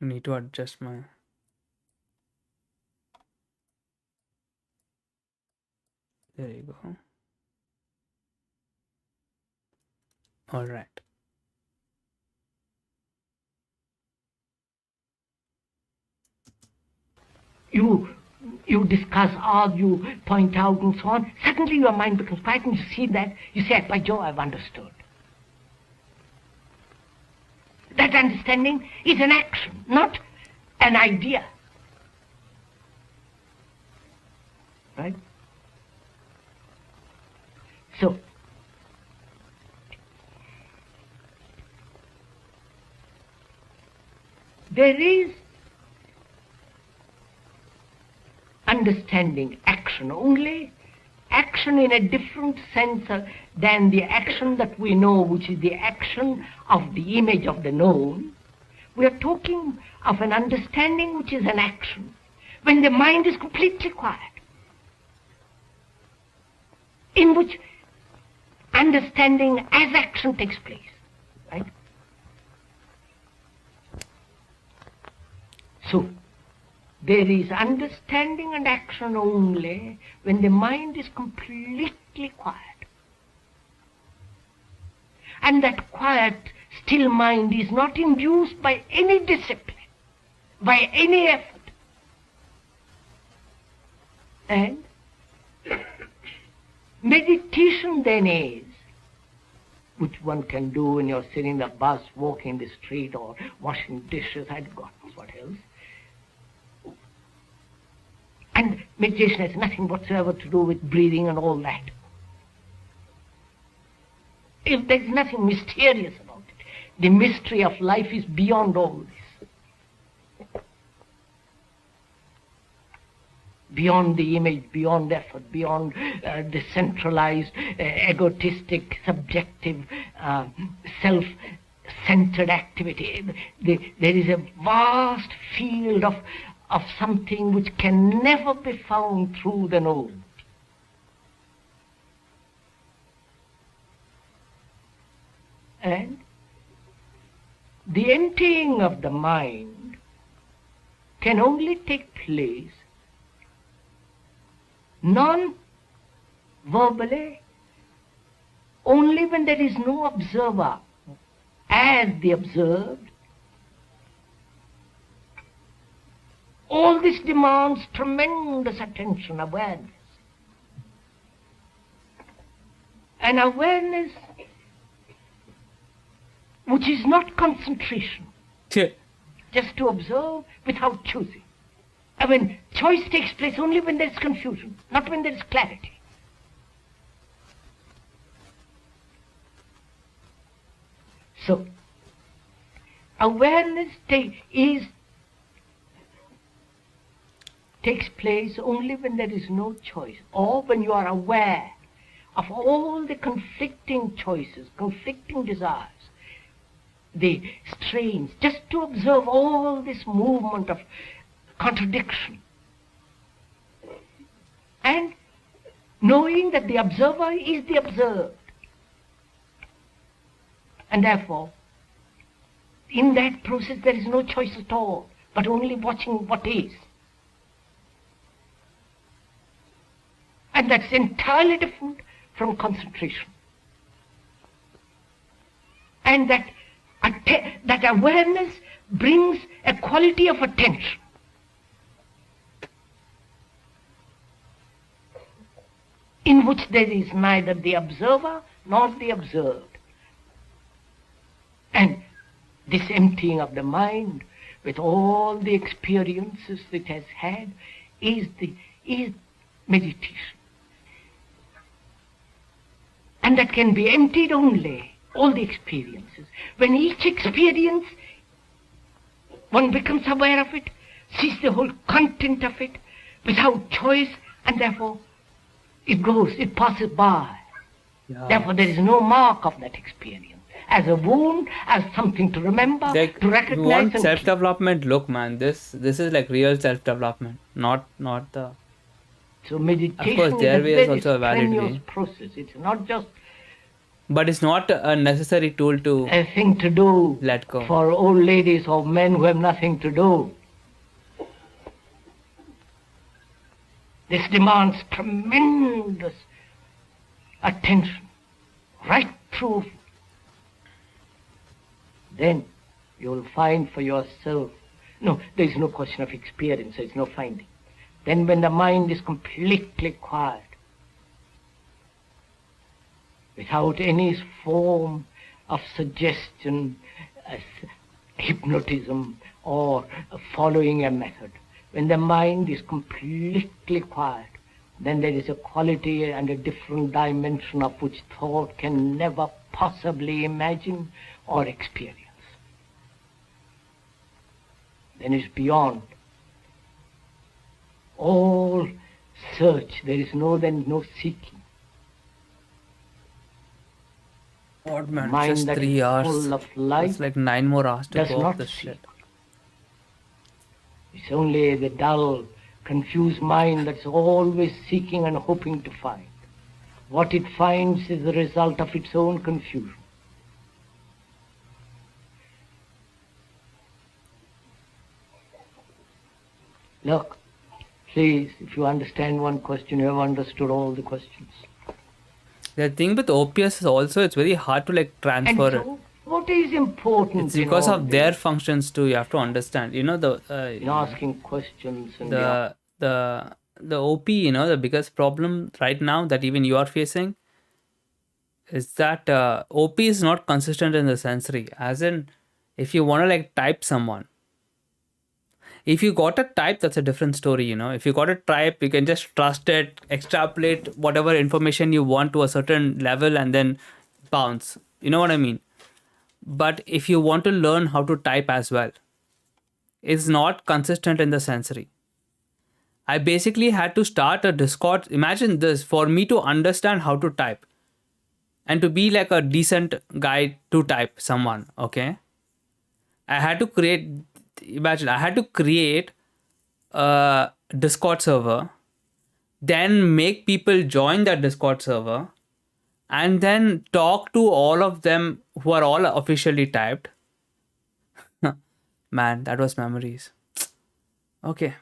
Need to adjust my... There you go. All right. You discuss, argue, point out and so on. Suddenly your mind becomes quiet and you see that, you say, by Joe, I've understood. That understanding is an action, not an idea. Right? So, there is understanding action only, action in a different sense than the action that we know, which is the action of the image of the known. We are talking of an understanding which is an action when the mind is completely quiet, in which understanding as action takes place, right? So, there is understanding and action only when the mind is completely quiet. And that quiet, still mind is not induced by any discipline, by any effort. And meditation then is, which one can do when you're sitting in the bus, walking the street, or washing dishes, I'd God knows what else. And meditation has nothing whatsoever to do with breathing and all that. If there's nothing mysterious about it, the mystery of life is beyond all this. Beyond the image, beyond effort, beyond the centralized, egotistic, subjective, self-centered activity. There is a vast field of something which can never be found through the known. And the emptying of the mind can only take place non-verbally, only when there is no observer as the observed. All this demands tremendous attention, awareness. An awareness which is not concentration, just to observe without choosing. I mean, choice takes place only when there is confusion, not when there is clarity. So, awareness takes place only when there is no choice, or when you are aware of all the conflicting choices, conflicting desires, the strains, just to observe all this movement of contradiction. And knowing that the observer is the observed. And therefore, in that process there is no choice at all, but only watching what is. And that's entirely different from concentration. And that awareness brings a quality of attention. In which there is neither the observer nor the observed. And this emptying of the mind with all the experiences it has had is meditation. And that can be emptied only, all the experiences. When each experience, one becomes aware of it, sees the whole content of it, without choice, and therefore it passes by. Yeah. Therefore there is no mark of that experience. As a wound, as something to remember, like, to recognize. You want self-development? Look, man, this is like real self-development, not the... So meditation of course, their way is also a valid way. Process. It's not just... But it's not a necessary tool to... a thing to do let go. For old ladies or men who have nothing to do. This demands tremendous attention, right through. Then you'll find for yourself, no, there is no question of experience, there is no finding. Then when the mind is completely quiet, without any form of suggestion, hypnotism, or following a method, when the mind is completely quiet, then there is a quality and a different dimension of which thought can never possibly imagine or experience. Then it's beyond all search. There is no seeking. God, man, Mind just that 3 is hours. full of light. It's like 9 more hours to go off this shit. It's only the dull, confused mind that's always seeking and hoping to find. What it finds is the result of its own confusion. Look, please, if you understand one question, you have understood all the questions. The thing with OPS is also, it's very hard to like transfer and so, what is important? It's because of their functions too. You have to understand. You know in asking questions and the OP. You know, the biggest problem right now that even you are facing is that OP is not consistent in the sensory. As in, if you want to like type someone, if you got a type, that's a different story. You know, if you got a type, you can just trust it, extrapolate whatever information you want to a certain level, and then bounce. You know what I mean? But if you want to learn how to type as well, it's not consistent in the sensory. I basically had to start a Discord. Imagine this, for me to understand how to type and to be like a decent guy to type someone, okay? I had to create a Discord server, then make people join that Discord server, and then talk to all of them who are all officially typed. Man, that was memories. Okay.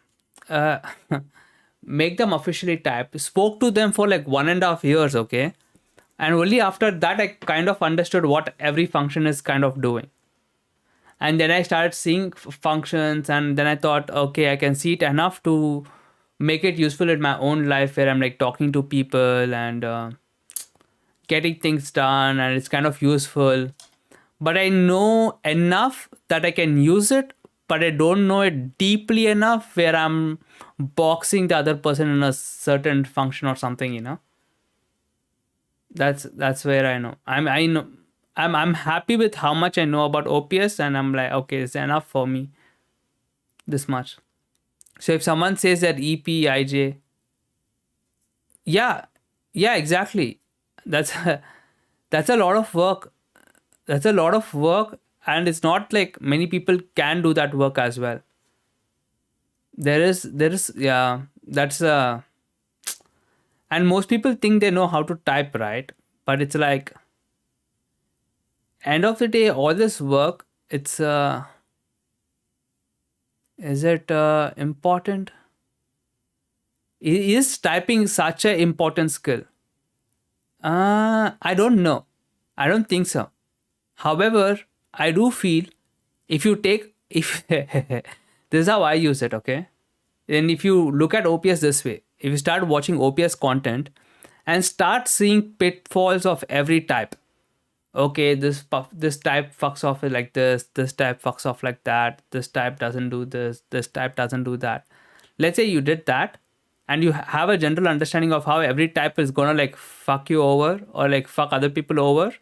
make them officially type, spoke to them for like 1.5 years, okay? And only after that, I kind of understood what every function is kind of doing. And then I started seeing functions, and then I thought, okay, I can see it enough to make it useful in my own life where I'm like talking to people and getting things done, and it's kind of useful. But I know enough that I can use it, but I don't know it deeply enough where I'm boxing the other person in a certain function or something, you know. That's where I know. I'm happy with how much I know about OPS, and I'm like, okay, it's enough for me. This much. So if someone says that EPIJ, yeah, exactly. That's that's a lot of work. That's a lot of work, and it's not like many people can do that work as well. There is yeah, that's and most people think they know how to type, right? But it's like end of the day, all this work, it's is it important? Is typing such an important skill? I don't know. I don't think so. However, I do feel if you take if this is how I use it, okay? And if you look at OPS this way, if you start watching OPS content and start seeing pitfalls of every type, okay, this type fucks off like this type fucks off like that, this type doesn't do this type doesn't do that. Let's say you did that, and you have a general understanding of how every type is gonna like fuck you over or like fuck other people over.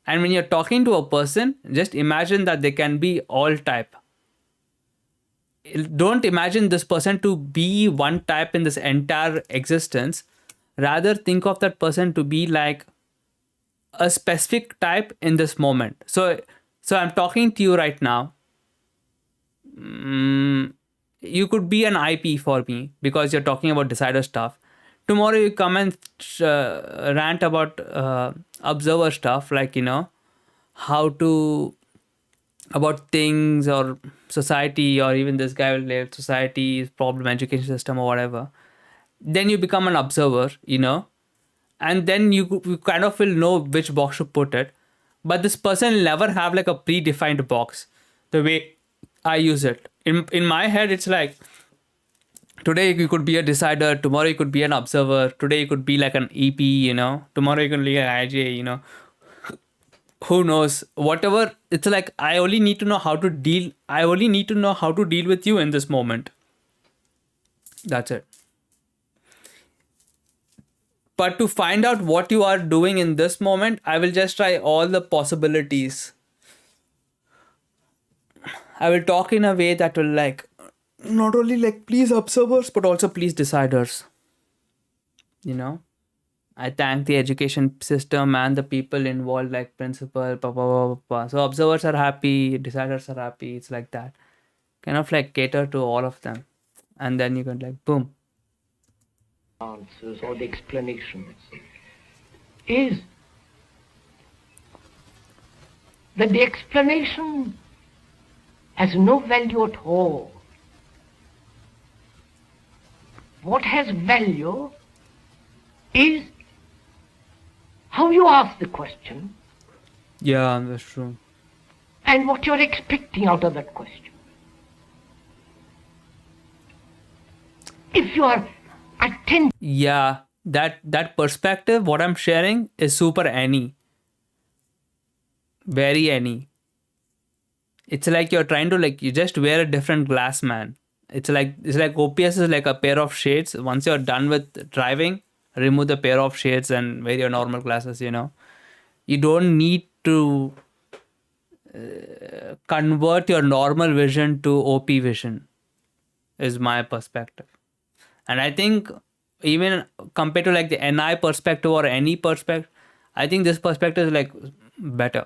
And when you're talking to a person, just imagine that they can be all type. Don't imagine this person to be one type in this entire existence. Rather, think of that person to be like a specific type in this moment. So I'm talking to you right now. You could be an IP for me because you're talking about decider stuff. Tomorrow you come and rant about observer stuff, like, you know, how to about things or society, or even this guy will label society problem, education system or whatever. Then you become an observer, you know, and then you kind of will know which box to put it. But this person will never have like a predefined box the way I use it. In my head, it's like today you could be a decider, tomorrow you could be an observer, today you could be like an EP, you know, tomorrow you can be an IJ, you know. Who knows? Whatever. It's like I only need to know how to deal with you in this moment. That's it. But to find out what you are doing in this moment, I will just try all the possibilities. I will talk in a way that will like not only like please observers, but also please deciders. You know, I thank the education system and the people involved, like principal, so observers are happy, deciders are happy. It's like that. Kind of like cater to all of them. And then you can like boom. Answers or the explanations is that the explanation has no value at all. What has value is how you ask the question. Yeah, that's true. And what you're expecting out of that question. If you are attentive. Yeah, that perspective, what I'm sharing is super any. Very any. It's like you're trying to like you just wear a different glass, man. It's like OPS is like a pair of shades. Once you're done with driving, remove the pair of shades and wear your normal glasses, you know. You don't need to convert your normal vision to OP vision, is my perspective. And I think even compared to like the NI perspective or any perspective, I think this perspective is like better.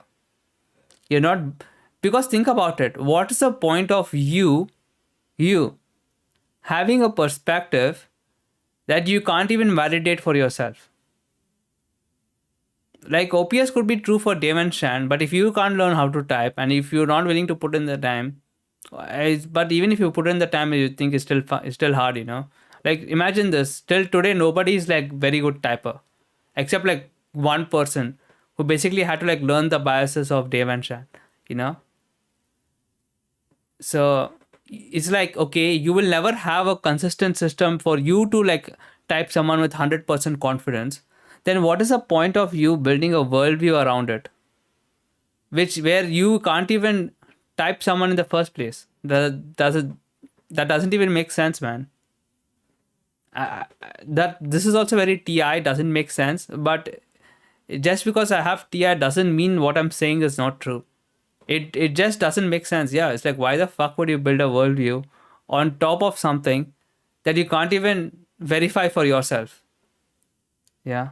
You're not, because think about it. What is the point of you having a perspective that you can't even validate for yourself? Like OPS could be true for Dave and Shan, but if you can't learn how to type and if you're not willing to put in the time, but even if you put in the time, you think it's still hard, you know. Like imagine this, till today nobody is like very good typer, except like one person who basically had to like learn the biases of Dave and Shan, you know. So it's like, okay, you will never have a consistent system for you to like type someone with 100% confidence. Then what is the point of you building a worldview around it, which where you can't even type someone in the first place? That doesn't even make sense, man. That this is also very TI, doesn't make sense. But just because I have TI doesn't mean what I'm saying is not true. It just doesn't make sense. Yeah, it's like, why the fuck would you build a worldview on top of something that you can't even verify for yourself? Yeah.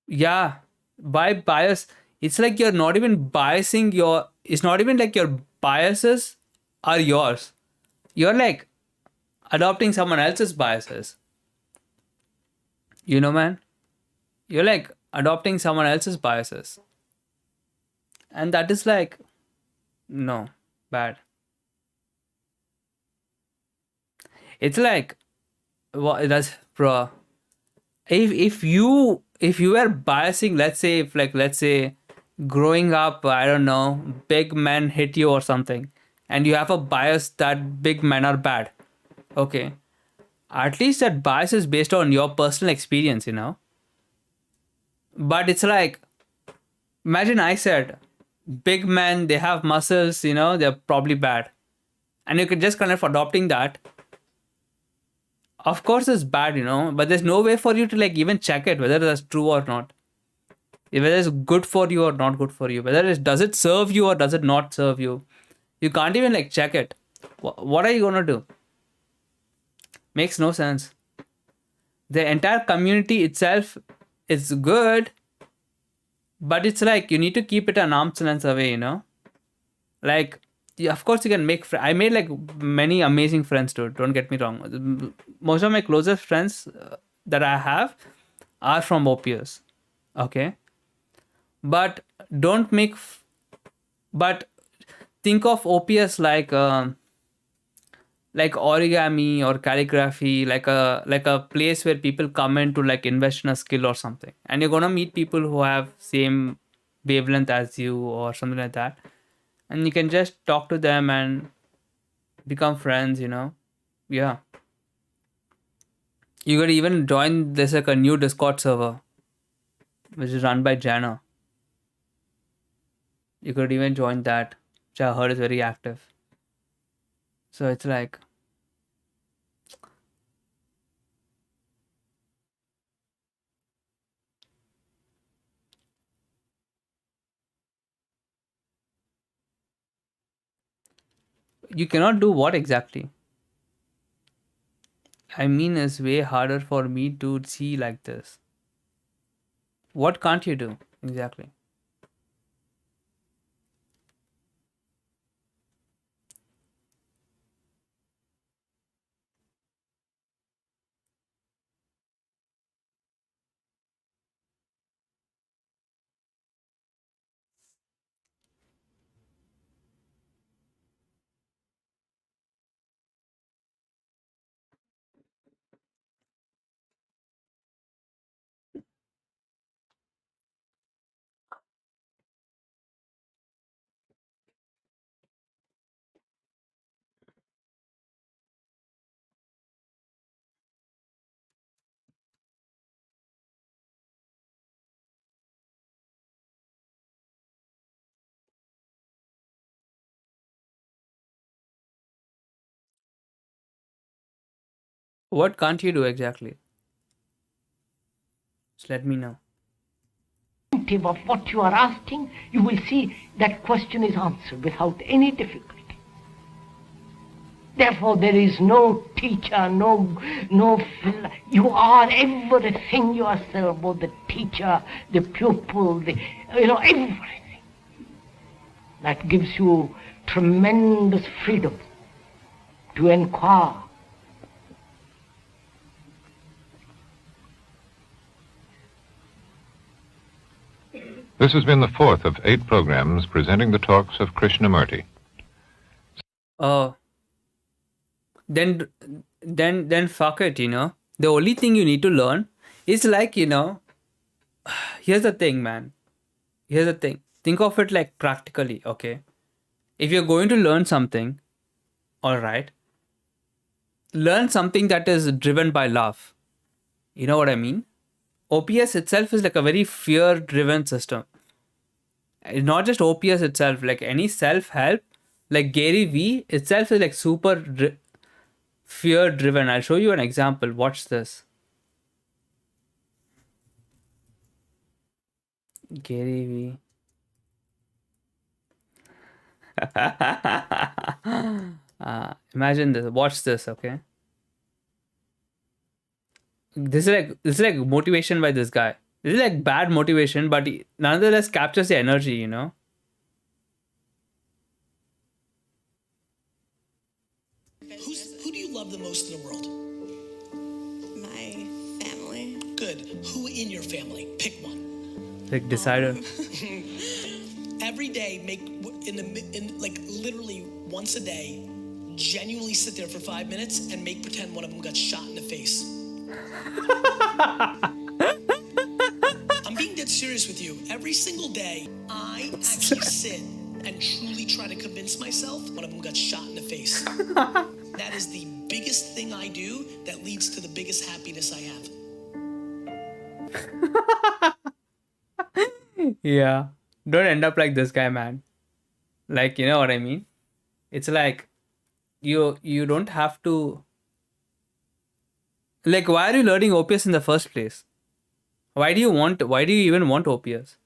Yeah, by bias, it's like you're not even biasing your, it's not even like your biases are yours. You're like adopting someone else's biases. You know, man? You're like adopting someone else's biases. And that is like, no, bad. It's like, what that's, bro. If you were biasing, let's say, if like, let's say growing up, I don't know, big men hit you or something, and you have a bias that big men are bad, okay, at least that bias is based on your personal experience, you know. But it's like, imagine I said big men, they have muscles, you know, they're probably bad, and you could just kind of adopting that. Of course it's bad, you know, but there's no way for you to like even check it whether that's true or not, whether it's good for you or not good for you, whether it does it serve you or does it not serve you. You can't even like check it. What are you gonna do? Makes no sense. The entire community itself is good, but it's like you need to keep it an arm's length away, you know. Like, yeah, of course you can make I made like many amazing friends, dude, don't get me wrong. Most of my closest friends that I have are from OPS, okay. But don't make but think of OPS like origami or calligraphy, like a place where people come in to like invest in a skill or something, and you're gonna meet people who have same wavelength as you or something like that, and you can just talk to them and become friends, you know. Yeah, you could even join, there's like a new Discord server which is run by Jana. You could even join that, which I heard is very active. So it's like, you cannot do what exactly? I mean, it's way harder for me to see like this. What can't you do exactly? What can't you do exactly? Just let me know. Of what you are asking, you will see that question is answered without any difficulty. Therefore, there is no teacher, you are everything yourself, both the teacher, the pupil, everything. That gives you tremendous freedom to inquire This has been the fourth of 8 programs presenting the talks of Krishnamurti. Oh, then fuck it, you know. The only thing you need to learn is like, you know, here's the thing, man. Here's the thing. Think of it like practically, okay? If you're going to learn something, all right, learn something that is driven by love. You know what I mean? OPS itself is like a very fear-driven system. It's not just OPS itself, like any self-help, like Gary Vee itself is like super fear-driven. I'll show you an example. Watch this. Gary Vee. Imagine this. Watch this, okay? This is like motivation by this guy. This is like bad motivation, but he nonetheless captures the energy, you know? Who do you love the most in the world? My family. Good. Who in your family? Pick one. Like decider. Every day, make like literally once a day, genuinely sit there for 5 minutes and pretend one of them got shot in the face. I'm being dead serious with you. Every single day, I actually sit and truly try to convince myself one of them got shot in the face. That is the biggest thing I do that leads to the biggest happiness I have. Yeah. Don't end up like this guy, man. Like, you know what I mean? It's like you don't have to. Like, why are you learning OPS in the first place? Why do you even want OPS?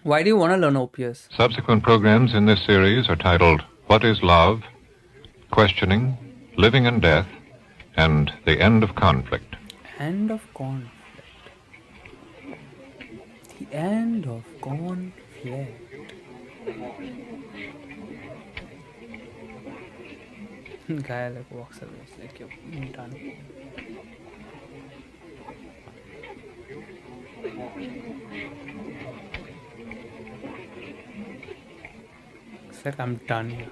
Why do you want to learn OPS? Subsequent programs in this series are titled What is Love?, Questioning, Living and Death, and The End of Conflict. End of conflict. The end of conflict. Guy like walks away. It's like, you're done. It's like, I'm done here.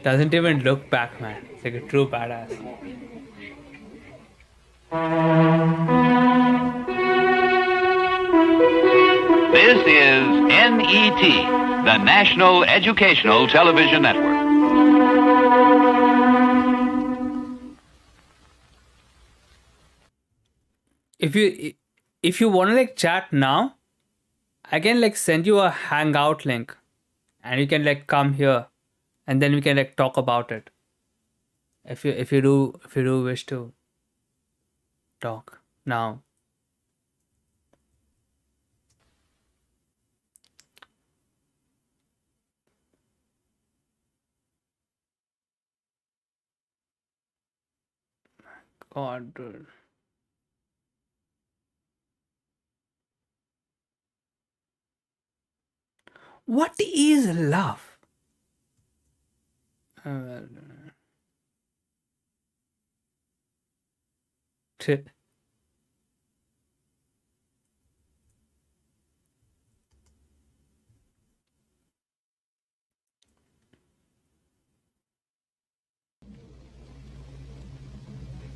Doesn't even look back, man. It's like a true badass. This is NET, the National Educational Television Network. If you want to like chat now, I can like send you a hangout link and you can like come here and then we can like talk about it. If you do wish to talk now. God, dude. What is love?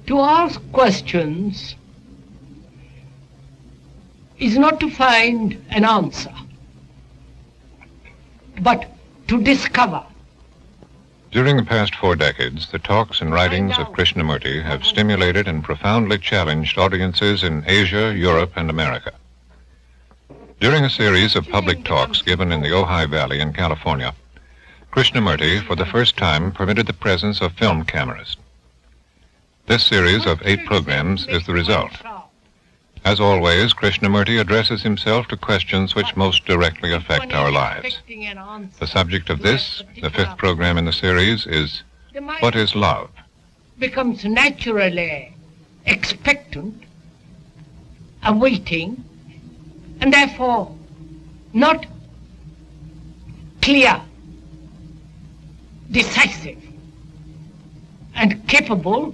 To ask questions is not to find an answer, but to discover. During the past 4 decades, the talks and writings of Krishnamurti have stimulated and profoundly challenged audiences in Asia, Europe, and America. During a series of public talks given in the Ojai Valley in California, Krishnamurti, for the first time, permitted the presence of film cameras. This series of 8 programs is the result. As always, Krishnamurti addresses himself to questions which most directly affect our lives. The subject of this, the fifth program in the series, is what is love? Becomes naturally expectant, awaiting, and therefore not clear, decisive, and capable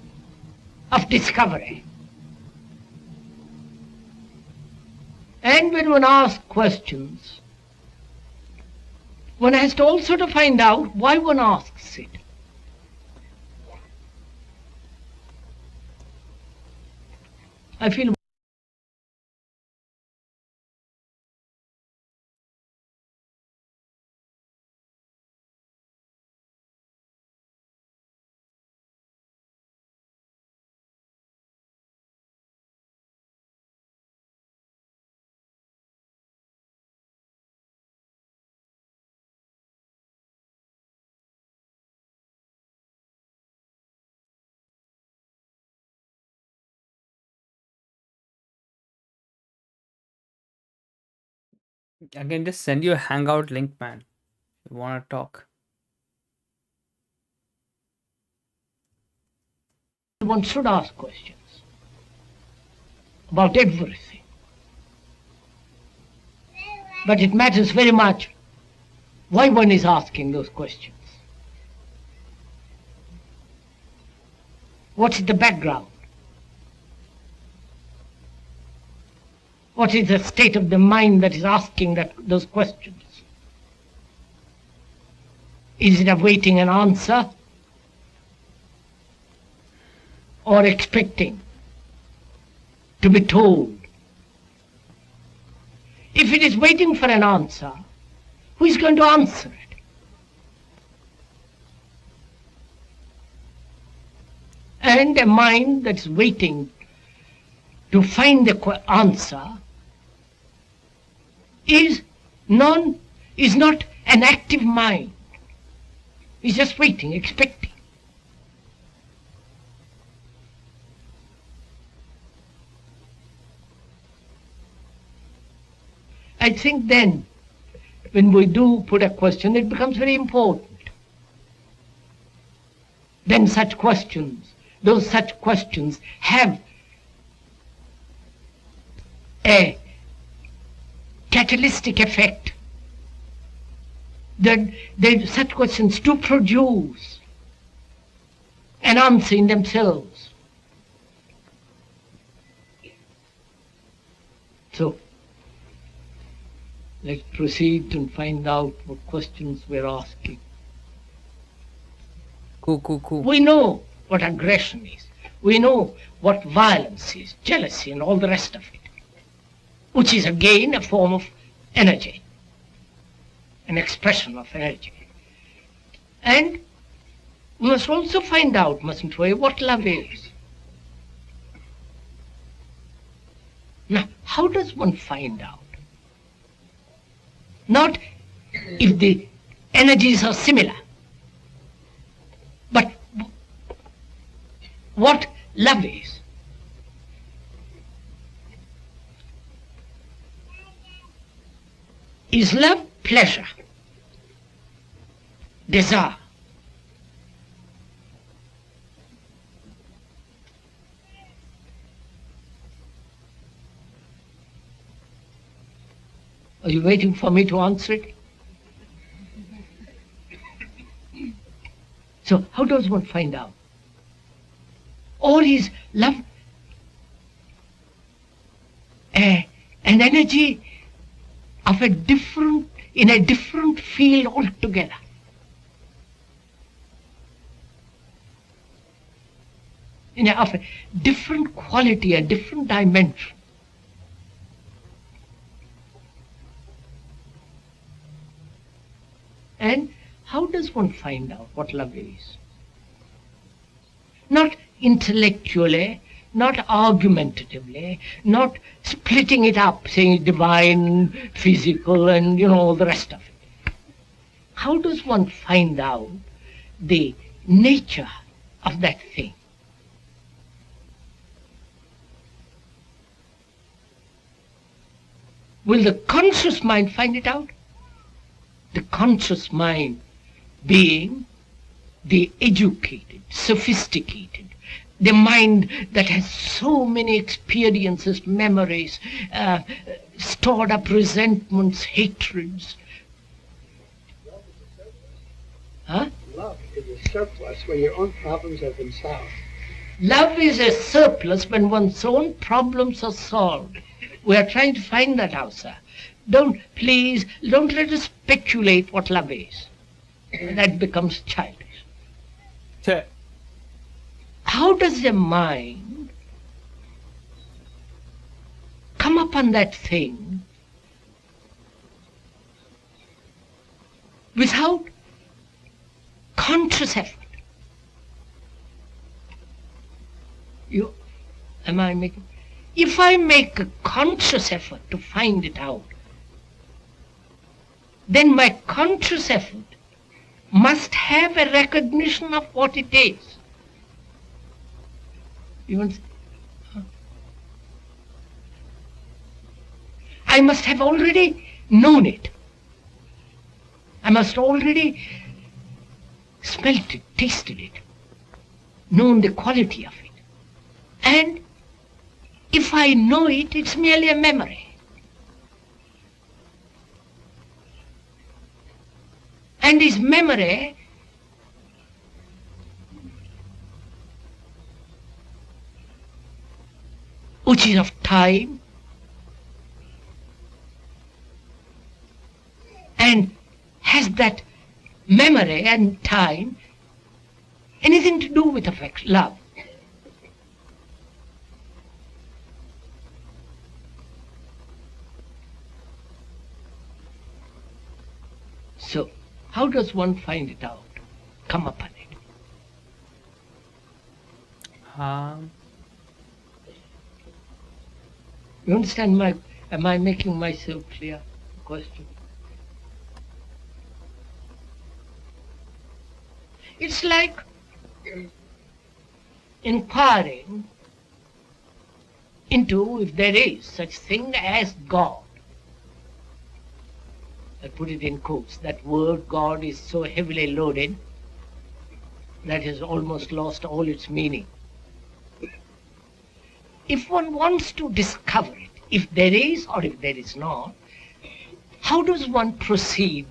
of discovery. And when one asks questions, one has to also to find out why one asks it. I feel I can just send you a Hangout link, man. You want to talk? one should ask questions about everything. But it matters very much why one is asking those questions. What is the background? What is the state of the mind that is asking those questions? Is it awaiting an answer or expecting to be told? If it is waiting for an answer, who is going to answer it? And a mind that's waiting to find the answer is not an active mind. It's just waiting, expecting. I think then, when we do put a question, it becomes very important. Then such questions have a catalytic effect. That such questions do produce an answer in themselves. So, let's proceed and find out what questions we're asking. Cool. We know what aggression is. We know what violence is, jealousy and all the rest of it, which is again a form of energy, an expression of energy. And we must also find out, mustn't we, what love is. Now, how does one find out? Not if the energies are similar, but what love is. Is love pleasure, desire? Are you waiting for me to answer it? So how does one find out? Or is love an energy of in a different field altogether? Of a different quality, a different dimension. And how does one find out what love is? Not intellectually, not argumentatively, not splitting it up, saying divine, physical, and all the rest of it. How does one find out the nature of that thing? Will the conscious mind find it out? The conscious mind being the educated, sophisticated, the mind that has so many experiences, memories, stored up resentments, hatreds. Huh? Love is a surplus when your own problems have been solved. Love is a surplus when one's own problems are solved. We are trying to find that out, sir. Please, don't let us speculate what love is. That becomes childish. Sure. How does the mind come upon that thing without conscious effort? If I make a conscious effort to find it out, then my conscious effort must have a recognition of what it is. I must have already known it. I must already smelt it, tasted it, known the quality of it. And if I know it, it's merely a memory. And this memory which is of time, and has that memory and time anything to do with affection, love? So, how does one find it out, come upon it? You understand am I making myself clear? Question. It's like inquiring into if there is such thing as God. I put it in quotes. That word God is so heavily loaded that has almost lost all its meaning. If one wants to discover it, if there is or if there is not, how does one proceed?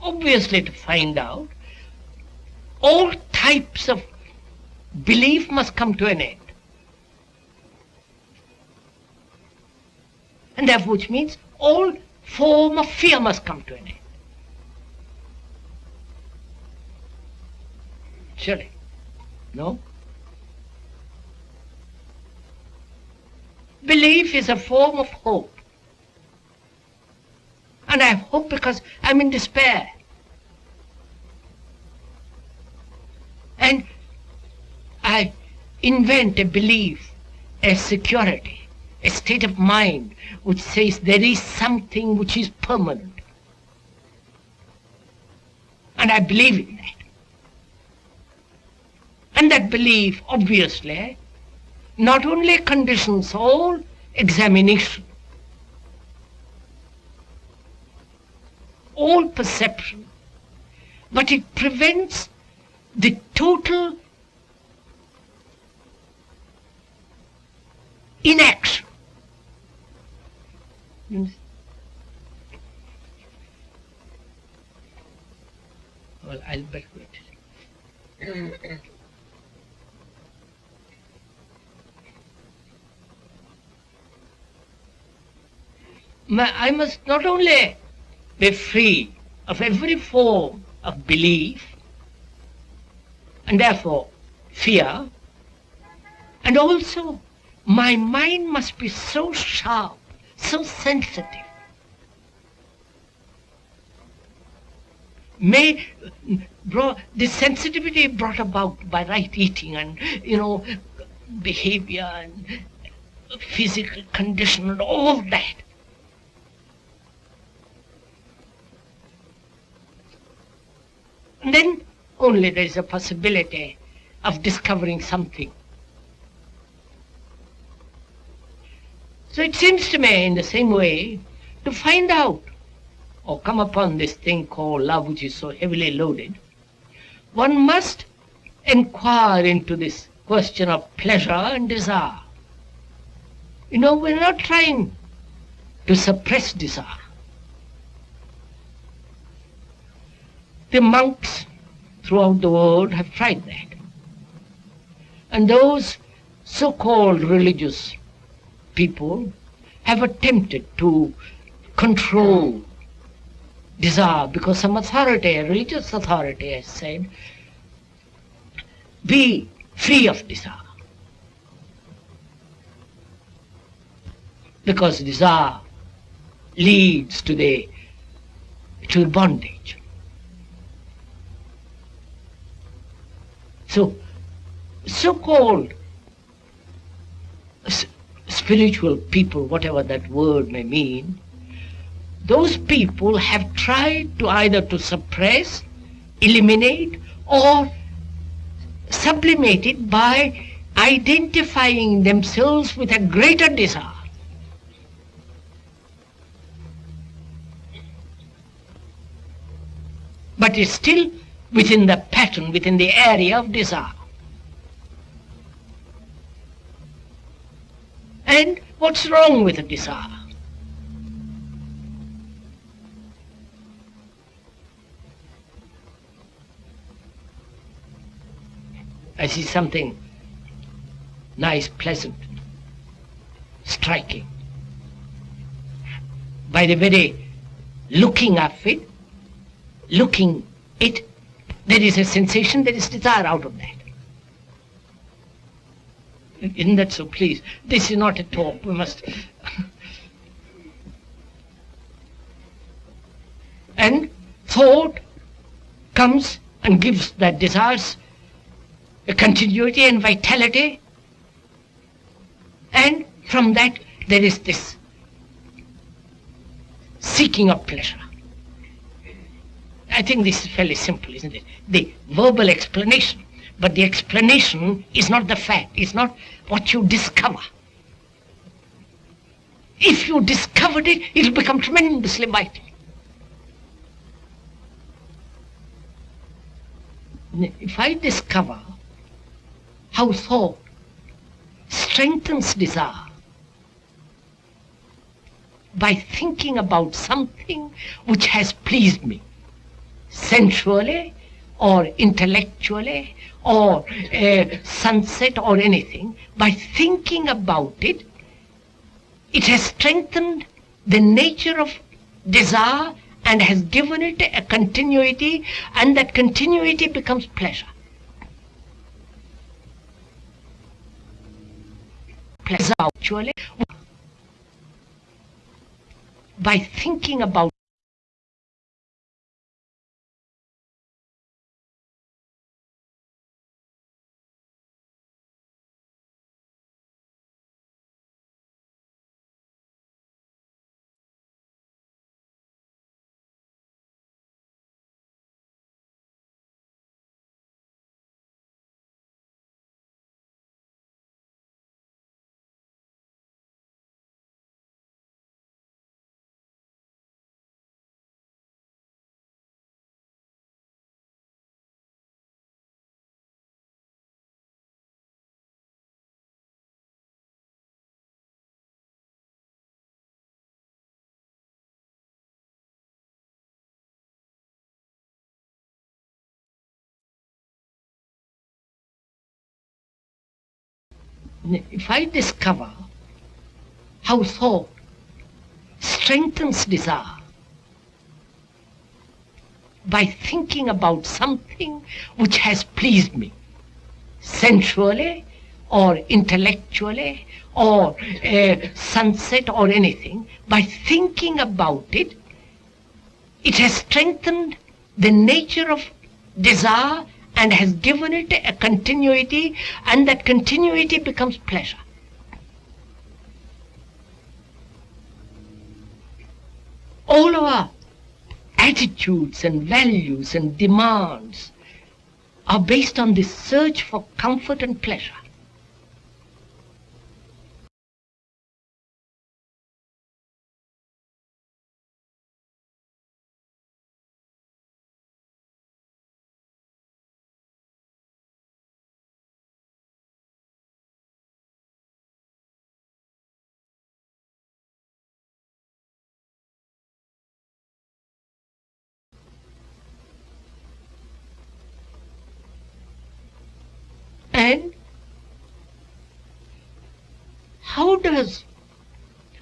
Obviously, to find out, all types of belief must come to an end. And that which means all form of fear must come to an end. Surely. No? Belief is a form of hope. And I have hope because I'm in despair. And I invent a belief, a security, a state of mind which says there is something which is permanent. And I believe in that. And that belief, obviously, not only conditions all examination, all perception, but it prevents the total inaction. You understand? Well, I'll better wait. I must not only be free of every form of belief and therefore fear, and also my mind must be so sharp, so sensitive. The sensitivity brought about by right eating and, behavior and physical condition and all that. And then only there is a possibility of discovering something So it seems to me, in the same way, to find out or come upon this thing called love, which is so heavily loaded, one must inquire into this question of pleasure and desire. You know, we're not trying to suppress desire. The monks throughout the world have tried that. And those so-called religious people have attempted to control desire because some authority, a religious authority, has said, be free of desire. Because desire leads to the bondage. So-called spiritual people, whatever that word may mean, those people have tried to either to suppress, eliminate, or sublimate it by identifying themselves with a greater desire. But it's still within the pattern, within the area of desire. And what's wrong with a desire? I see something nice, pleasant, striking. By the very looking of it, there is a sensation, there is desire out of that. Isn't that so? Please, this is not a talk, we must... And thought comes and gives that desires a continuity and vitality, and from that there is this seeking of pleasure. I think this is fairly simple, isn't it? The verbal explanation, but the explanation is not the fact, it's not what you discover. If you discovered it, it'll become tremendously vital. If I discover how thought strengthens desire by thinking about something which has pleased me, sensually or intellectually or a sunset or anything, by thinking about it, it has strengthened the nature of desire and has given it a continuity, and that continuity becomes pleasure. Pleasure actually, by thinking about if I discover how thought strengthens desire by thinking about something which has pleased me, sensually or intellectually or a sunset or anything, by thinking about it, it has strengthened the nature of desire and has given it a continuity, and that continuity becomes pleasure. All our attitudes and values and demands are based on this search for comfort and pleasure.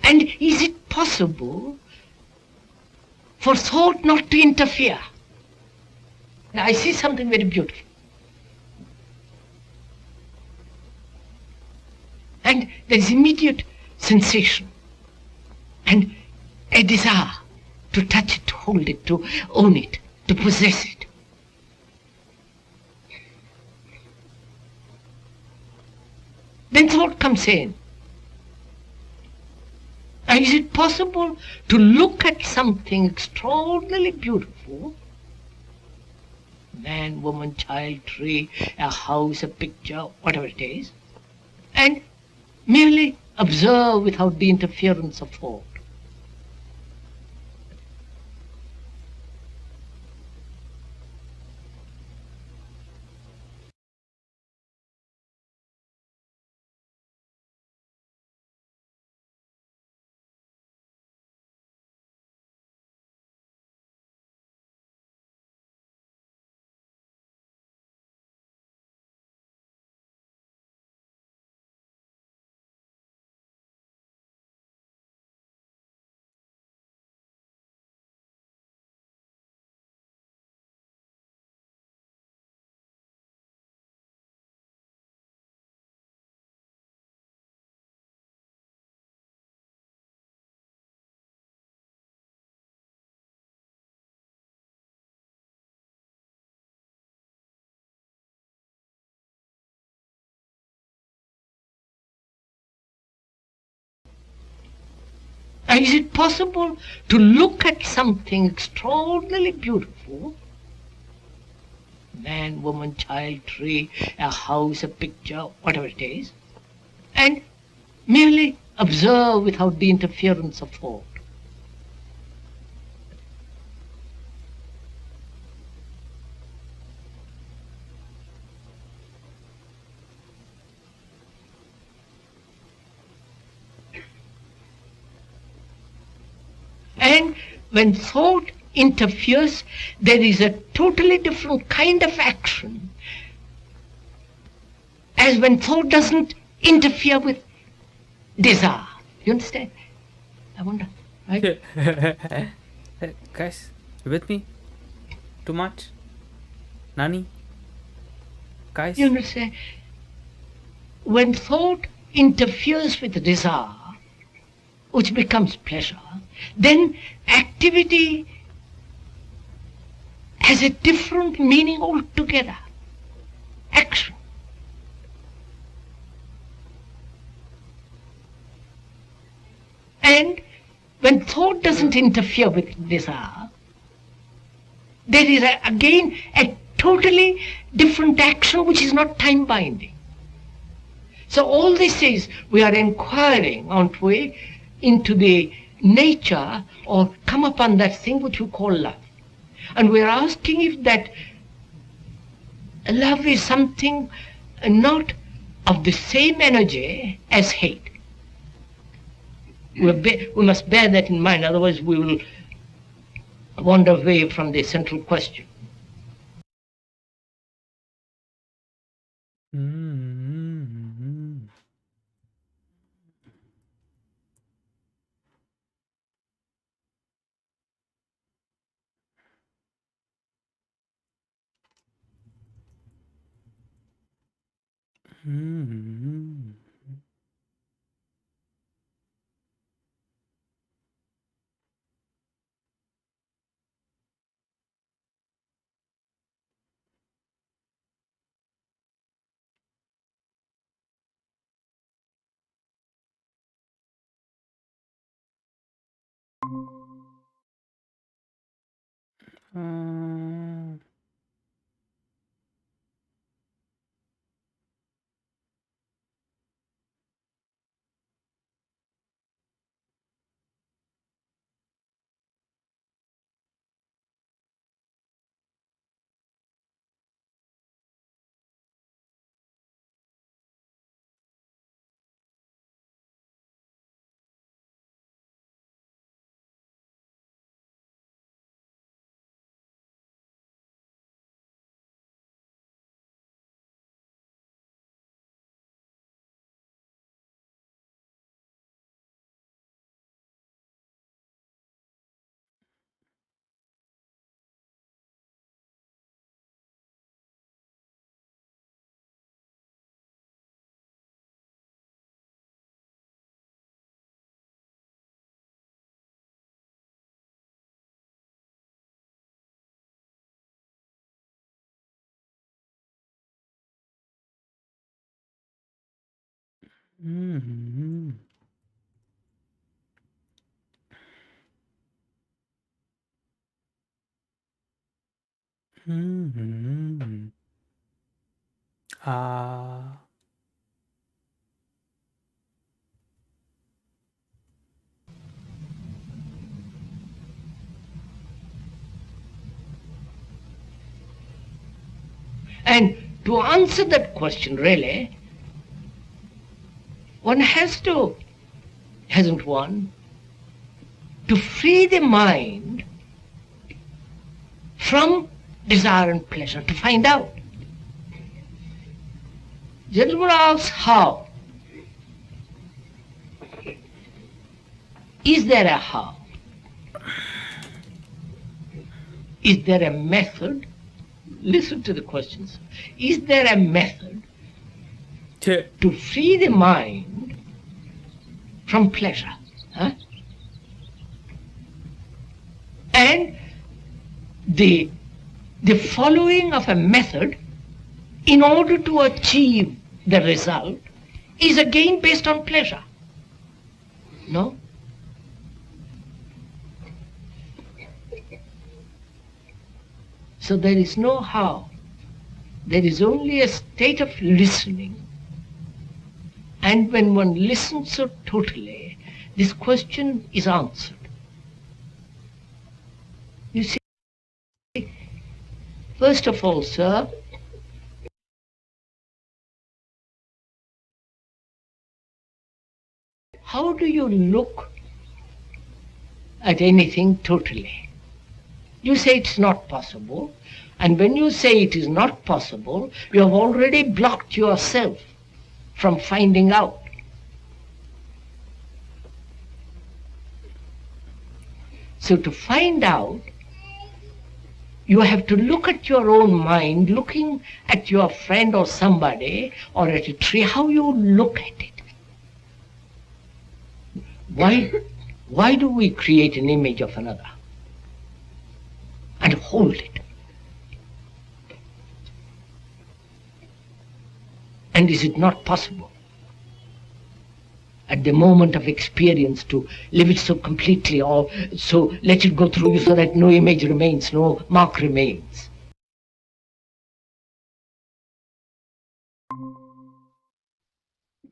And is it possible for thought not to interfere? Now I see something very beautiful. And there is immediate sensation and a desire to touch it, to hold it, to own it, to possess it. Then thought comes in. And is it possible to look at something extraordinarily beautiful, man, woman, child, tree, a house, a picture, whatever it is, and merely observe without the interference of thought? And is it possible to look at something extraordinarily beautiful, man, woman, child, tree, a house, a picture, whatever it is, and merely observe without the interference of thought? And when thought interferes, there is a totally different kind of action as when thought doesn't interfere with desire. You understand? I wonder, right? Guys, you with me? Too much? Nani? Guys? You understand? When thought interferes with desire, which becomes pleasure, then activity has a different meaning altogether. Action. And when thought doesn't interfere with desire, there is again a totally different action which is not time binding. So all this is, we are inquiring, aren't we, into the nature or come upon that thing which you call love. And we are asking if that love is something not of the same energy as hate. We must bear that in mind, otherwise we will wander away from the central question. Mm-hmm. Mm-hmm. Ah. And to answer that question, really, one has to, hasn't one, to free the mind from desire and pleasure, to find out. Gentleman asks how. Is there a how? Is there a method? Listen to the questions. Is there a method to free the mind from pleasure? Huh? And the following of a method in order to achieve the result is again based on pleasure. No? So there is no how. There is only a state of listening. And when one listens so totally, this question is answered. You see, first of all, sir, how do you look at anything totally? You say it's not possible, and when you say it is not possible, you have already blocked yourself from finding out. So to find out, you have to look at your own mind, looking at your friend or somebody or at a tree, how you look at it. Why do we create an image of another and hold it? And is it not possible at the moment of experience to live it so completely, or so let it go through you so that no image remains, no mark remains?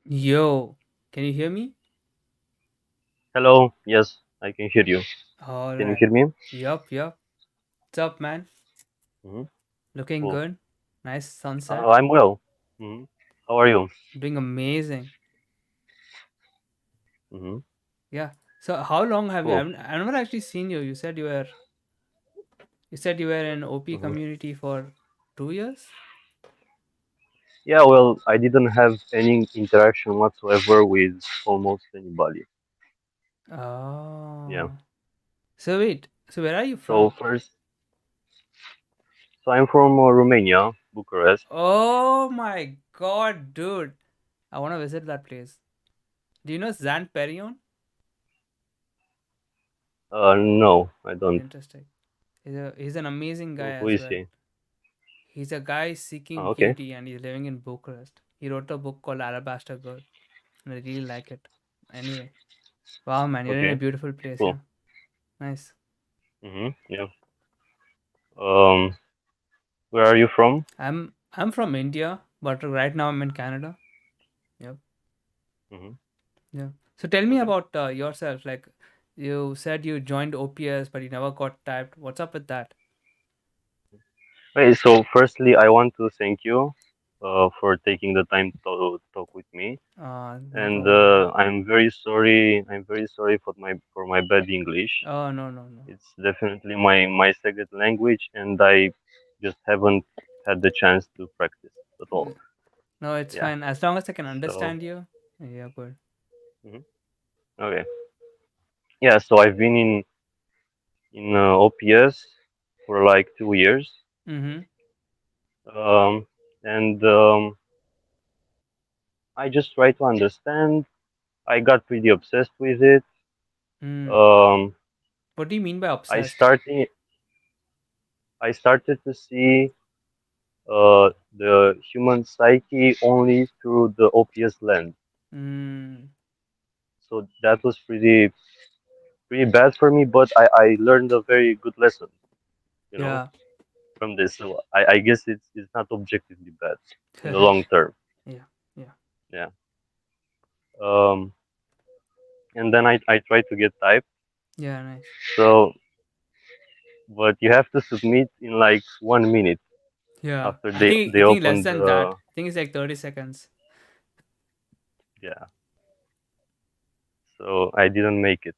Yo, can you hear me? Hello. Yes, I can hear you. All Can you right. hear me? Yup. What's up, man? Mm-hmm. Looking Cool. good. Nice sunset. I'm well. Mm-hmm. How are you? Doing amazing. Mm-hmm. Yeah. So how long have you? Cool. I've never actually seen you. You said you were in OP Mm-hmm. community for 2 years. Yeah, well, I didn't have any interaction whatsoever with almost anybody. Yeah. Oh. So wait. So where are you So from? first, so I'm from Romania, Bucharest. Oh my God, dude. I want to visit that place. Do you know Zan Perion? No, I don't. Interesting. He's an amazing guy Who as is well. he? He's a guy seeking Okay. beauty and he's living in Bucharest. He wrote a book called Alabaster Girl and I really like it. Anyway, wow, man, you're in a Okay. beautiful place, Cool. yeah. Nice. Mm-hmm. Yeah. Um, where are you from? I'm from India, but right now I'm in Canada. Yep. Mm-hmm. Yeah. So tell me Okay. about yourself. Like you said you joined OPS, but you never got typed. What's up with that? Hey, so firstly, I want to thank you for taking the time to talk with me. No And problem, man. I'm very sorry. I'm very sorry for my bad English. Oh, no. It's definitely my second language, and I just haven't had the chance to practice at all. No, it's Yeah. fine. As long as I can So understand you. Yeah, good. mhm. Okay. Yeah. So I've been in OPS for like 2 years, Mm-hmm. um, and I just try to understand. I got pretty obsessed with it. Mm. Um, What do you mean by I obsessed? started I started to see the human psyche only through the OPS lens. Mm, So that was pretty bad for me, but I learned a very good lesson, you know, yeah. from this. So I guess it's not objectively bad in the long term. Yeah. Yeah. Yeah. Um, and then I tried to get type. Yeah. Nice. So, but you have to submit in like 1 minute Yeah. after I think they I think less open than that. the. I think it's like 30 seconds. Yeah. So I didn't make it.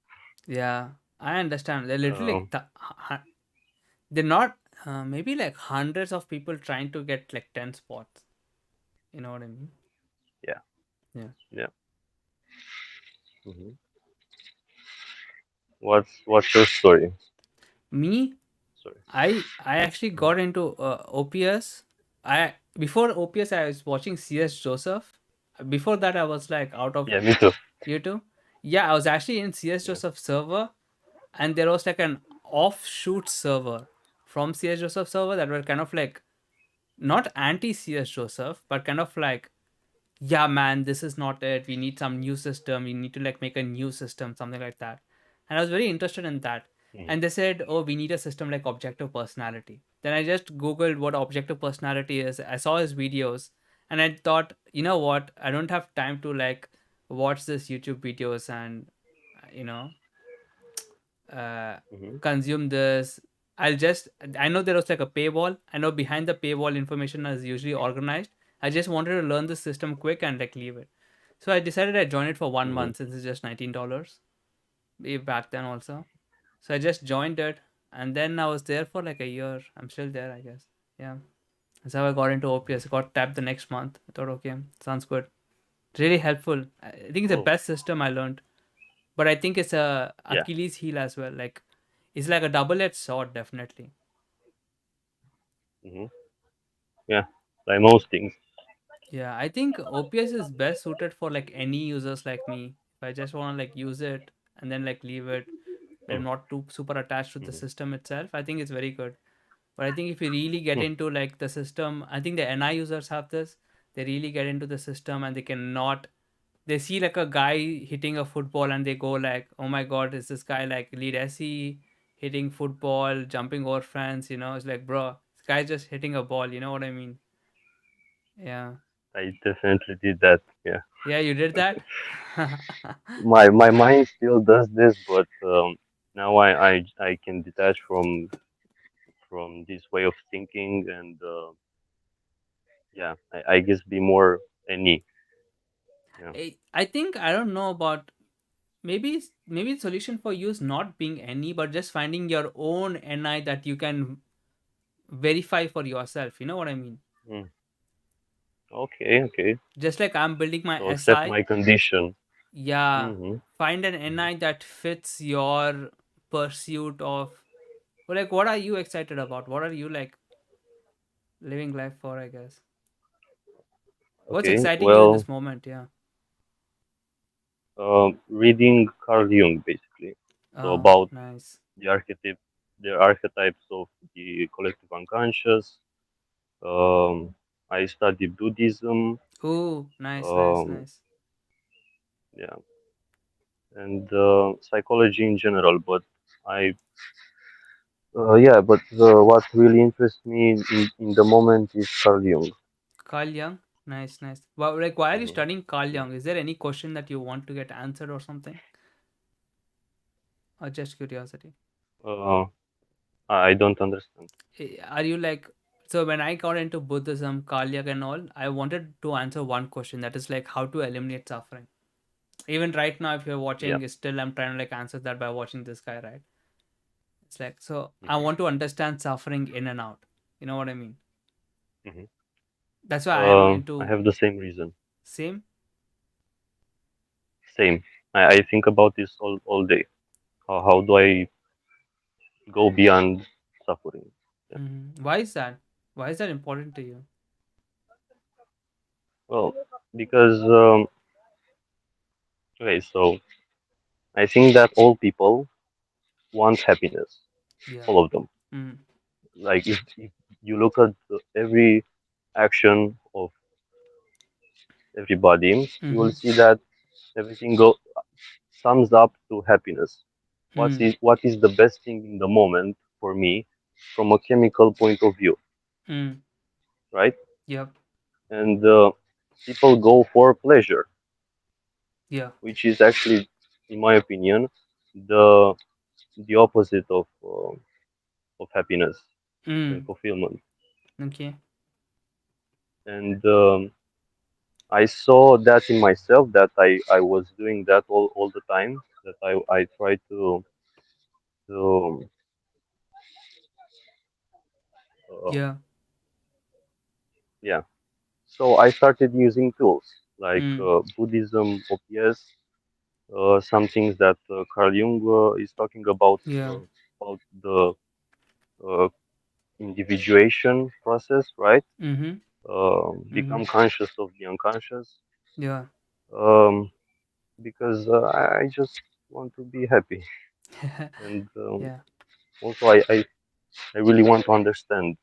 Yeah. I understand. They're literally Um, like they're not maybe like hundreds of people trying to get like 10 spots. You know what I mean? yeah. Yeah. Yeah. hmm What's your story? Me, Sorry. I actually got into OPS. I before OPS I was watching CS Joseph. Before that I was like out of Yeah, me too. YouTube. Yeah, I was actually in CS Yeah. Joseph server, and there was like an offshoot server from CS Joseph server that were kind of like not anti CS Joseph, but kind of like, yeah, man, this is not it. We need some new system. We need to like make a new system, something like that. And I was very interested in that. Mhm. And they said, oh, we need a system like objective personality. Then I just Googled what objective personality is. I saw his videos and I thought, you know what? I don't have time to like watch this YouTube videos and, you know, uh, Mhm. consume this. I know there was like a paywall. I know behind the paywall information is usually organized. I just wanted to learn the system quick and like leave it. So I decided I'd join it for one Mhm. month since it's just $19 back then also. So I just joined it and then I was there for like a year. I'm still there, I guess. Yeah. That's how I got into OPS. I got tapped the next month. I thought, okay, sounds good. Really helpful. I think it's the Oh. best system I learned. But I think it's a Yeah. Achilles heel as well. Like it's like a double-edged sword, definitely. Mhm. Yeah. Like most things. Yeah, I think OPS is best suited for like any users like me. If I just want to like use it and then like leave it, but I'm Mm. not too super attached to the Mhm. system itself, I think it's very good. But I think if you really get Hmm. into like the system, I think the NI users have this. They really get into the system and they cannot. They see like a guy hitting a football and they go like, "Oh my God, is this guy like lead SE hitting football, jumping over fence?" You know, it's like, bro, this guy's just hitting a ball. You know what I mean? Yeah, I definitely did that. Yeah. yeah, you did that. My mind still does this, but now I can detach from this way of thinking and yeah, I guess be more any. Yeah. I think I don't know about maybe the solution for you is not being any, but just finding your own NI that you can verify for yourself. You know what I mean? Mm. Okay. Okay. Just like I'm building my So accept SI. my condition. Yeah, Mm-hmm. find an hmm NI that fits your pursuit of, well, like what are you excited about? What are you like living life for, I guess? What's Okay. exciting you in Well, this moment? Yeah. reading Carl Jung basically. So Oh, about nice. the archetype, the archetypes of the collective unconscious. Um, I study Buddhism. Oh, nice, nice, Um, nice. yeah, and psychology in general. But I, yeah, but what really interests me in the moment is Carl Jung. Carl Jung. Nice, nice. Well, like why are you hmm studying Carl Yeah. Jung? Is there any question that you want to get answered or something? Or just curiosity? Uh, I don't understand. Are you like, so when I got into Buddhism, Carl Jung and all, I wanted to answer one question that is like how to eliminate suffering. Even right now, if you're Yeah. watching, still I'm trying to like answer that by watching this guy, right? It's like, so I hmm want to understand suffering in and out. You know what I mean? hmm That's why I am I into have the same reason. same. Same. I think about this all day. How do I go beyond suffering? Yeah. Why is that? Why is that important to you? Well, because okay, so I think that all people want happiness, Yeah. all of them. Mm. Like if you look at every action of everybody, you will Mm-hmm. see that everything sums up to happiness. Mm. What is the best thing in the moment for me from a chemical point of view, Mm. right? Yep. And people go for pleasure, Yeah. which is actually, in my opinion, the the opposite of happiness and Mm. fulfillment. Okay. And I saw that in myself that I was doing that all the time. That I tried to Yeah. yeah. So I started using tools like Mm. Buddhism, OPS, some things that Carl Jung is talking Yeah. about the uh, individuation process, right? Mm-hmm. Mm-hmm. Become conscious of the unconscious, Yeah. um, because I just want to be happy, and Yeah. also I really want to understand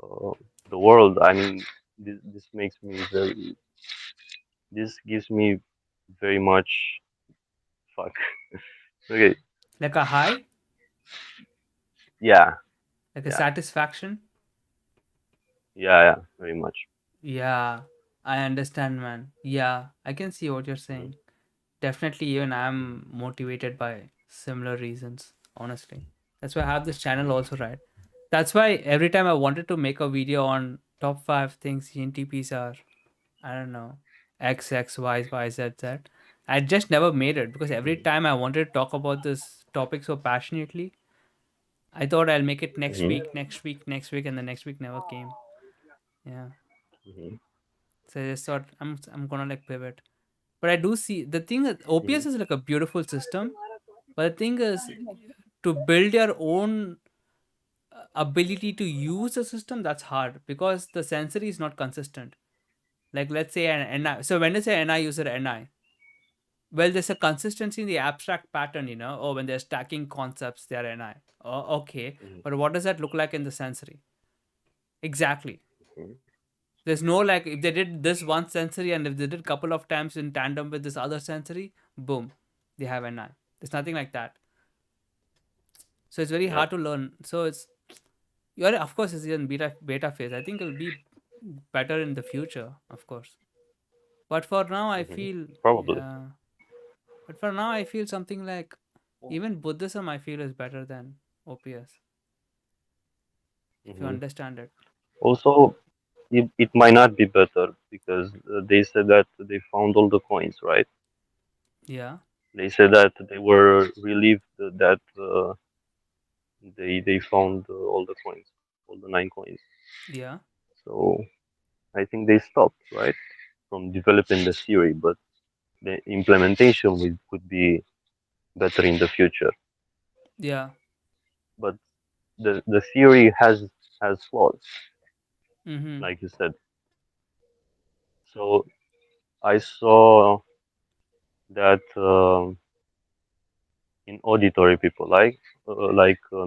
uh, the world. I mean, this makes me very. This gives me very much fuck. Okay, Like a high, yeah, like a yeah, satisfaction. yeah, very much. Yeah. I understand, man. Yeah. I can see what you're Mhm, saying. Definitely, even mhm, I'm motivated by similar reasons, honestly. That's why I have this channel also, right? That's why every time I wanted to make a video on top five things ENTPs are, I don't know, X, X, Y, Y, Z, Z. I just never made it because every mhm, time I wanted to talk about this topic so passionately, I thought I'll make it next mhm, week, next week, next week, and the next week never came. Yeah. mhm, So I just thought I'm gonna like pivot. But I do see the thing that OPS mhm, is like a beautiful system. But the thing is, to build your own ability to use the system, that's hard because the sensory is not consistent. Like let's say an NI. So when they say NI user NI, well, there's a consistency in the abstract pattern, or when they're stacking concepts, they're NI. Oh, okay. mhm, But what does that look like in the sensory? Exactly. mhm. There's no like if they did this one sensory and if they did couple of times in tandem with this other sensory, boom, they have NI. There's nothing like that. So it's very Yeah. hard to learn. So you're of course it's in beta phase. I think it'll be better in the future, of course. But for now I Mhm. feel Probably. yeah. But for now I feel something like even Buddhism I feel is better than OPS, if you Mhm. understand it. Also, it might not be better because they said that they found all the coins, right? Yeah, They said that they were relieved that they found all the coins, all the 9 coins. yeah, So I think they stopped, right, from developing the theory, but the implementation could be better in the future. yeah. But the theory has flaws, Mm-hmm. like you said. So I saw that in auditory people,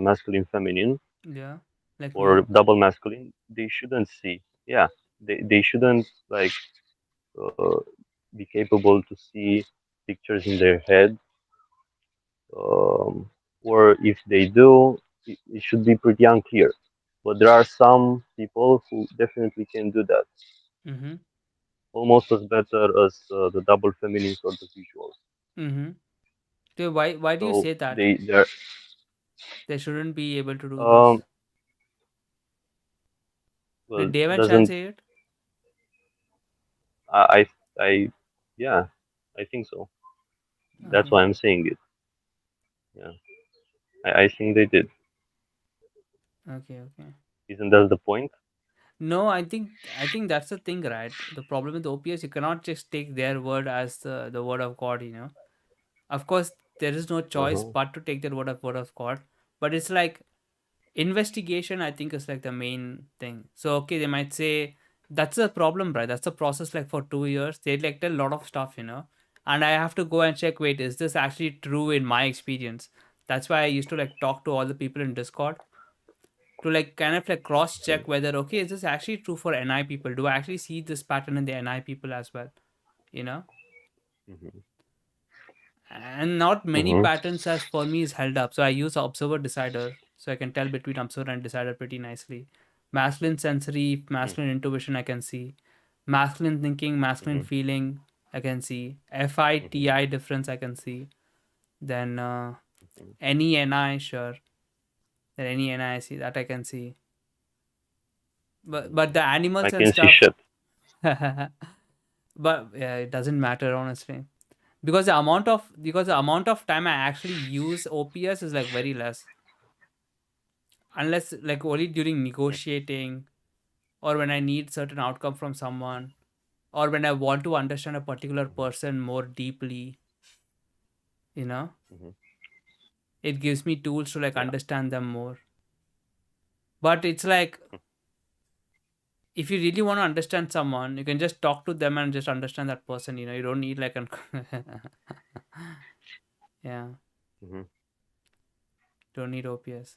masculine, feminine, Yeah. Like or me. double masculine, they shouldn't see. Yeah, they shouldn't uh, be capable to see pictures in their head, or if they do, it should be pretty unclear. But there are some people who definitely can do that, Mm-hmm. almost as better as the double feminines or the visuals. Mm-hmm. So why do you So say that they're they shouldn't be able to do um this? well Did Dave and Chan doesn't say it? I yeah, I think so. That's Okay. why I'm saying it. Yeah, I think they did. Okay, okay. Isn't that the point? No, I think that's the thing, right? The problem with OPS, you cannot just take their word as the word of God. Of course, there is no choice Uh-huh. but to take their word of God. But it's like investigation, I think, is like the main thing. So okay, they might say that's the problem, right? That's the process like for 2 years. They like tell a lot of stuff. And I have to go and check, wait, is this actually true in my experience? That's why I used to like talk to all the people in Discord to like kind of like cross check whether okay, is this actually true for NI people? Do I actually see this pattern in the NI people as well? You know, and not many patterns as for me is held up. So I use observer decider, so I can tell between observer and decider pretty nicely. Masculine sensory, masculine intuition, I can see. Masculine thinking, masculine feeling, I can see. FI-TI difference, I can see. Then any NI, sure. Then any NI, I see that I can see. But the I animals and can see stuff. shit. But yeah, it doesn't matter honestly. Because the amount of time I actually use OPS is like very less. Unless like only during negotiating or when I need certain outcome from someone or when I want to understand a particular person more deeply, you know, it gives me tools to like Yeah. understand them more. But it's like if you really want to understand someone, you can just talk to them and just understand that person, you know, you don't need like an yeah, don't need OPS.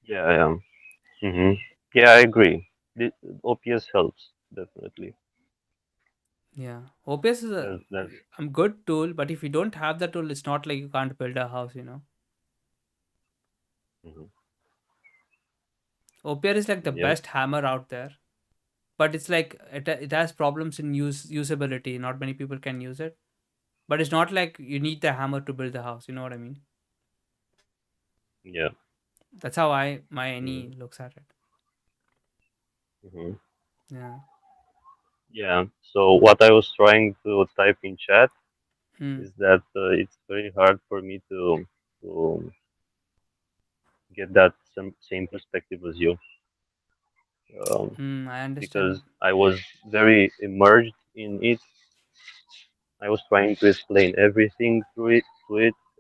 Yeah. Yeah. Yeah, I agree. The OPS helps definitely. Yeah, OPS is That's a good tool, but if you don't have the tool, it's not like you can't build a house, you know. OPS is like the yeah. best hammer out there, but it's like it has problems in usability. Not many people can use it, but it's not like you need the hammer to build the house. You know what I mean? Yeah. That's how my Mm-hmm. any looks at it. Mm-hmm. Yeah. Yeah. So what I was trying to type in chat Hmm. is that it's very hard for me to get that same perspective as you, I understand. because I was very immersed in it. I was trying to explain everything to it,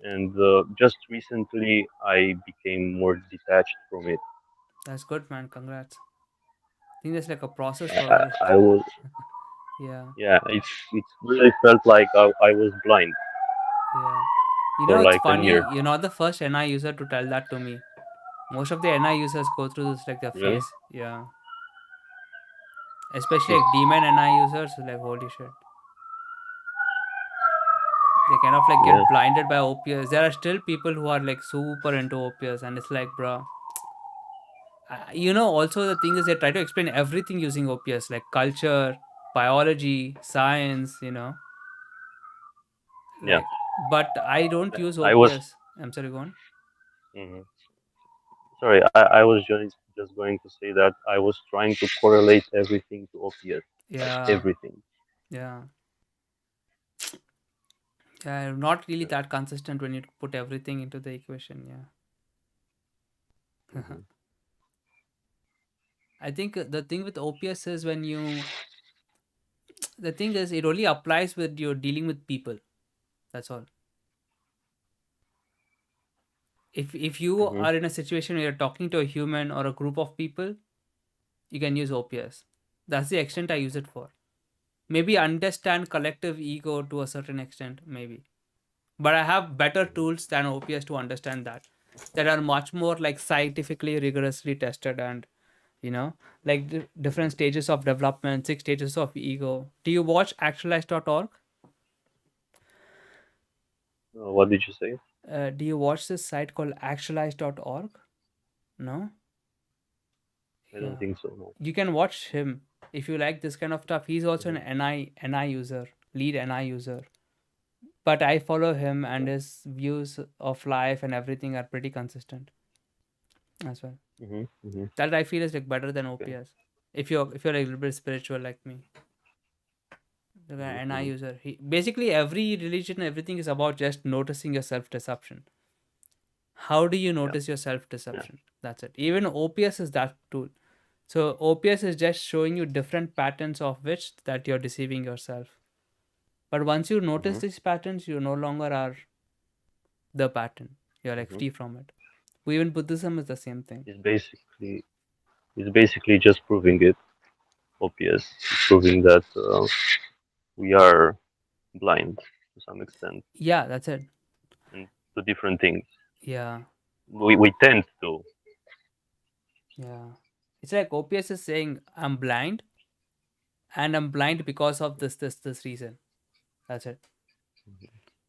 and just recently I became more detached from it. That's good, man. Congrats. I think there's like a process I, for all I, this. I was Yeah. yeah. It really felt like I was blind Yeah. You know, for it's like a funny. year. You're not the first NI user to tell that to me. Most of the NI users go through this like their Really? phase. Yeah. Especially like demon NI users, like holy shit. They kind of like Yeah. get blinded by OPS. There are still people who are like super into OPS, and it's like, bro, you know. Also, the thing is, they try to explain everything using OPS, like culture, biology, science. You know, Yeah. like. But I don't use I was. OPS. I'm sorry, go on. Mhm. Sorry, I was just going to say that I was trying to correlate everything to OPS, like Yeah, everything. yeah, yeah. Not really that consistent when you put everything into the equation. Yeah. Hmm. I think the thing with OPS is when you the thing is it only applies with you're dealing with people. That's all. If you Hmm. are in a situation where you're talking to a human or a group of people, you can use OPS. That's the extent I use it for. Maybe understand collective ego to a certain extent, maybe. But I have better tools than OPS to understand that are much more like scientifically rigorously tested and you know like different stages of development, 6 stages of ego. Do you watch actualize.org? What did you say? Do you watch this site called actualize.org? No? I don't Yeah. think so. No. You can watch him if you like this kind of stuff. He's also Hmm. an NI user, lead NI user. But I follow him and Okay. his views of life and everything are pretty consistent as well. Hmm. Hmm. That I feel is like better than Okay. OPS. If you're like a little bit spiritual like me. The Hmm. NI Hmm. user. Basically every religion, everything is about just noticing your self deception. How do you Yeah. notice your self Yeah. deception? That's it. Even OPS is that tool. So OPS is just showing you different patterns of which that you're deceiving yourself. But once you notice Hmm. these patterns, you no longer are the pattern. You're like Hmm. free from it. Even Buddhism is the same thing. It's basically just proving it. OPS is proving that we are blind to some extent Yeah, that's it. and to different things. Yeah. We tend to. Yeah. It's like OPS is saying, I'm blind, and I'm blind because of this reason. That's it.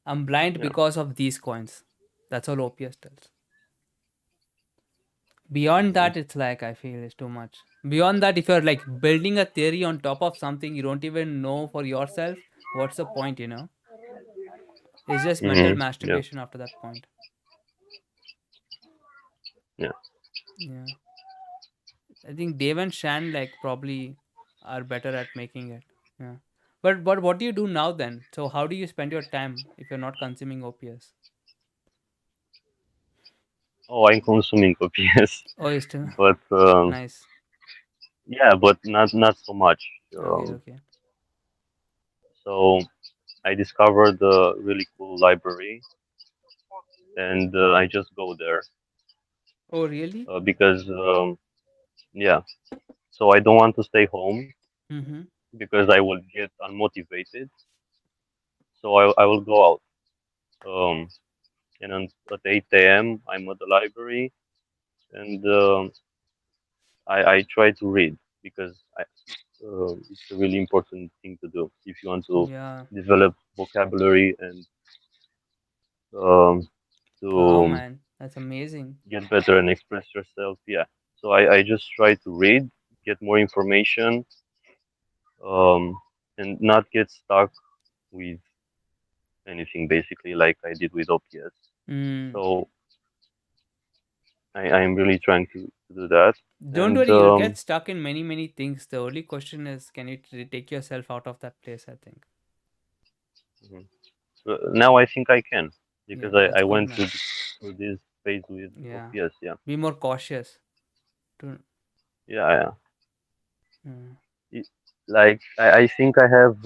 I'm blind Yeah. because of these coins. That's all OPS tells. Beyond Hmm. that, it's like, I feel it's too much. Beyond that, if you're like building a theory on top of something you don't even know for yourself, what's the point? It's just mental Hmm. Yeah. masturbation after that point. Yeah. Yeah. I think Dave and Shan like probably are better at making it. Yeah. But what do you do now then? So how do you spend your time if you're not consuming OPS? Oh, I'm consuming OPS, Oh, you still but nice. yeah, but not so much. Okay, okay. So I discovered a really cool library, and I just go there Oh, really? because yeah. So I don't want to stay home Mm-hmm. because I will get unmotivated. So I will go out. Um, and at 8 a.m. I'm at the library, and I try to read because it's a really important thing to do if you want to Yeah. develop vocabulary and um, Wow, to man. That's amazing. get better and express yourself. Yeah. So I just try to read, get more information, um, and not get stuck with anything basically like I did with OPS. Mm. So I'm really trying to do that. Don't And worry, you'll get stuck in many, many things. The only question is, can you take yourself out of that place, I think. mhm. So now I think I can Yeah, because that's I good, went man. through this phase with Yeah. OPS. Yeah. Be more cautious. To, Yeah. Yeah. mm. Like I think I have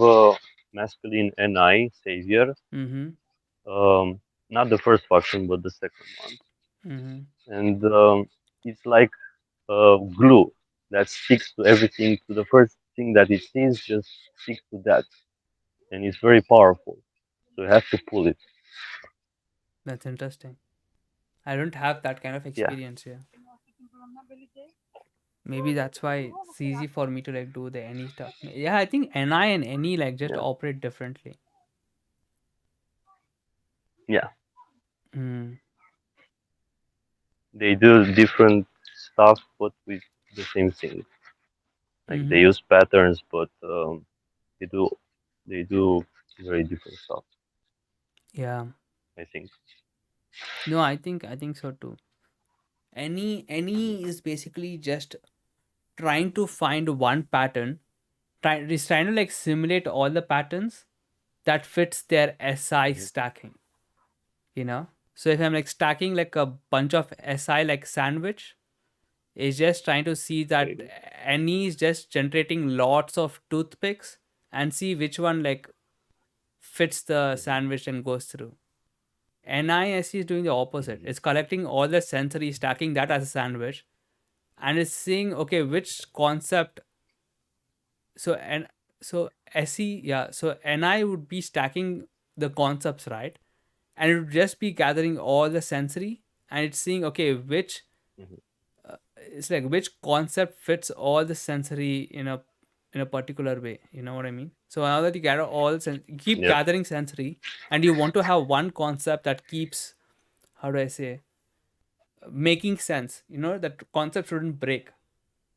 masculine NI savior. Mm-hmm. Not the first faction, but the second one. Mm-hmm. And it's like glue that sticks to everything. To the first thing that it sees, just sticks to that, and it's very powerful. So you have to pull it. That's interesting. I don't have that kind of Yeah. experience here. Maybe that's why it's easy for me to like do the any stuff. Yeah, I think NI and any like just Yeah. operate differently. Yeah. Mm. They do different stuff, but with the same thing. Like they Mm-hmm. use patterns, but they do they do very different stuff. Yeah. I think. No, I think so too. Any is basically just trying to find one pattern. Is trying to like simulate all the patterns that fits their SI Mhm. stacking. So if I'm like stacking like a bunch of SI like sandwich, it's just trying to see that Okay. any is just generating lots of toothpicks and see which one like fits the Mhm. sandwich and goes through. NISC is doing the opposite. Mhm. It's collecting all the sensory, stacking that as a sandwich, and it's seeing okay which concept. So and so SE yeah. So NI would be stacking the concepts, right, and it would just be gathering all the sensory, and it's seeing okay which Mhm. it's like which concept fits all the sensory in a particular way. You know what I mean? So now that you gather you keep Yeah. gathering sensory, and you want to have one concept that keeps, how do I say, making sense. That concept shouldn't break.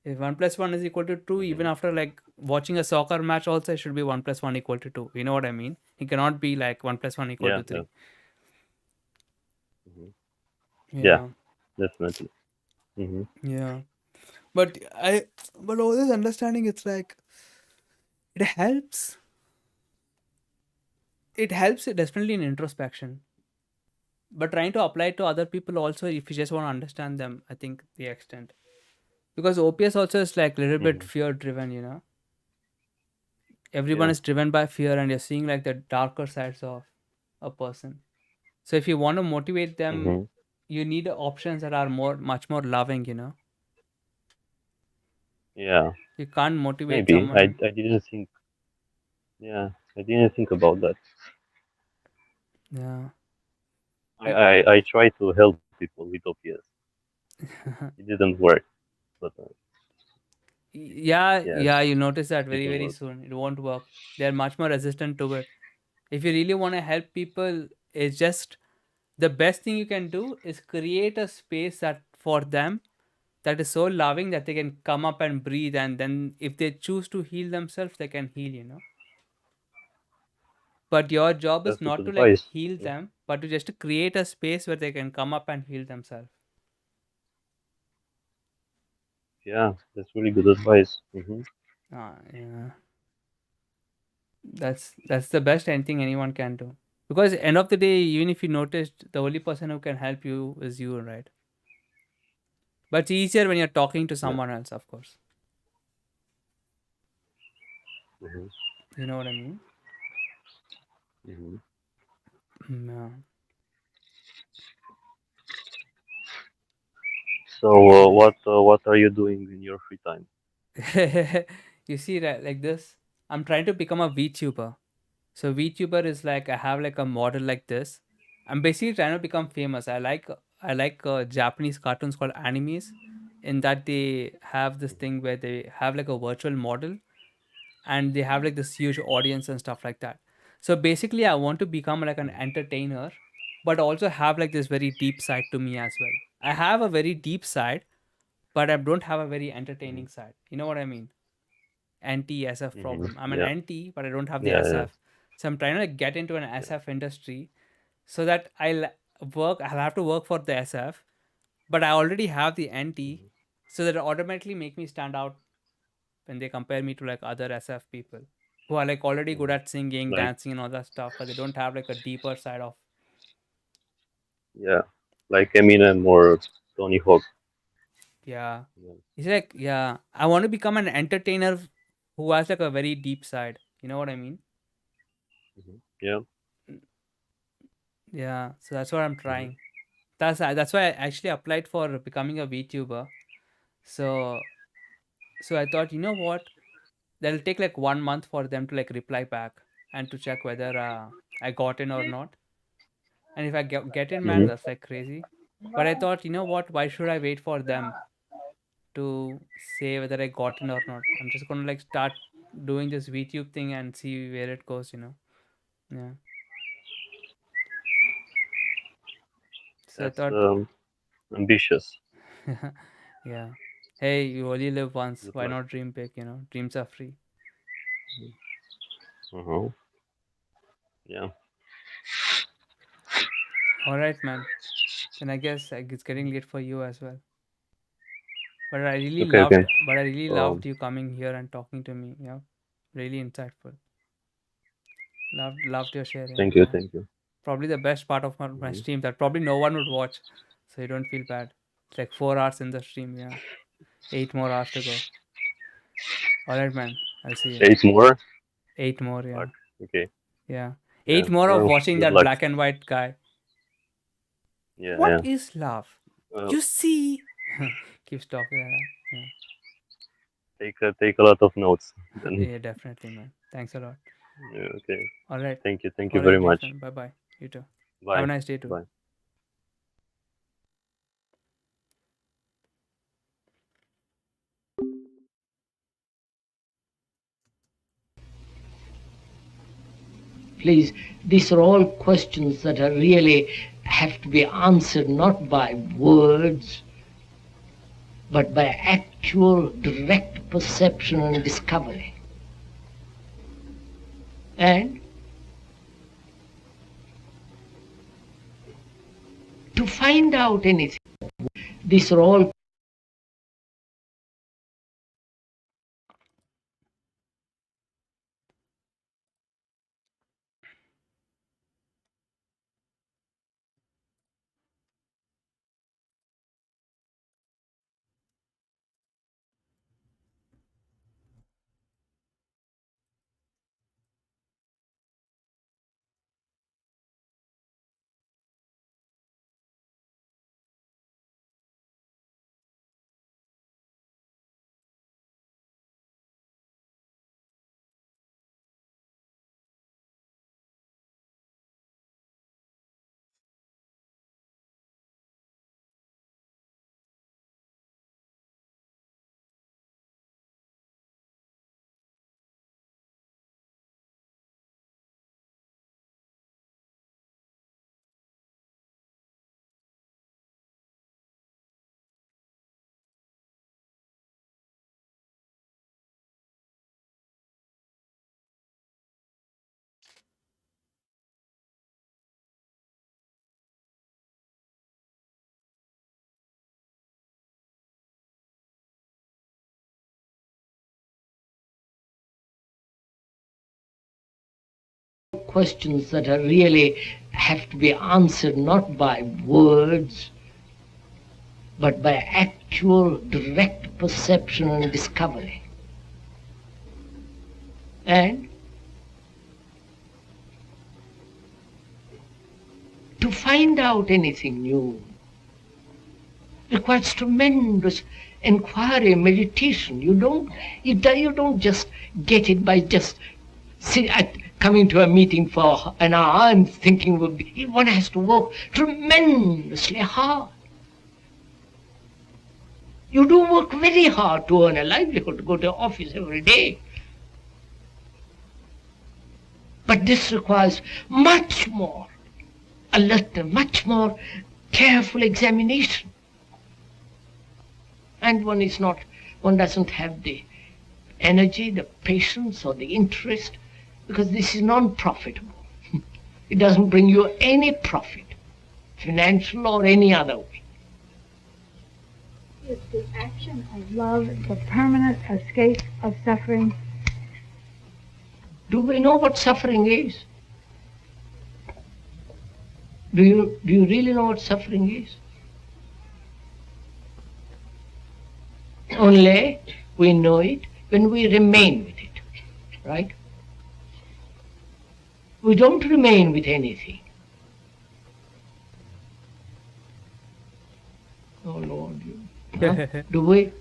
If 1 plus 1 is equal to 2, even Mhm. after like watching a soccer match, also it should be 1 plus 1 equal to 2. You know what I mean? It cannot be like 1 plus 1 equal Yeah. to Yeah. 3. Mhm. Yeah. Yeah, Definitely. Hmm. yeah. But but all this understanding, it's like it helps. It helps definitely in introspection. But trying to apply it to other people also, if you just want to understand them, I think the extent. Because OPS also is like a little bit Hmm. fear driven. Everyone Yeah. is driven by fear, and you're seeing like the darker sides of a person. So if you want to motivate them, Hmm. you need options that are much more loving. Yeah. You can't motivate Maybe someone. I didn't think. Yeah. I didn't think about that. Yeah. I tried to help people with OPS. It didn't work. but Yeah, yes, yeah, you notice that it very, didn't very work. soon. It won't work. They're much more resistant to it. If you really want to help people, it's just the best thing you can do is create a space that for them that is so loving that they can come up and breathe, and then if they choose to heal themselves, they can heal. But your job is That's good not to like advice. heal Yeah, them, but to just to create a space where they can come up and heal themselves. yeah, that's really good advice. Yeah, that's the best anything anyone can do. Because end of the day, even if you noticed, the only person who can help you is you, right? But it's easier when you're talking to Yeah. someone else, of course. hmm You know what I mean? hmm Yeah. So, what are you doing in your free time? You see, right, like this, I'm trying to become a VTuber. So VTuber is like I have like a model like this. I'm basically trying to become famous. I like Japanese cartoons called animes, in that they have this thing where they have like a virtual model and they have like this huge audience and stuff like that. So basically, I want to become like an entertainer, but also have like this very deep side to me as well. I have a very deep side, but I don't have a very entertaining side. You know what I mean? Anti SF problem. I'm an Yeah, anti, but I don't have the yeah, yeah. SF. So I'm trying to like, get into an Yeah. SF industry so that I'll have to work for the SF, but I already have the anti, so that it automatically make me stand out when they compare me to like other SF people who are like already good hmm at singing, Like, dancing, and all that stuff, but they don't have like a deeper side of. yeah, like Eminem or Tony Hawk. Yeah. Yeah. It's like, yeah, I want to become an entertainer who has like a very deep side. You know what I mean? Yeah. Yeah. So that's what I'm hmm trying. That's why I actually applied for becoming a VTuber. So so I thought, you know what? That'll take like 1 month for them to like reply back and to check whether I got in or not. And if I get in, man, hmm that's like crazy. But I thought, you know what? Why should I wait for them to say whether I got in or not? I'm just gonna like start doing this VTube thing and see where it goes. Yeah. So I That's thought, ambitious. yeah. Hey, you only live once. Good Why luck. not dream big? Dreams are free. Uh-huh. Yeah. All right, man. Then I guess it's getting late for you as well. But I really Okay. loved, Okay. but I really Um. loved you coming here and talking to me. Yeah, really insightful. Loved your sharing. Thank you. Yeah, Thank you. probably the best part of my hmm stream that probably no one would watch, so you don't feel bad. It's like 4 hours in the stream. Yeah, 8 more hours to go. All right, man. I'll see you. 8 more. 8 more. Yeah, Fuck. Okay. yeah. Yeah. 8 more of Well, watching good that luck. black and white guy. Yeah. What Yeah. is love? Well, You see, keeps talking like that. Yeah, take a lot of notes. Then. yeah, definitely, man. Thanks a lot. Yeah, okay. All right. Thank you. Thank you All right, very much. Jason. Bye bye. You too. Have a Bye. nice day too. Bye. Please, these are all questions that are really have to be answered not by words, but by actual direct perception and discovery. And to find out anything, these are all questions that are really have to be answered not by words, but by actual direct perception and discovery. And to find out anything new requires tremendous inquiry, meditation. You don't just get it by just coming to a meeting for an hour and thinking one has to work tremendously hard. You do work very hard to earn a livelihood, to go to office every day. But this requires much more alertness, much more careful examination. And one doesn't have the energy, the patience, or the interest, because this is non-profitable. It doesn't bring you any profit, financial or any other way. Is the action of love the permanent escape of suffering? Do we know what suffering is? Do you really know what suffering is? Only we know it when we remain with it, right? We don't remain with anything. Oh Lord, do we?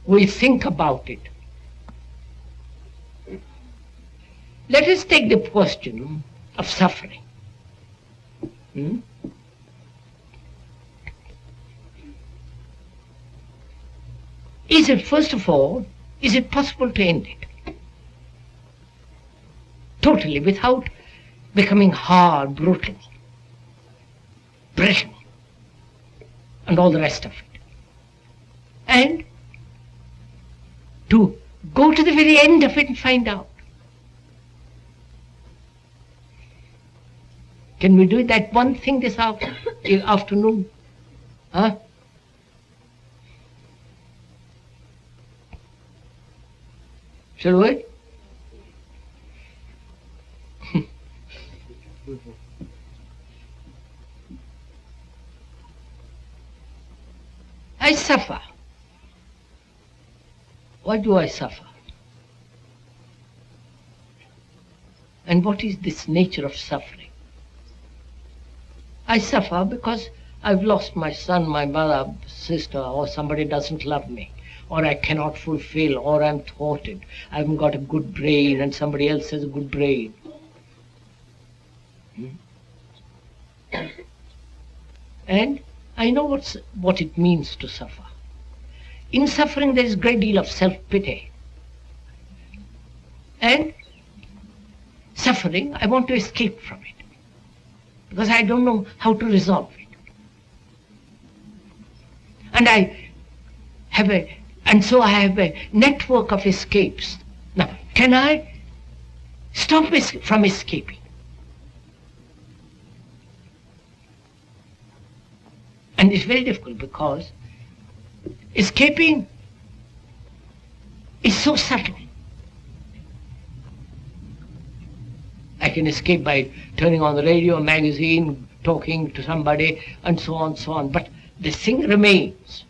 we think about it. Let us take the question of suffering. Is it, first of all, is it possible to end it? Totally, without becoming hard, brutal, brittle, and all the rest of it. And to go to the very end of it and find out. Can we do that one thing this afternoon? Huh? Shall we? I suffer. Why do I suffer? And what is this nature of suffering? I suffer because I've lost my son, my mother, sister, or somebody doesn't love me, or I cannot fulfill, or I'm thwarted. I haven't got a good brain and somebody else has a good brain. And I know what it means to suffer. In suffering there is a great deal of self-pity. And suffering, I want to escape from it, because I don't know how to resolve it. And so I have a network of escapes. Now, can I stop from escaping? And it's very difficult because escaping is so subtle. I can escape by turning on the radio, a magazine, talking to somebody, and so on, but the thing remains.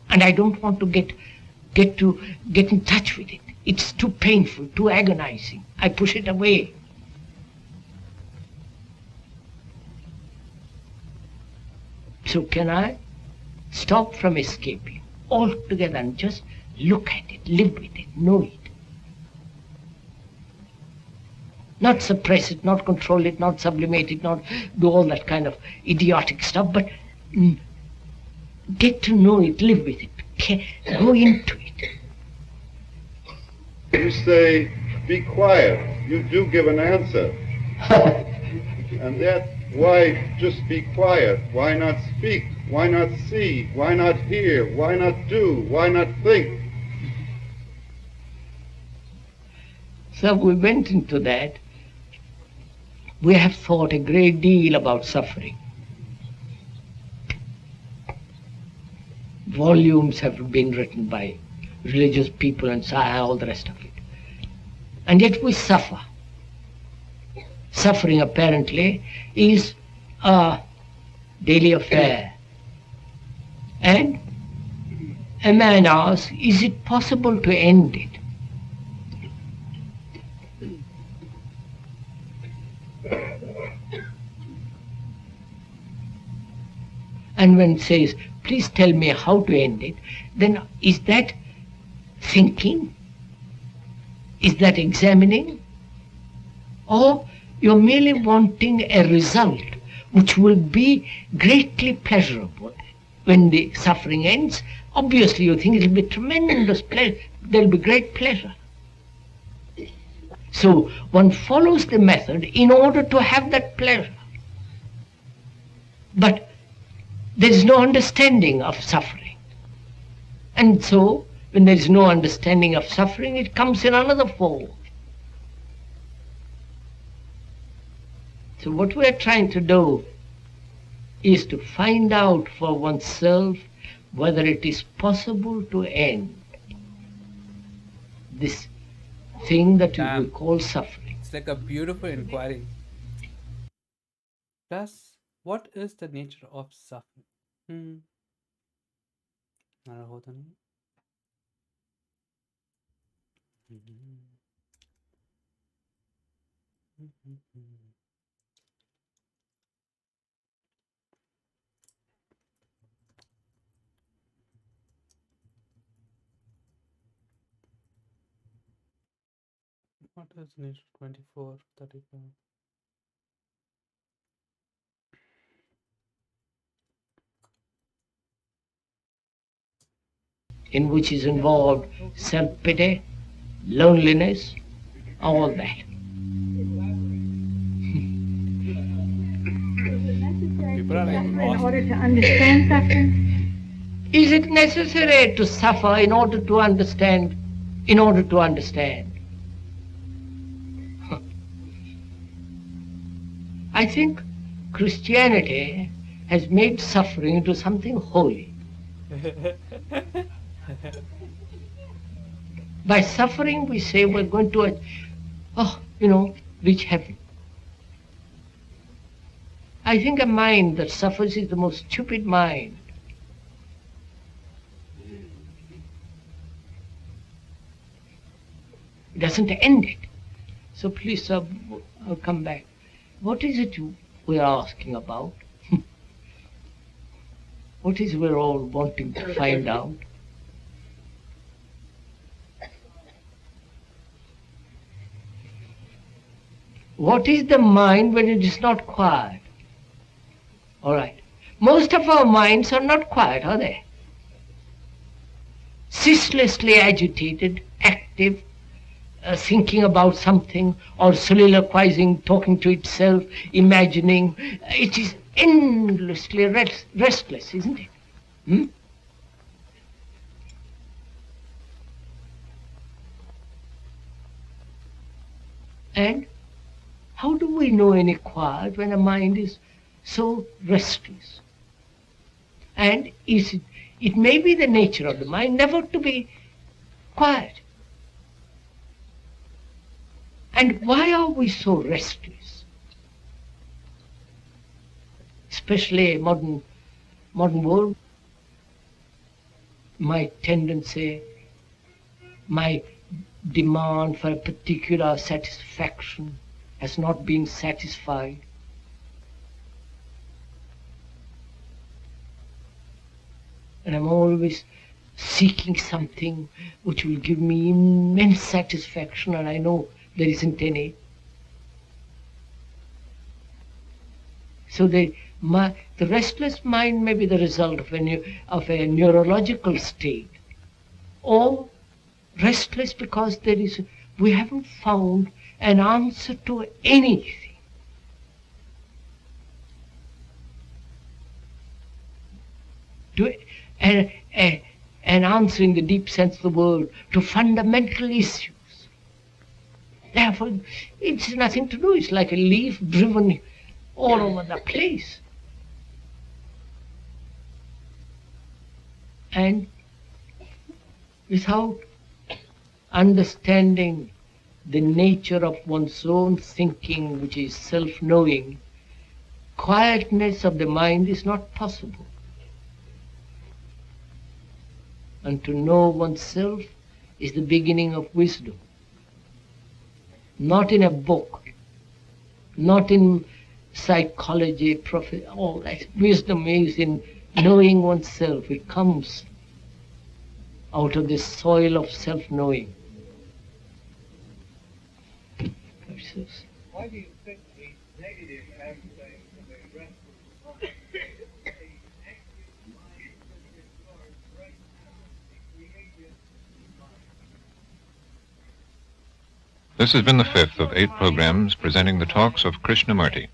And I don't want to get in touch with it. It's too painful, too agonizing. I push it away. So can I stop from escaping altogether and just look at it, live with it, know it? Not suppress it, not control it, not sublimate it, not do all that kind of idiotic stuff, but get to know it, live with it, go into it. You say, be quiet. You do give an answer. And that, why just be quiet? Why not speak? Why not see? Why not hear? Why not do? Why not think? So we went into that. We have thought a great deal about suffering. Volumes have been written by religious people and all the rest of it. And yet we suffer. Suffering apparently is a daily affair. And a man asks, is it possible to end it? And when it says, please tell me how to end it, then is that thinking? Is that examining? Or you're merely wanting a result which will be greatly pleasurable. When the suffering ends, obviously you think it'll be tremendous pleasure, there'll be great pleasure. So one follows the method in order to have that pleasure. But there is no understanding of suffering. And so, when there is no understanding of suffering, it comes in another form. So what we are trying to do is to find out for oneself whether it is possible to end this thing that we call suffering. It's like a beautiful inquiry. Plus, what is the nature of suffering? What is nature 24, 35? in which is involved self-pity, loneliness, all that. People are like In lost. order to understand suffering? Is it necessary to suffer in order to understand? In order to understand? I think Christianity has made suffering into something holy. By suffering, we say we're going to, reach heaven. I think a mind that suffers is the most stupid mind. It doesn't end it. So please, sir, I'll come back. What is it we're asking about? What is we're all wanting to find out? What is the mind when it is not quiet? All right. Most of our minds are not quiet, are they? Ceaselessly agitated, active, thinking about something, or soliloquizing, talking to itself, imagining. It is endlessly restless, isn't it? Hmm? And how do we know any quiet when a mind is so restless? And it may be the nature of the mind never to be quiet. And why are we so restless? Especially modern world. My tendency, my demand for a particular satisfaction has not been satisfied. And I'm always seeking something which will give me immense satisfaction, and I know there isn't any. So the restless mind may be the result of a neurological state, or restless because we haven't found an answer to anything. An answer in the deep sense of the word to fundamental issues. Therefore, it's nothing to do. It's like a leaf driven all over the place. And without understanding the nature of one's own thinking, which is self-knowing, quietness of the mind is not possible. And to know oneself is the beginning of wisdom. Not in a book, not in psychology, all that. Wisdom is in knowing oneself. It comes out of the soil of self-knowing. Why do you think the negative aspect of a restless mind, a active mind that regards right now the creative mind? This has been the fifth of 8 programs presenting the talks of Krishnamurti.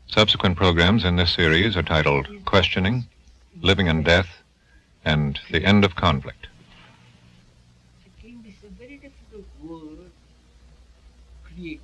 Subsequent programs in this series are titled Questioning, Living and Death, and The End of Conflict. Again, this is a very difficult word, creative.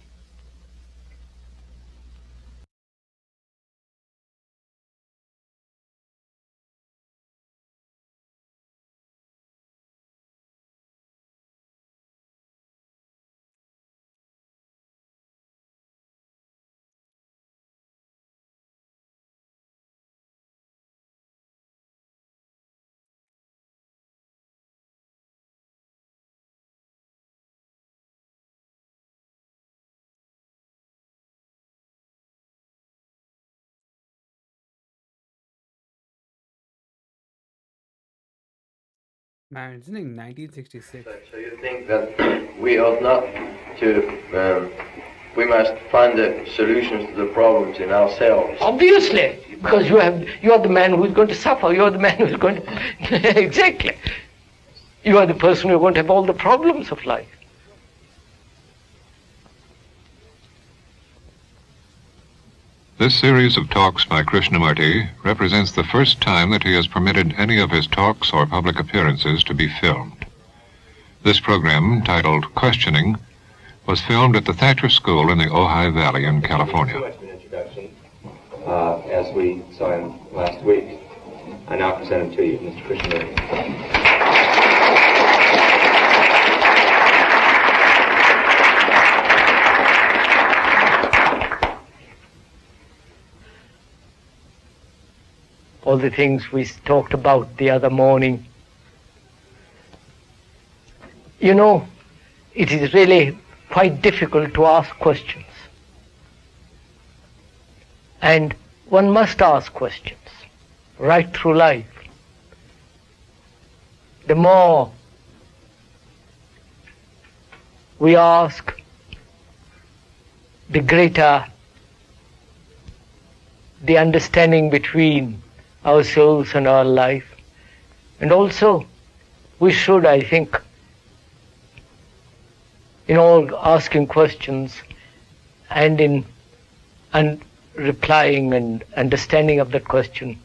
Man, it's like 1966. So you think that we ought not we must find the solutions to the problems in ourselves. Obviously, because you are the man who is going to suffer. You are the man who is going to exactly. You are the person who is going to have all the problems of life. This series of talks by Krishnamurti represents the first time that he has permitted any of his talks or public appearances to be filmed. This program, titled Questioning, was filmed at the Thatcher School in the Ojai Valley in California. Too much of an introduction, as we saw him last week. I now present him to you, Mr. Krishnamurti. All the things we talked about the other morning. You know, it is really quite difficult to ask questions. And one must ask questions right through life. The more we ask, the greater the understanding between our souls and our life. And also, we should, I think, in all asking questions and in replying and understanding of that question,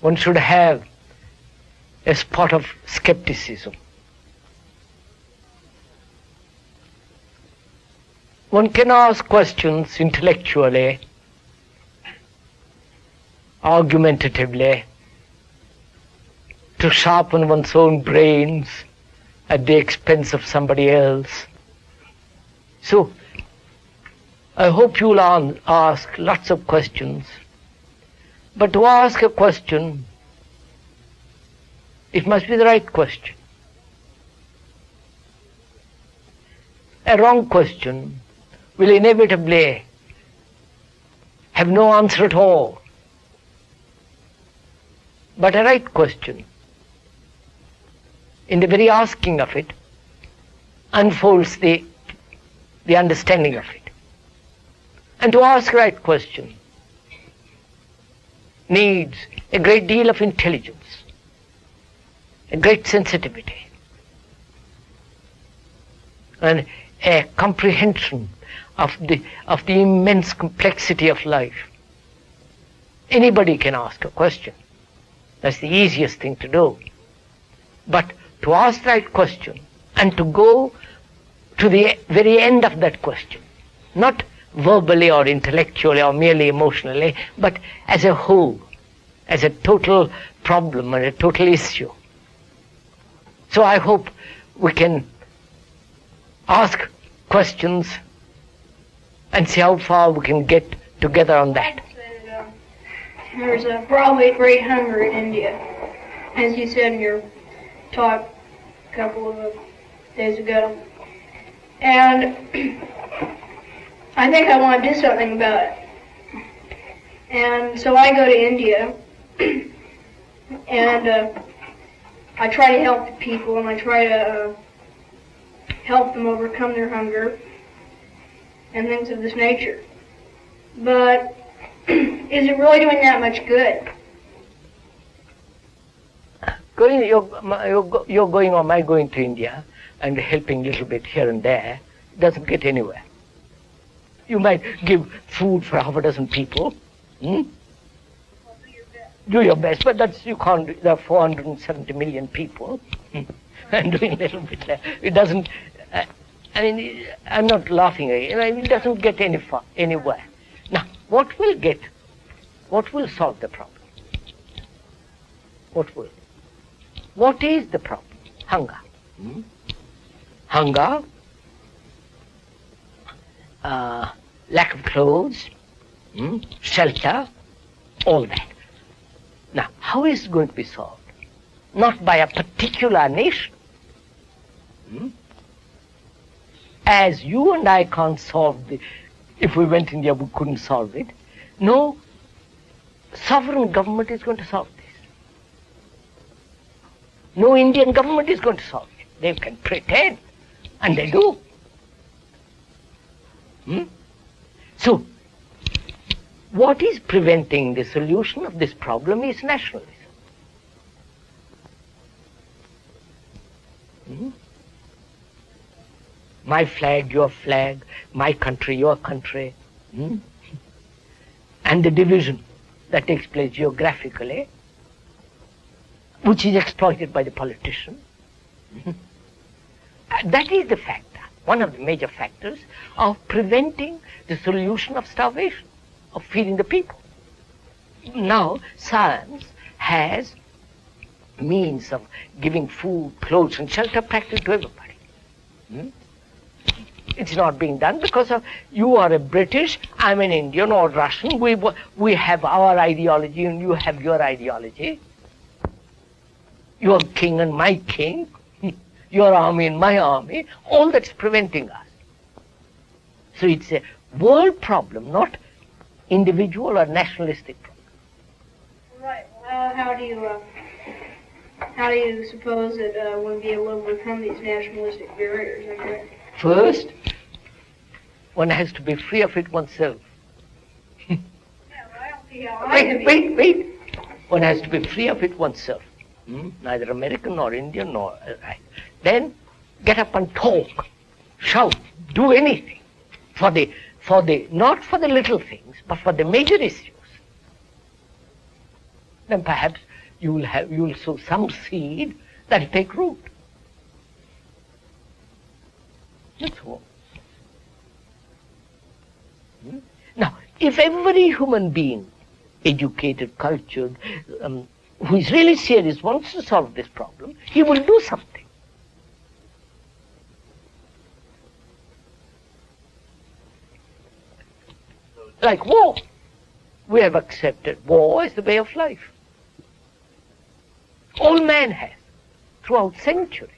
one should have a spot of skepticism. One can ask questions intellectually, argumentatively, to sharpen one's own brains at the expense of somebody else. So, I hope you'll ask lots of questions. But to ask a question, it must be the right question. A wrong question will inevitably have no answer at all. But a right question, in the very asking of it, unfolds the understanding of it. And to ask a right question needs a great deal of intelligence, a great sensitivity, and a comprehension of the immense complexity of life. Anybody can ask a question. That's the easiest thing to do. But to ask the right question and to go to the very end of that question, not verbally or intellectually or merely emotionally, but as a whole, as a total problem and a total issue. So I hope we can ask questions and see how far we can get together on that. There's probably a great hunger in India, as you said in your talk a couple of days ago. And I think I want to do something about it. And so I go to India, and I try to help the people, and I try to help them overcome their hunger and things of this nature. But is it really doing that much good? You're going or my going to India and helping a little bit here and there doesn't get anywhere. You might give food for half a dozen people. Do your best, but that's you can't. There are 470 million people, and doing a little bit there. It doesn't. I mean, I'm not laughing at it. I mean, it doesn't get anywhere. Now, what will solve the problem? What is the problem? Hunger. Hunger, lack of clothes, shelter, all that. Now, how is it going to be solved? Not by a particular nation. As you and I can't solve if we went India, we couldn't solve it. No sovereign government is going to solve this. No Indian government is going to solve it. They can pretend, and they do. So, what is preventing the solution of this problem is nationalism. My flag, my country, your country, and the division that takes place geographically, which is exploited by the politician. That is the factor, one of the major factors of preventing the solution of starvation, of feeding the people. Now, science has means of giving food, clothes, and shelter practically to everybody. It's not being done because of you are a British, I'm an Indian or Russian. We have our ideology and you have your ideology. Your king and my king, your army and my army. All that's preventing us. So it's a world problem, not individual or nationalistic problem. Right. How do you suppose that we'll be able to overcome these nationalistic barriers? Okay? First, one has to be free of it oneself. Wait. One has to be free of it oneself. Neither American nor Indian nor right. Then get up and talk, shout, do anything for the not for the little things, but for the major issues. Then perhaps you will sow some seed that will take root. That's all. Now, if every human being, educated, cultured, who is really serious, wants to solve this problem, he will do something. Like war. We have accepted war as the way of life. All man has, throughout centuries.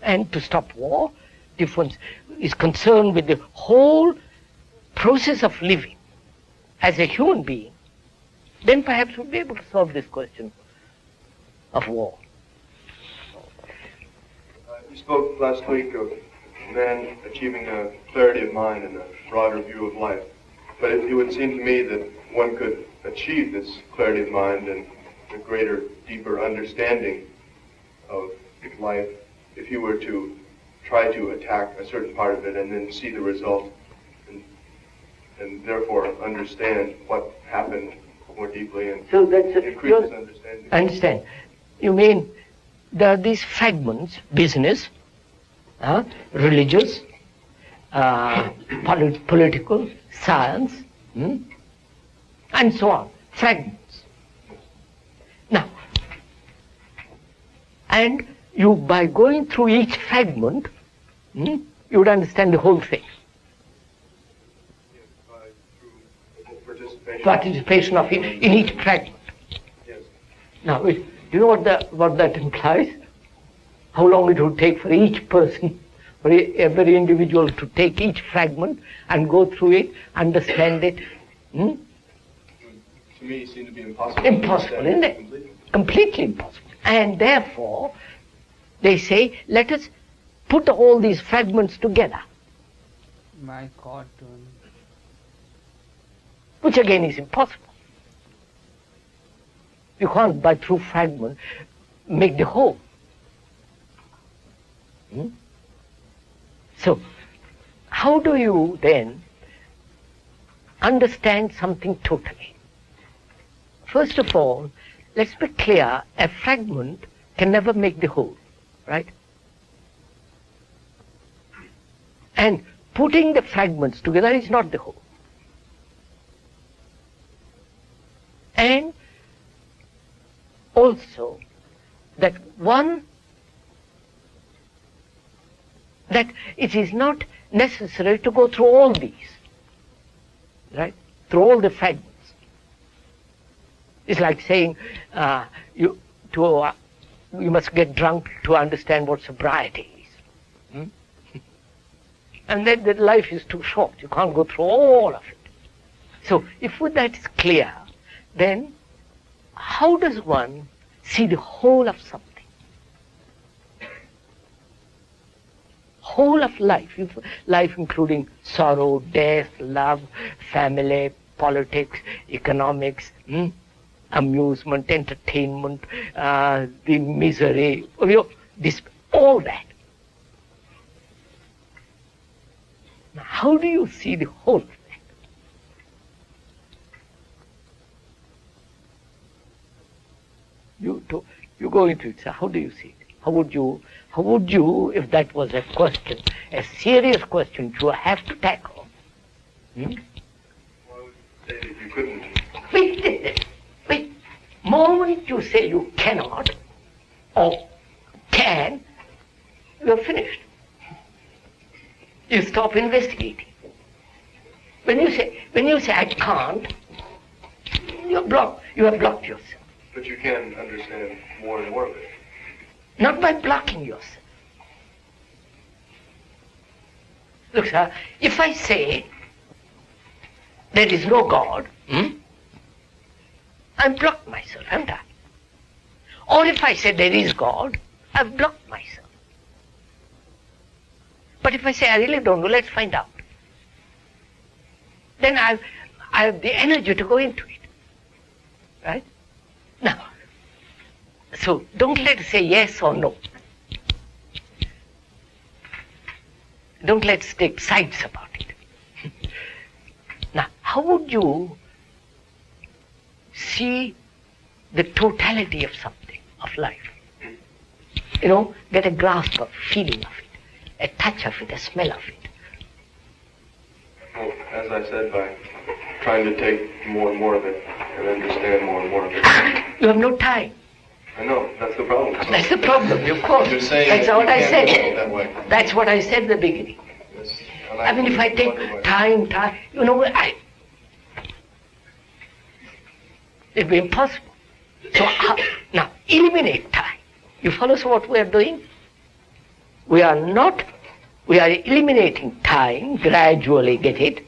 And to stop war, difference is concerned with the whole process of living as a human being. Then perhaps we'll be able to solve this question of war. You spoke last week of man achieving a clarity of mind and a broader view of life. But it would seem to me that one could achieve this clarity of mind and a greater, deeper understanding of life if you were to try to attack a certain part of it and then see the result and therefore understand what happened more deeply and so that's increase this understanding. I understand. You mean there are these fragments, business, religious, political, science, and so on, fragments. Now, and you, by going through each fragment, you would understand the whole thing. Participation of in each fragment. Yes. Now, do you know what that implies? How long it would take for each person, for every individual to take each fragment and go through it, understand it? To me, it seemed to be impossible. Impossible, isn't it? Completely impossible. And therefore, they say, let us put all these fragments together. My God. Which again is impossible. You can't, by through fragment, make the whole. So, how do you then understand something totally? First of all, let's be clear, a fragment can never make the whole, right? And putting the fragments together is not the whole. And also that it is not necessary to go through all these, right? Through all the fragments. It's like saying you must get drunk to understand what sobriety is. And then that life is too short. You can't go through all of it. So if that is clear, then how does one see the whole of something? whole of life, life including sorrow, death, love, family, politics, economics, amusement, entertainment, the misery, all that. Now, how do you see the whole of that? You go into it, so how do you see it? How would you, if that was a question, a serious question you have to tackle? Well, I would say that you couldn't. Wait. Moment you say you cannot or can, you're finished. You stop investigating. When you say I can't, you have blocked yourself. But you can understand more and more of it. Not by blocking yourself. Look, sir, if I say there is no God, I've blocked myself, haven't I? Or if I say there is God, I've blocked myself. But if I say I really don't know, let's find out. Then I have the energy to go into it. Right? Now, so don't let's say yes or no. Don't let's take sides about it. Now, how would you see the totality of something, of life? Get a grasp of, feeling of it, a touch of it, a smell of it. Well, as I said, by trying to take more and more of it and understand more and more of it. You have no time. I know, that's the problem. That's the problem, of course. You're saying that's what I said. That way. That's what I said at the beginning. Yes. I mean, if I take time, it'd be impossible. So now, eliminate time. You follow what we are doing? We are eliminating time, gradually, get it?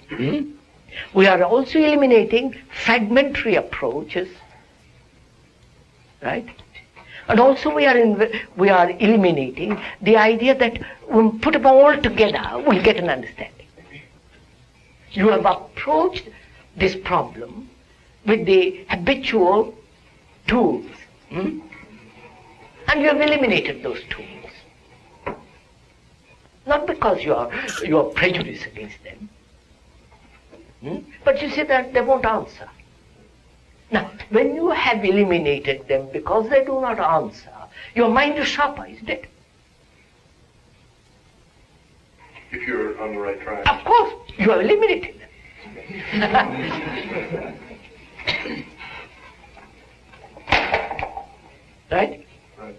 We are also eliminating fragmentary approaches, right? And also we are eliminating the idea that when we put them all together, we'll get an understanding. You have approached this problem with the habitual tools, and you have eliminated those tools. Not because you are prejudiced against them, but you see that they won't answer. Now, when you have eliminated them because they do not answer, your mind is sharper, isn't it? If you're on the right track. Of course, you have eliminated them. Right? Right.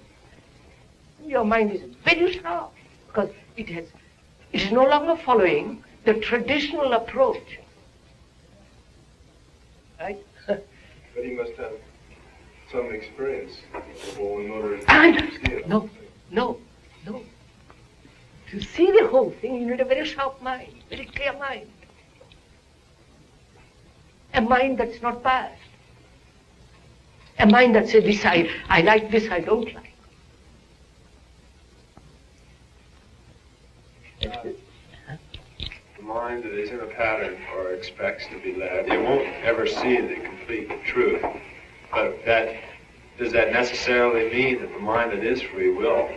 Your mind is very sharp because it is no longer following the traditional approach. Right? But he must have some experience in order to see it. No. To see the whole thing, you need a very sharp mind, very clear mind. A mind that's not biased. A mind that says, this I like, this I don't like. The mind that is in a pattern or expects to be led, it won't ever see the complete truth. But does that necessarily mean that the mind that is free will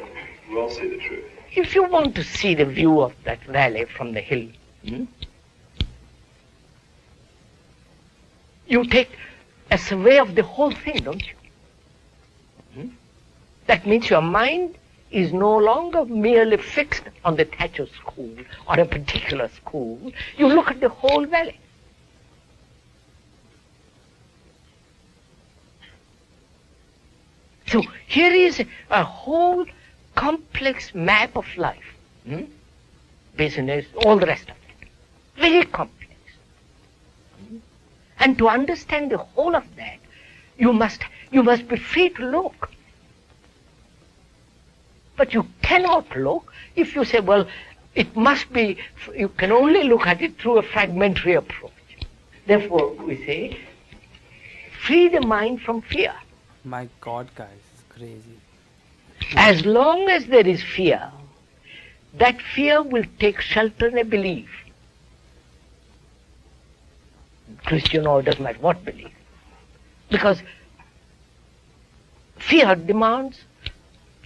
see the truth? If you want to see the view of that valley from the hill, you take a survey of the whole thing, don't you? That means your mind is no longer merely fixed on the Thatcher school or a particular school. You look at the whole valley. So here is a whole complex map of life. Business, all the rest of it. Very complex. And to understand the whole of that, you must be free to look. But you cannot look if you say, well, it must be, you can only look at it through a fragmentary approach. Therefore, we say, free the mind from fear. My God, guys, it's crazy. As long as there is fear, that fear will take shelter in a belief. Christian or doesn't matter what belief. Because fear demands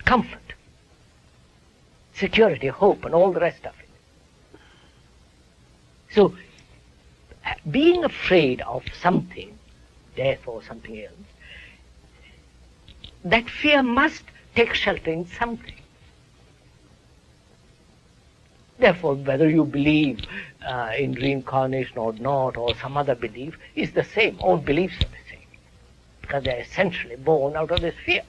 comfort, security, hope, and all the rest of it. So, being afraid of something, death or something else, that fear must take shelter in something. Therefore, whether you believe in reincarnation or not, or some other belief, is the same. All beliefs are the same, because they're essentially born out of this fear.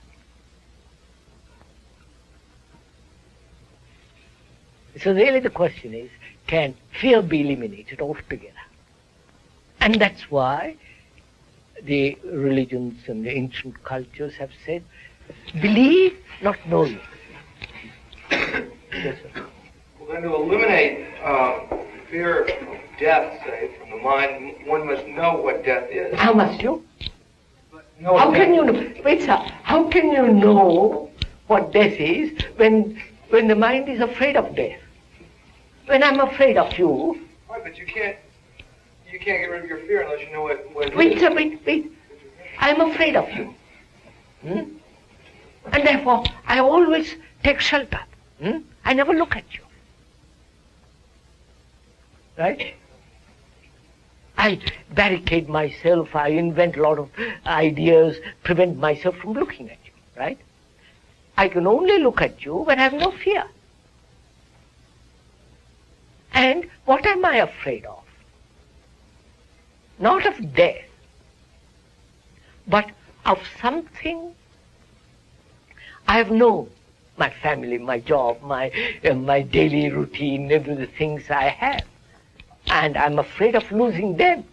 So really the question is, can fear be eliminated altogether? And that's why the religions and the ancient cultures have said, believe not knowing. Yes, sir. Well, then to eliminate fear of death, say, from the mind, one must know what death is. How must you? No, how can you know? Wait, sir. How can you know what death is when the mind is afraid of death? When I'm afraid of you. Right, but you can't get rid of your fear unless you know what it Wait, is. sir, wait. I'm afraid of you. And therefore, I always take shelter. I never look at you. Right? I barricade myself, I invent a lot of ideas, prevent myself from looking at you. Right? I can only look at you when I have no fear. And what am I afraid of? Not of death, but of something I have known. My family, my job, my daily routine, every the things I have. And I'm afraid of losing them.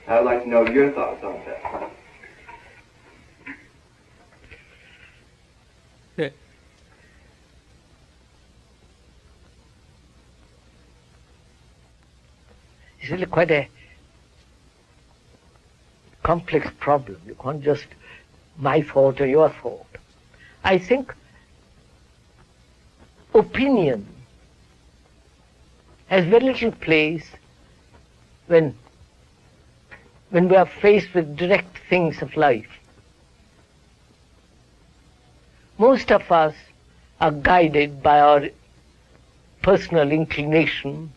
I'd like to know your thoughts on that. It's really quite a complex problem. You can't just my thought or your thought. I think opinion has very little place when we are faced with direct things of life. Most of us are guided by our personal inclination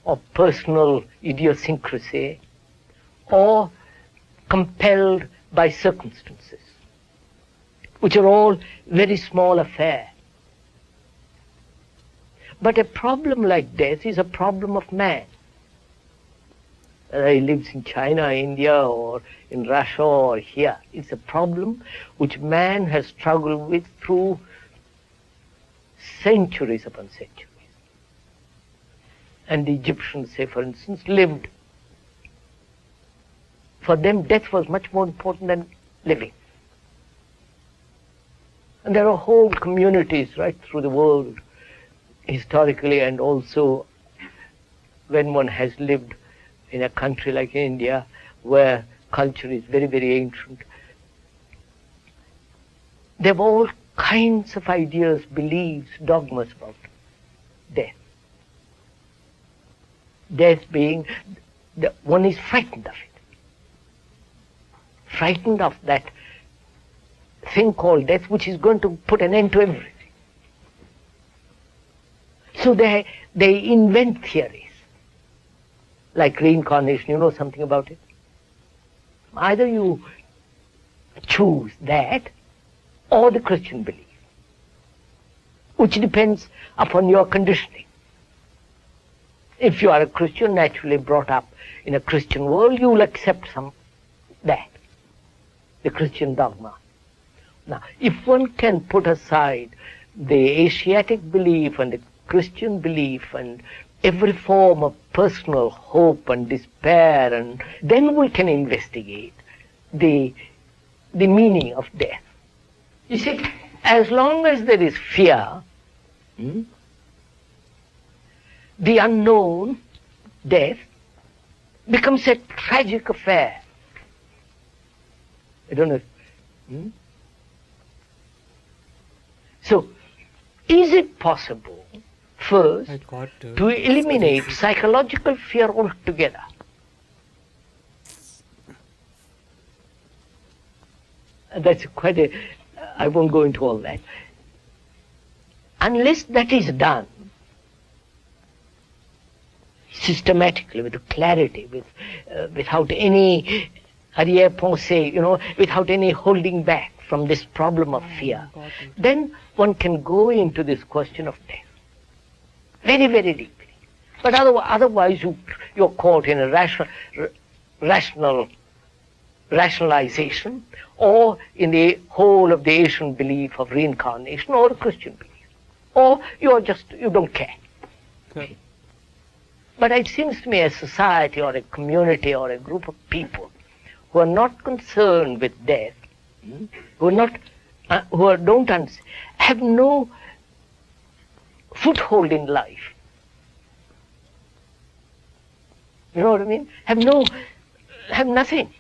or personal idiosyncrasy, or compelled by circumstances, which are all very small affairs. But a problem like death is a problem of man. Whether he lives in China, India, or in Russia, or here, it's a problem which man has struggled with through centuries upon centuries. And the Egyptians, say, for instance, lived. For them, death was much more important than living. And there are whole communities right through the world, historically, and also when one has lived in a country like India, where culture is very, very ancient. There were all kinds of ideas, beliefs, dogmas about death. Death being, one is frightened of it. Frightened of that thing called death, which is going to put an end to everything. So they invent theories, like reincarnation. You know something about it? Either you choose that or the Christian belief, which depends upon your conditioning. If you are a Christian, naturally brought up in a Christian world, you will accept that, the Christian dogma. Now, if one can put aside the Asiatic belief and the Christian belief and every form of personal hope and despair, and then we can investigate the meaning of death. You see, as long as there is fear, the unknown, death, becomes a tragic affair. I don't know if, So, is it possible, first, to eliminate psychological fear altogether? That's quite a, I won't go into all that. Unless that is done systematically, with clarity, without any arrière-pensée, without any holding back from this problem of fear, then one can go into this question of death very, very deeply. But otherwise you're caught in a rationalization, or in the whole of the Asian belief of reincarnation, or a Christian belief. Or you don't care. Okay. But it seems to me a society or a community or a group of people who are not concerned with death, have no foothold in life. You know what I mean? Have nothing.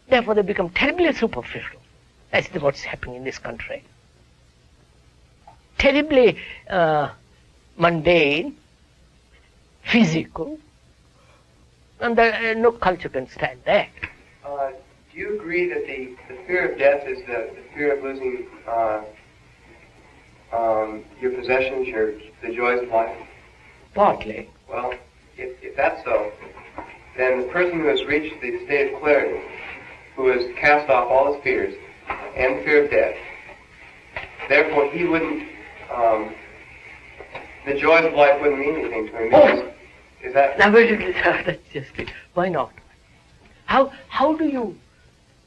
Therefore they become terribly superficial. That's what's happening in this country. Terribly mundane, physical, and no culture can stand that. Do you agree that the fear of death is the fear of losing your possessions, the joys of life? Partly. Well, if that's so, then the person who has reached the state of clarity, who has cast off all his fears and the fear of death, therefore he wouldn't, the joys of life wouldn't mean anything to him. Is that... Now, that's just it. Why not? How do you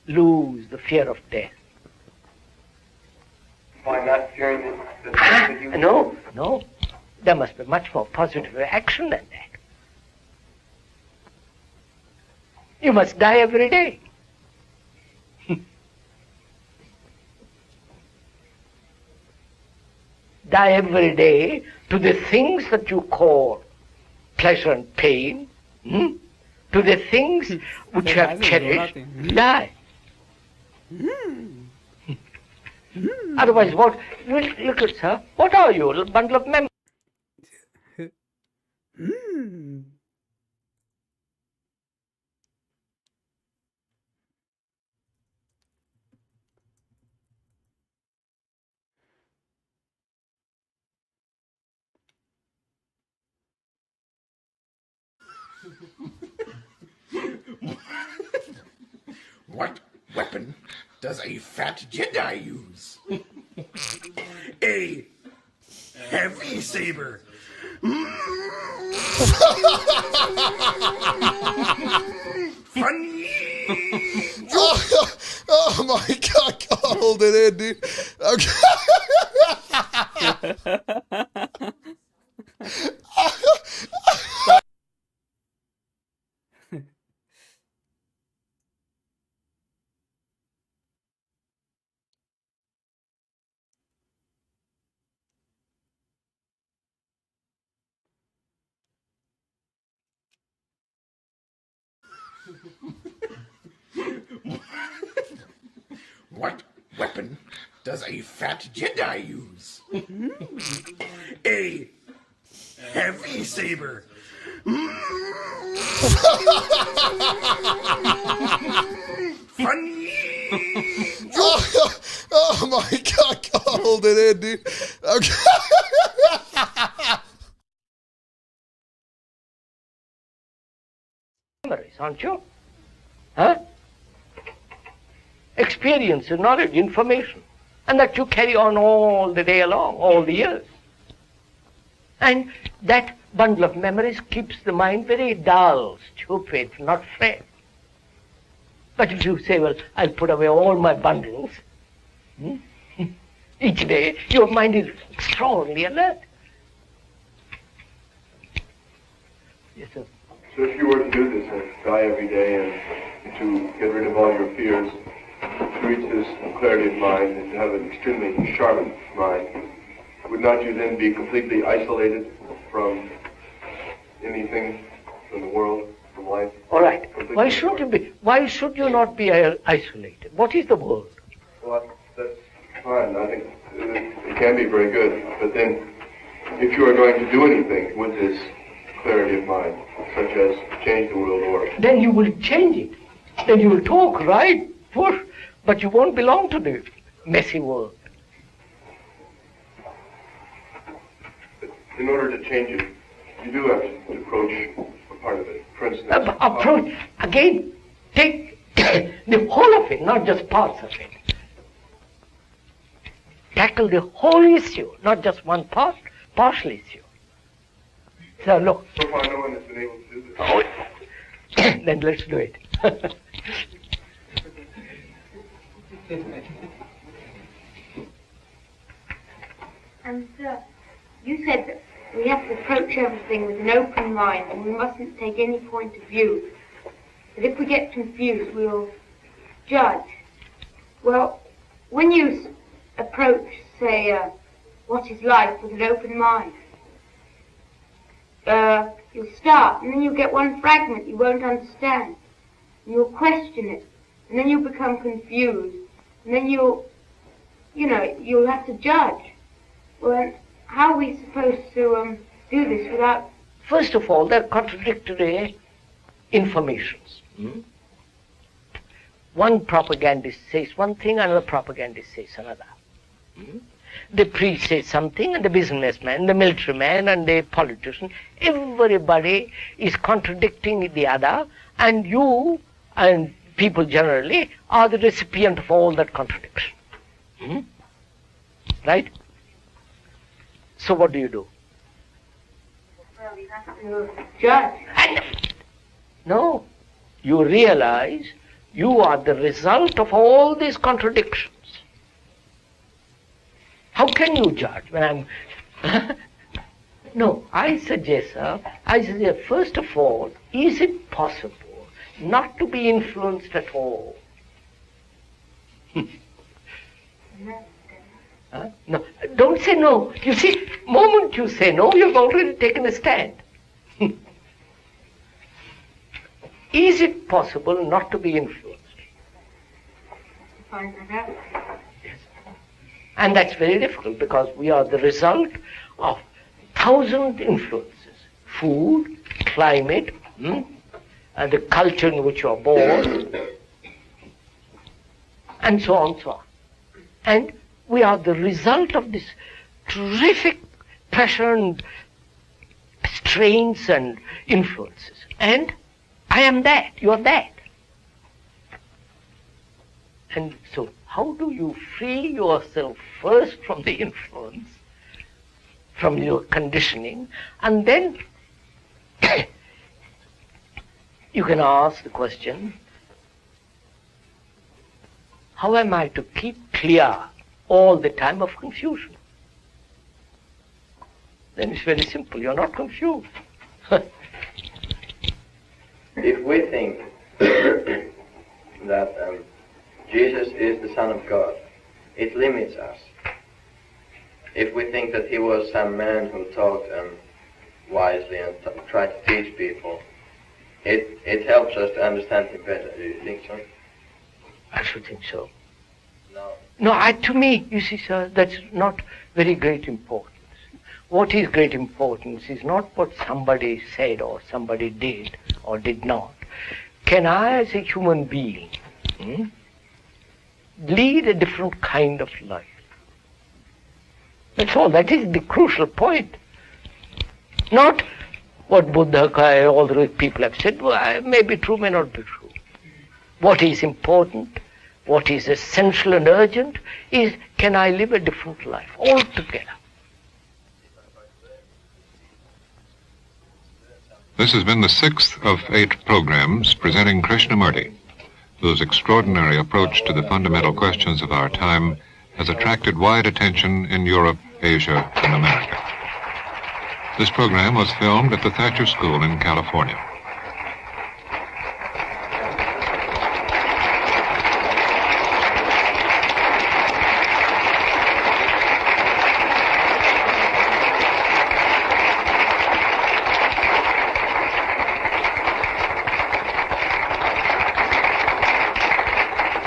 lose the fear of death? By not fearing the things that you... No. There must be much more positive action than that. You must die every day. Die every day to the things that you call pleasure and pain, to the things which you have cherished, die. Otherwise, what? Look at her. What are you? A bundle of memories. What weapon does a fat Jedi use? A heavy saber. Funny. Oh my God! Hold it in, dude. Okay. What weapon does a fat Jedi use? A heavy saber. Funny. Oh my God! Hold it in, dude. Okay. Memories, aren't you? Huh? Experience, knowledge, information, and that you carry on all the day along, all the years. And that bundle of memories keeps the mind very dull, stupid, not fresh. But if you say, well, I'll put away all my bundles, each day, your mind is extraordinarily alert. Yes, sir. So if you were to do this, die every day, and to get rid of all your fears, to reach this clarity of mind, and to have an extremely sharp mind, would not you then be completely isolated from anything, from the world, from life? All right. Why should you be? Why should you not be isolated? What is the world? Well, that's fine. I think it can be very good. But then, if you are going to do anything with this clarity of mind, such as change the world order, then you will change it. Then you will talk, right, push, but you won't belong to the messy world. in order to change it, you do have to approach a part of it. For instance, approach again. Take the whole of it, not just parts of it. Tackle the whole issue, not just one part, partial issue. So look. So far, no one has been able to do this. Oh, then let's do it. And you said that we have to approach everything with an open mind and we mustn't take any point of view. That if we get confused, we'll judge. Well, when you approach, say, what is life with an open mind, you'll start, and then you'll get one fragment you won't understand, and you'll question it, and then you'll become confused, and then you'll have to judge. Well, how are we supposed to do this without... First of all, they're contradictory informations. One propagandist says one thing, another propagandist says another. The priest says something, and the businessman, the military man, and the politician, everybody is contradicting the other, and you and people generally are the recipient of all that contradiction. Right? So what do you do? Well, you have to judge. No. You realize you are the result of all these contradictions. How can you judge when I'm... No, I suggest, first of all, is it possible not to be influenced at all? No, don't say no. You see, moment you say no, you've already taken a stand. Is it possible not to be influenced? Find that out. Yes. And that's very difficult because we are the result of 1,000 influences. Food, climate, and the culture in which you are born, and so on, so on. And we are the result of this terrific pressure and strains and influences. And I am that, you are that. And so how do you free yourself first from the influence, from your conditioning, and then you can ask the question, how am I to keep clear all the time of confusion? Then it's very simple, you're not confused. If we think that Jesus is the Son of God, it limits us. If we think that he was some man who talked wisely and tried to teach people, it helps us to understand him better. Do you think so? I should think so. No. No, to me, you see, sir, that's not very great importance. What is great importance is not what somebody said or somebody did or did not. Can I, as a human being, lead a different kind of life? That's all. That is the crucial point. Not what Buddha, all the people have said, well, may be true, may not be true. What is important, what is essential and urgent is, can I live a different life altogether? This has been the 6th of 8 programs presenting Krishnamurti, whose extraordinary approach to the fundamental questions of our time has attracted wide attention in Europe, Asia, and America. This program was filmed at the Thatcher School in California.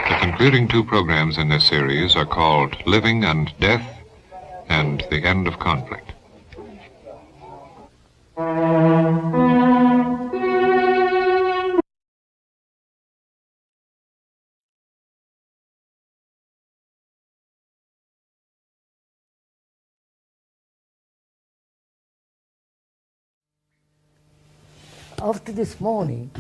The concluding 2 programs in this series are called Living and Death the end of conflict. After this morning,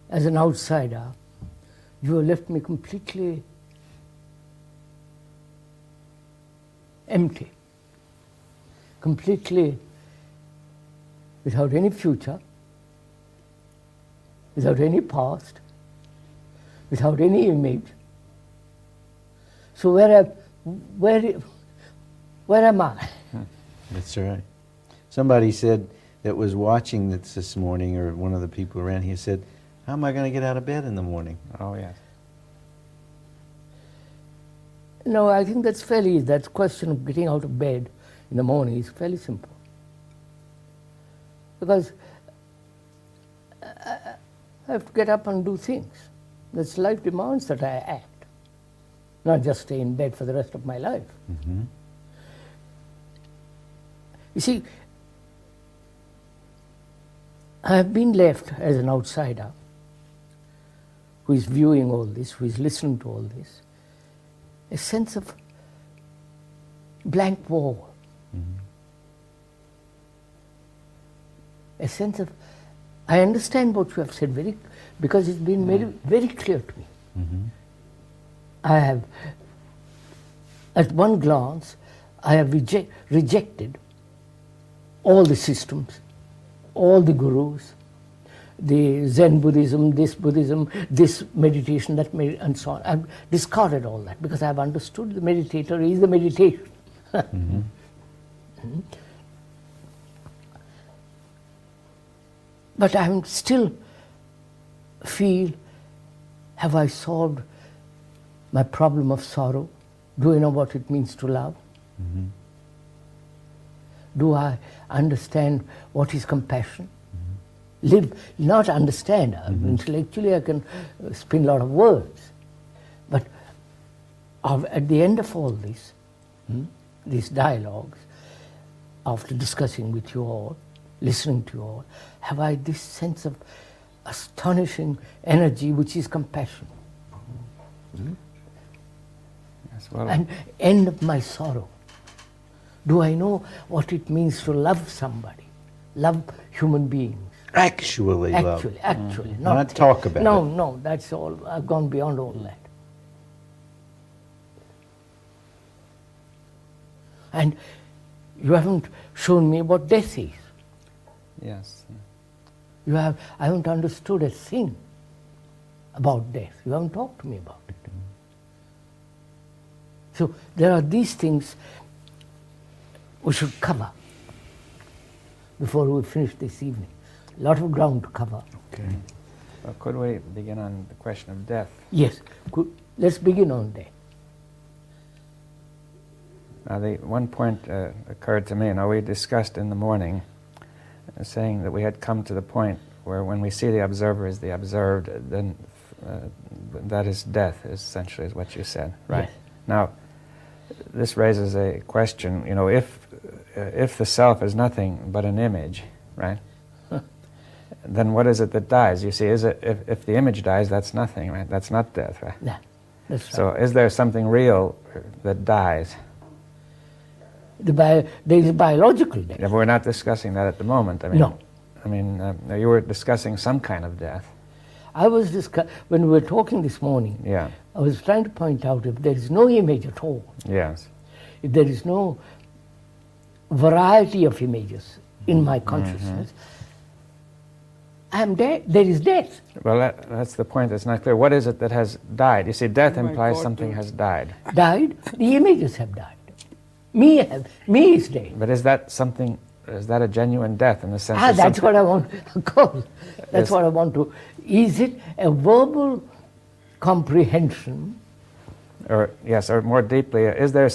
as an outsider, you have left me completely empty, completely without any future, without any past, without any image. So where am I? That's right. Somebody said that was watching this morning, or one of the people around here said, how am I going to get out of bed in the morning? Oh, yes. No, I think that question of getting out of bed in the morning is fairly simple. Because I have to get up and do things. That's life demands that I act, not just stay in bed for the rest of my life. Mm-hmm. You see, I have been left as an outsider who is viewing all this, who is listening to all this, a sense of blank wall. Mm-hmm. A sense of, I understand what you have said because it's been made very clear to me. Mm-hmm. I have, at one glance, I have rejected all the systems, all the gurus, the Zen Buddhism, this meditation, that and so on. I've discarded all that because I've understood the meditator is the meditation. Mm-hmm. But I still feel, have I solved my problem of sorrow? Do I know what it means to love? Mm-hmm. Do I understand what is compassion? Live, not understand. Intellectually I can spin a lot of words. But at the end of all this, these dialogues, after discussing with you all, listening to you all, have I this sense of astonishing energy which is compassion. Yes, well, and end of my sorrow. Do I know what it means to love somebody, love human beings? Actually love. Actually. Not talk about it. No, that's all. I've gone beyond all that. And you haven't shown me what death is. Yes. I haven't understood a thing about death. You haven't talked to me about it. So there are these things we should cover before we finish this evening. A lot of ground to cover. Okay. Well, could we begin on the question of death? Yes. Let's begin on death. Now, the one point occurred to me. Now, we discussed in the morning, saying that we had come to the point where when we see the observer as the observed, then that is death, essentially, is what you said, right? Yes. Now, this raises a question, you know, if the self is nothing but an image, right? Then what is it that dies? You see, if the image dies, that's nothing, right? That's not death, right? No, that's right. So is there something real that dies? There is biological death. Yeah, but we're not discussing that at the moment. I mean, No. I mean, you were discussing some kind of death. I was when we were talking this morning, Yeah. I was trying to point out if there is no image at all, Yes. if there is no variety of images in my consciousness, I am dead. There is death. Well, that's the point that's not clear. What is it that has died? You see, death implies something has died. Died? The images have died. Me is dead. But is that something, is that a genuine death in the sense That's something- what I want to call. That's Yes. what I want to. Is it a verbal comprehension? Or, yes, or more deeply, is there